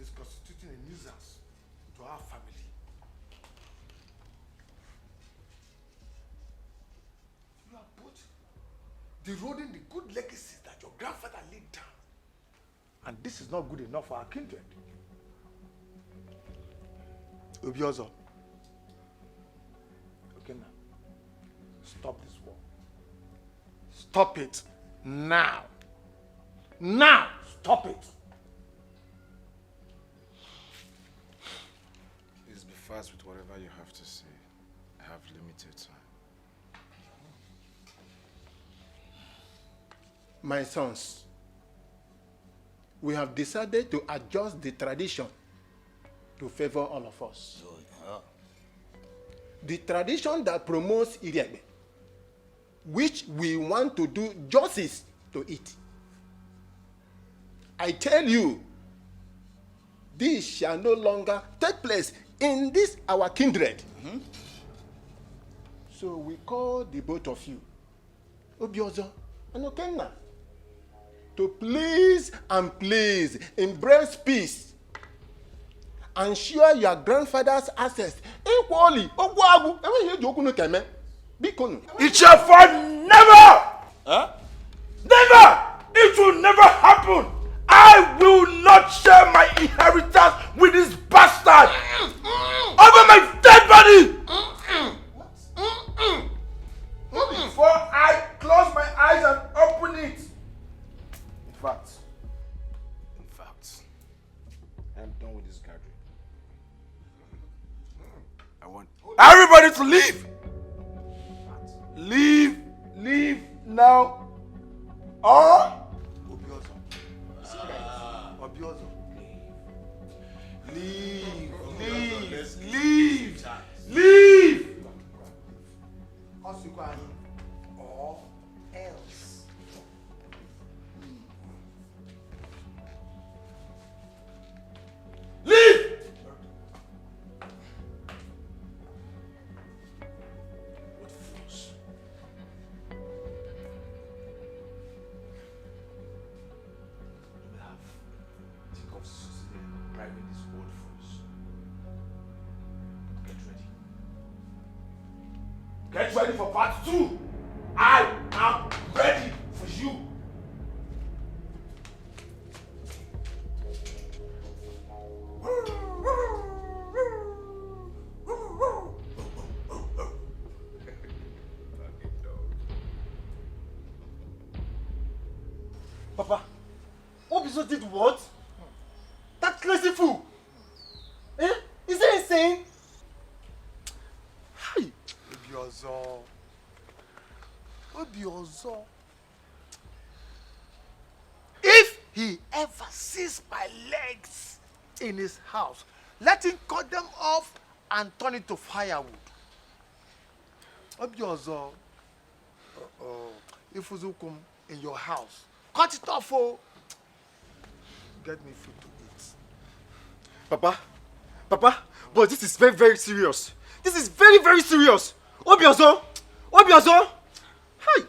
is constituting a nuisance to our family. You are both eroding the good legacy that your grandfather laid down. And this is not good enough for our kindred. Obiozo. Okay now. Stop this war. Stop it now. Now! Stop it! Please be fast with whatever you have to say. I have limited time. My sons, we have decided to adjust the tradition to favor all of us. The tradition that promotes Iriagbe, which we want to do justice to it. I tell you, this shall no longer take place in this our kindred. So we call the both of you, Obiozo and Okenna, to please and please embrace peace and share your grandfather's assets equally. It shall fall never! Huh? Never! It will never happen! I will not share my inheritance with this bastard over my dead body! Before I close my eyes and open it. In fact, I'm done with this gathering. I want everybody to leave. Leave now. Or Obiozo. Leave. Or else. Leave! What fools. We have think of succeeding in driving these old fools. Get ready for part 2. I am ready for you. Papa, Obiso did what? That crazy fool! Eh? Is he insane? Hi! Obiozo. If he ever sees my legs in his house, let him cut them off and turn it to firewood. Obiozo. If Uzukum in your house, cut it off, oh. Get me food to eat. Papa, but this is very, very serious. This is very, very serious. Obiozo! Hi!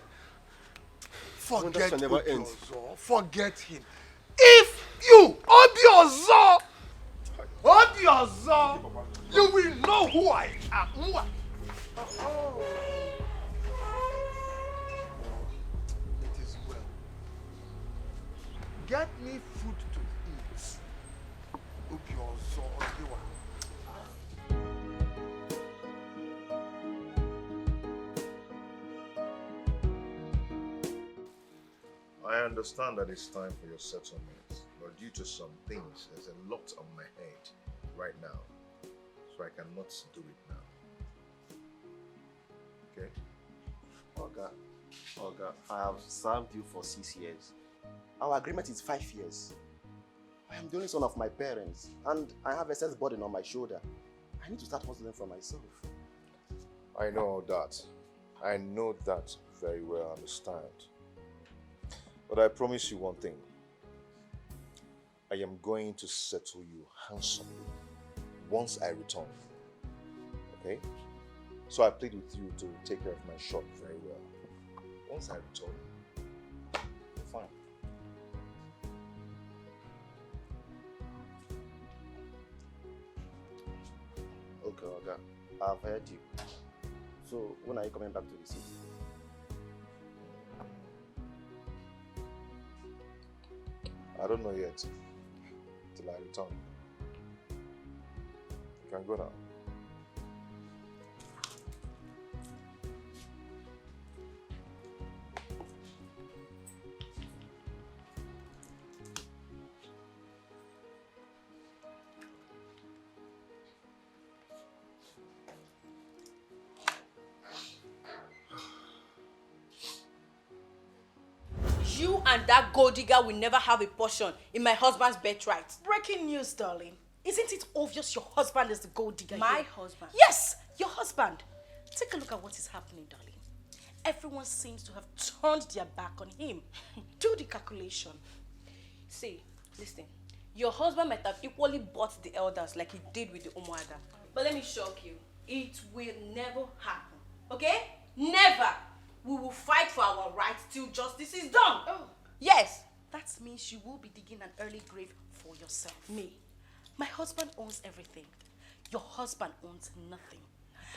Forget Wonders never end. Obiozo. Forget him. If you, Obiozo, you will know who I am. It is well. Get me food to eat. Obiozo, Obiwa. I understand that it's time for your settlement, but due to some things, there's a lot on my head right now, so I cannot do it now. Okay? Oga, I have served you for 6 years. Our agreement is 5 years. I am the only son of my parents, and I have a sense burden on my shoulder. I need to start hustling for myself. I know all that. I know that very well, I understand. But I promise you one thing. I am going to settle you handsomely once I return. Okay? So I plead with you to take care of my shop very well. Once I return, fine. Oga, I've heard you. So, when are you coming back to the city? I don't know yet. Till I return. You can go now. You and that gold digger will never have a portion in my husband's birthright. Breaking news, darling. Isn't it obvious your husband is the gold digger? My here? husband? Yes, your husband. Take a look at what is happening, darling. Everyone seems to have turned their back on him. Do the calculation. See, listen. Your husband might have equally bought the elders like he did with the Umuada. But let me shock you. It will never happen. Okay? Never! We will fight for our rights till justice is done. Oh. Yes. That means you will be digging an early grave for yourself. Me. My husband owns everything. Your husband owns nothing.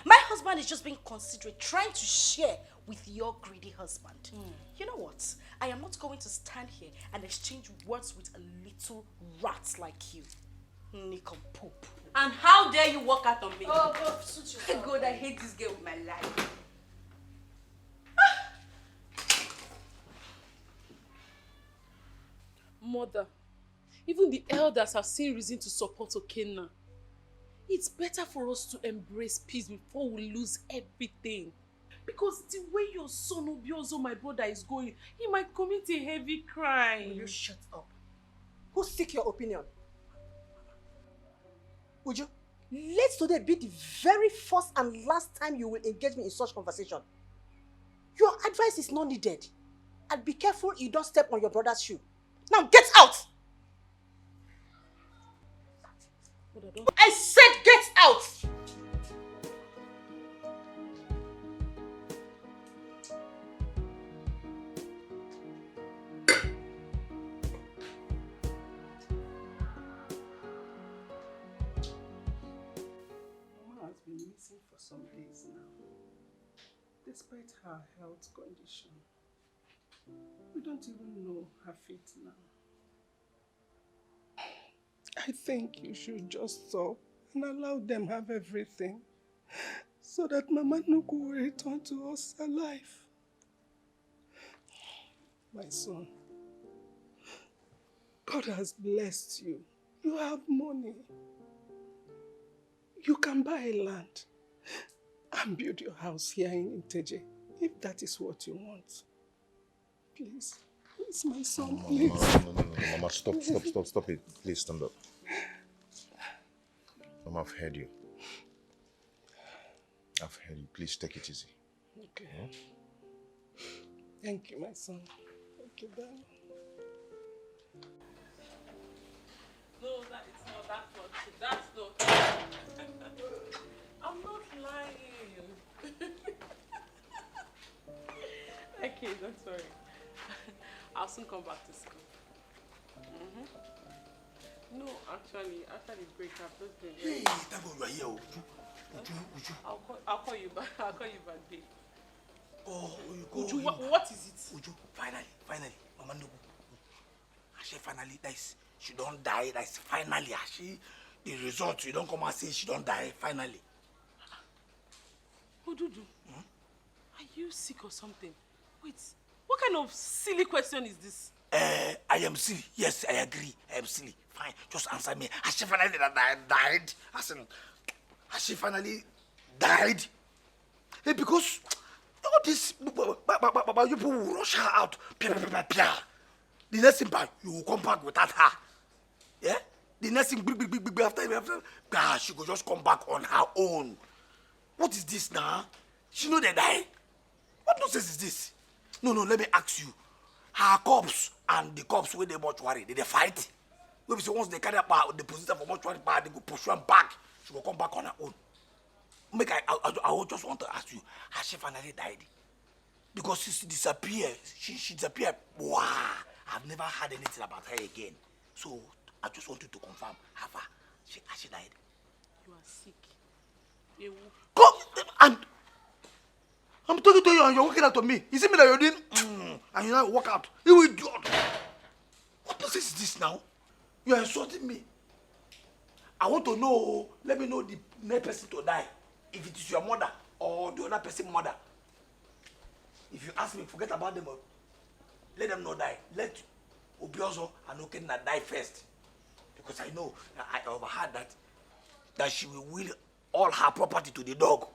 My husband is just being considerate, trying to share with your greedy husband. You know what? I am not going to stand here and exchange words with a little rat like you. Nincompoop. And how dare you walk out on me? Oh, suit yourself. God, I hate this girl with my life. Mother, even the elders have seen reason to support Okenna. It's better for us to embrace peace before we lose everything. Because the way your son Obiozo, my brother, is going, he might commit a heavy crime. Will you shut up? Who seek your opinion? Would you? Let today be the very first and last time you will engage me in such conversation. Your advice is not needed. And be careful you don't step on your brother's shoe. Now get out! I said get out! Mama has been missing for some days now, despite her health condition. We don't even know her fate now. I think you should just stop and allow them have everything so that Mama Nuku will return to us alive. My son, God has blessed you. You have money. You can buy a land and build your house here in Inteje, if that is what you want. Please, please, my son, please. No, Mama, stop it. Please stand up. Mama, I've heard you. I've heard you. Please take it easy. Okay. Thank you, my son. Thank you, darling. No, that is not. That's not true. That's not true. I'm not lying. Okay, don't worry. I'll soon come back to school. No, actually, after the break, I've just been very... Hey, thank God you are here. Would you? I'll call you back. I'll call you back, babe. Oh, Uju, what is it? Uju, finally, Mama Nuku. She finally, she don't die. That's finally, the result, you don't come and say she don't die, finally. Odudu, are you sick or something? Wait, what kind of silly question is this? I am silly. Yes, I agree. I am silly. Fine, just answer me. Has she finally died? Has she finally died? Hey, because all this, people will rush her out. The next thing, you will come back without her. Yeah? The next thing, big, after, she will just come back on her own. What is this now? She know they die? What nonsense is this? No, let me ask you. Her corpse and the corpse where they mortuary, did they fight? Maybe so once they carry up the position for mortuary, they go push one back. She will come back on her own. I would just want to ask you, has she finally died? Because she disappeared. She disappeared. Wow. I've never heard anything about her again. So I just want you to confirm, has she died? You are sick. Come and I'm talking to you and you're walking out to me. You see me that you're doing and you now walk out. You idiot. What nonsense is this now? You are insulting me. I want to know, let me know the next person to die. If it is your mother or the other person's mother. If you ask me, forget about them. Let them not die. Let Obiozo and Okenna die first. Because I know, I overheard that she will will all her property to the dog.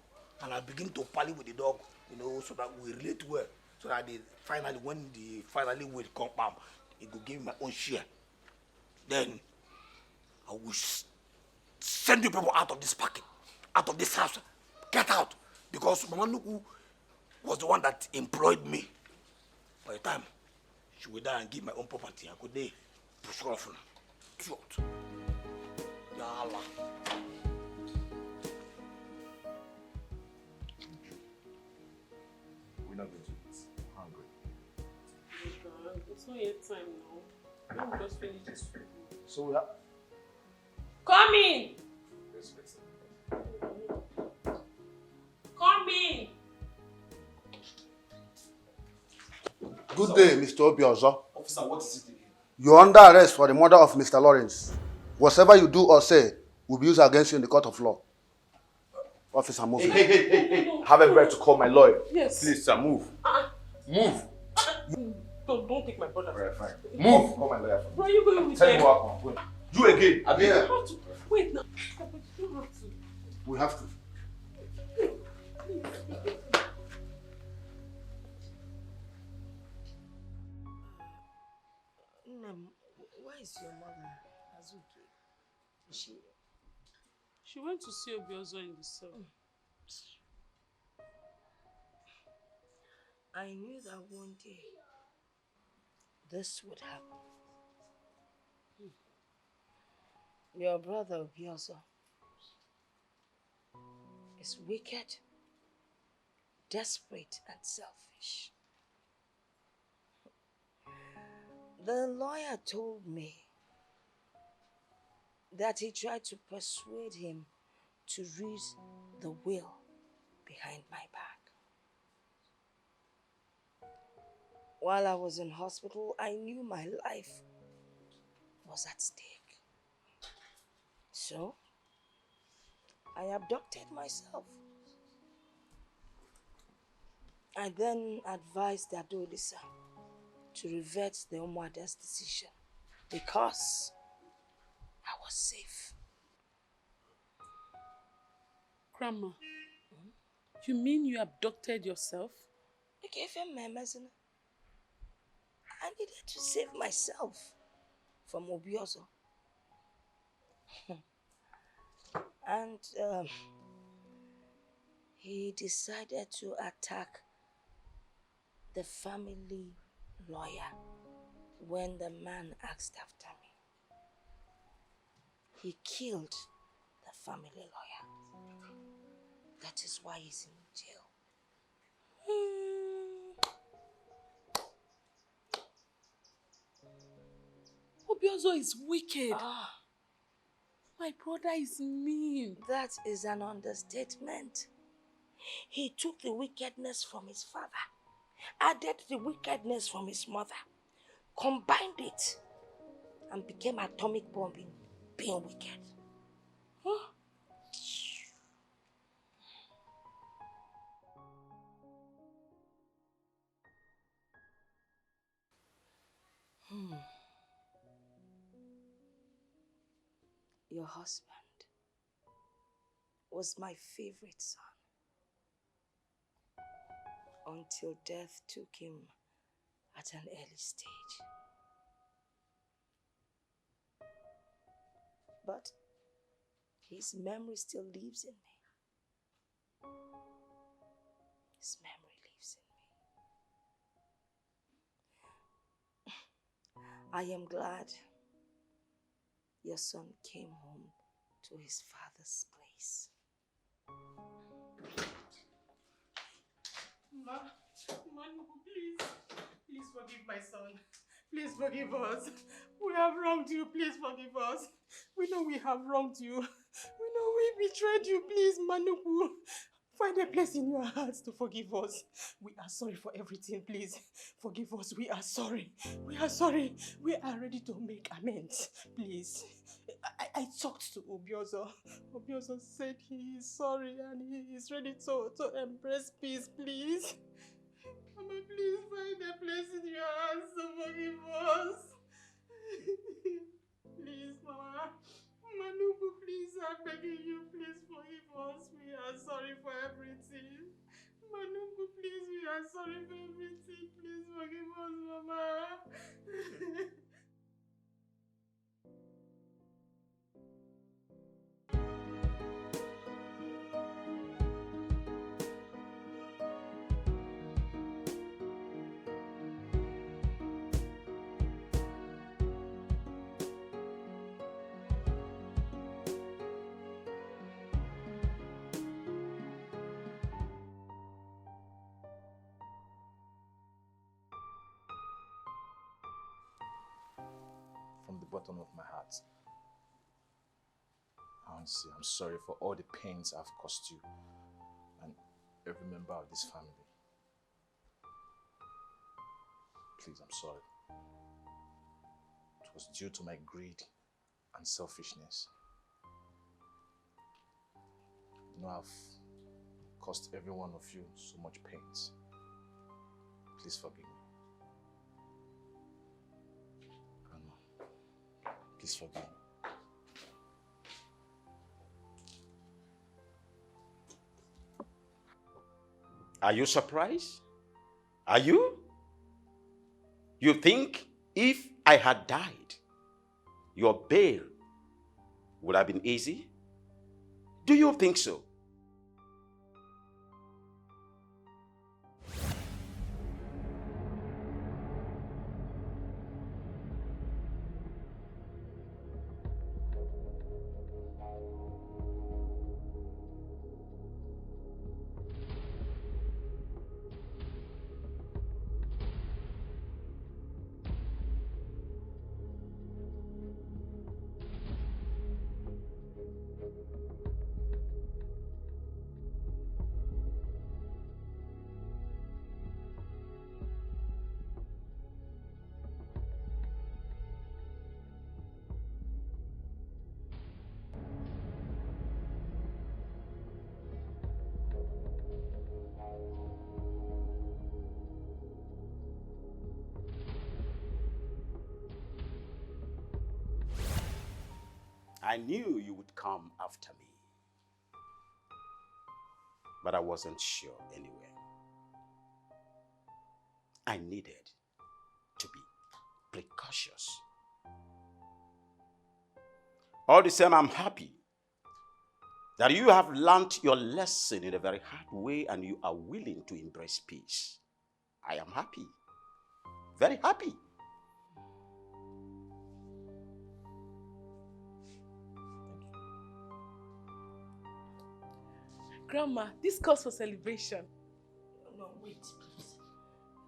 And I'll begin to parley with the dog, so that we relate well. So that when the finally will come out, it will give me my own share. Then I will send you people out of this packet, out of this house. Get out. Because Mama Nuku was the one that employed me. By the time she will die and give my own property, I could push off now. Idiot. Yalla. We're not going to eat. I'm hungry. It's not yet time now. Let me just finish this food. So we have... Come in! Come in! Good day, Mr. Obiozo. Officer, what is it again? You're under arrest for the murder of Mr. Lawrence. Whatever you do or say will be used against you in the court of law. Officer, move. Hey. Have a right to call my lawyer. Yes. Please, sir, move. Move. Don't take my brother. Alright, fine. Move. Call my lawyer. Bro, you going with Tell me them? what happened. Going. You again. Yeah. You have to. Wait, now. You don't have to. We have to. Where is your mother, Azuki? She went to see Obiozo in the cell. I knew that one day this would happen. Your brother Obiozo is wicked, desperate, and selfish. The lawyer told me that he tried to persuade him to read the will behind my back. While I was in hospital, I knew my life was at stake. So, I abducted myself. I then advised the Adolisa to revert the Umuada's decision because I was safe. Grandma, you mean you abducted yourself? I gave him my medicine. I needed to save myself from Obiozo. And he decided to attack the family lawyer when the man asked after me. He killed the family lawyer. That is why he's in jail. Obiozo is wicked. My brother is mean. That is an understatement. He took the wickedness from his father, added the wickedness from his mother, combined it, and became atomic bomb in being wicked. Your husband was my favorite son until death took him at an early stage. But his memory still lives in me. His memory lives in me. I am glad your son came home to his father's place. Please forgive my son. Please forgive us. We have wronged you. Please forgive us. We know we have wronged you. We know we betrayed you. Please, Manuku, find a place in your hearts to forgive us. We are sorry for everything. Please forgive us. We are sorry. We are sorry. We are ready to make amends. Please. I talked to Obiozo. Obiozo said he is sorry and he is ready to embrace peace. Please. Mama, please find a place in your hearts to forgive us. Please, Mama. Manubu, please, I'm begging you, please forgive us. We are sorry for everything. Manubu, please, we are sorry for everything. Please forgive us, Mama. From the bottom of my heart, honestly, I'm sorry for all the pains I've caused you and every member of this family. Please, I'm sorry. It was due to my greed and selfishness. You know, I've caused every one of you so much pains. Please forgive me. Please forgive me. Are you surprised? Are you? You think if I had died, your bail would have been easy? Do you think so? I knew you would come after me, but I wasn't sure anyway. I needed to be precautious. All the same, I'm happy that you have learned your lesson in a very hard way and you are willing to embrace peace. I am happy, very happy. Grandma, this calls for celebration. No, wait, please.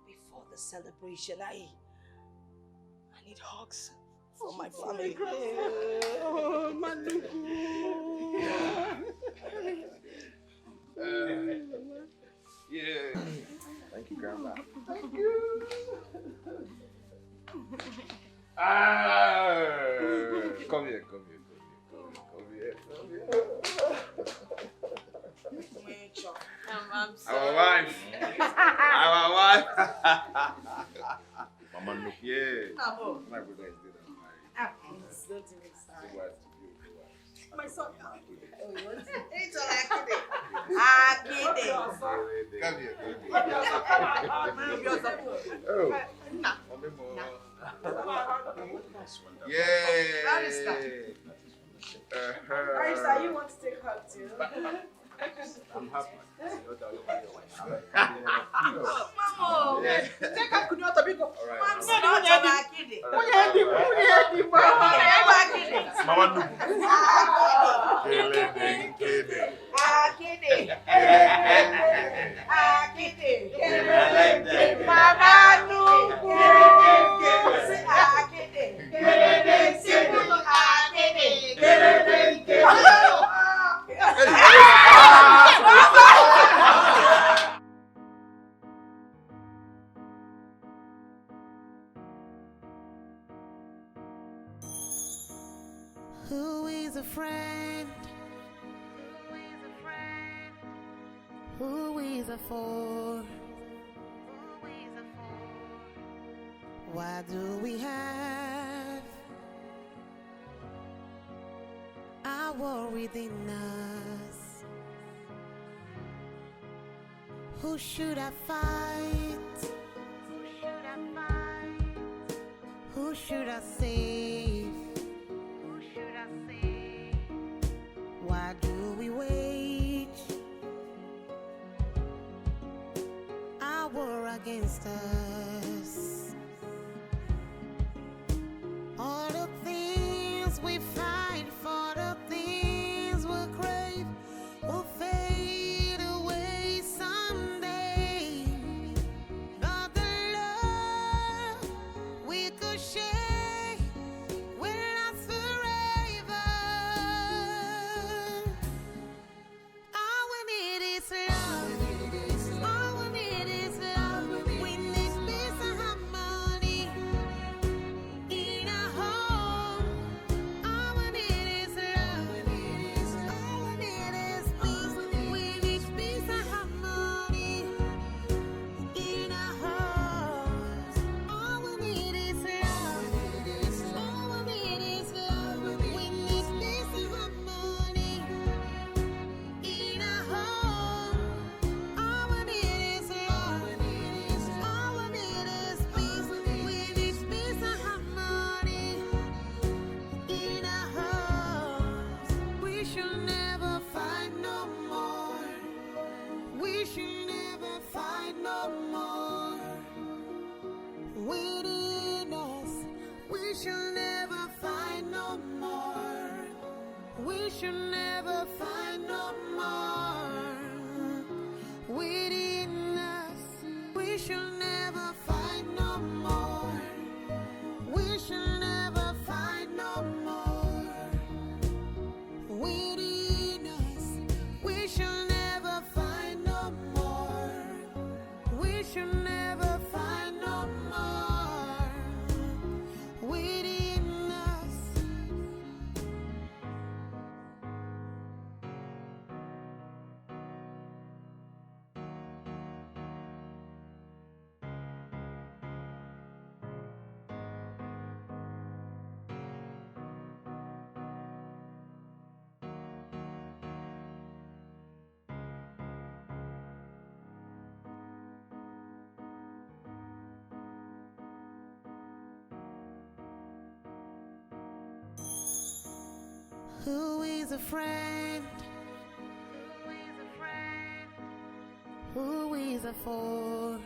Before the celebration, I need hugs from my family. Oh, Manuku. Yeah. Thank you, Grandma. Thank you. Come here. Our wife. Mama, look, yeah. My brother is dead and married. My son. Come here. Yeah. Arisa, you want to take her too? I'm happy. Mama, take her to the big. Mama, Who is a friend? Who is a foe? What do we have? A war within us. Who should I fight? Who should I save? Why do we wage a war against us? All the things we fight for, the things we crave, will fade away someday. But the love we could share will last forever. All we need is love. All we need is love. We need peace and harmony in our home. All we need is love. All we need is peace. We need peace and harmony in our homes. All we need is love. All we need is love. We need peace and harmony in our home. All we need is love. All we need is peace. We need peace and harmony in our homes. We should never fight no more. We should never fight no more. Within us, we should never fight no more. We should never fight no more. Within us, we should never fight no more. We should never fight no more. Within us, we should never fight no more. We should never fight no more. Within us. Who is a friend? Who is a foe?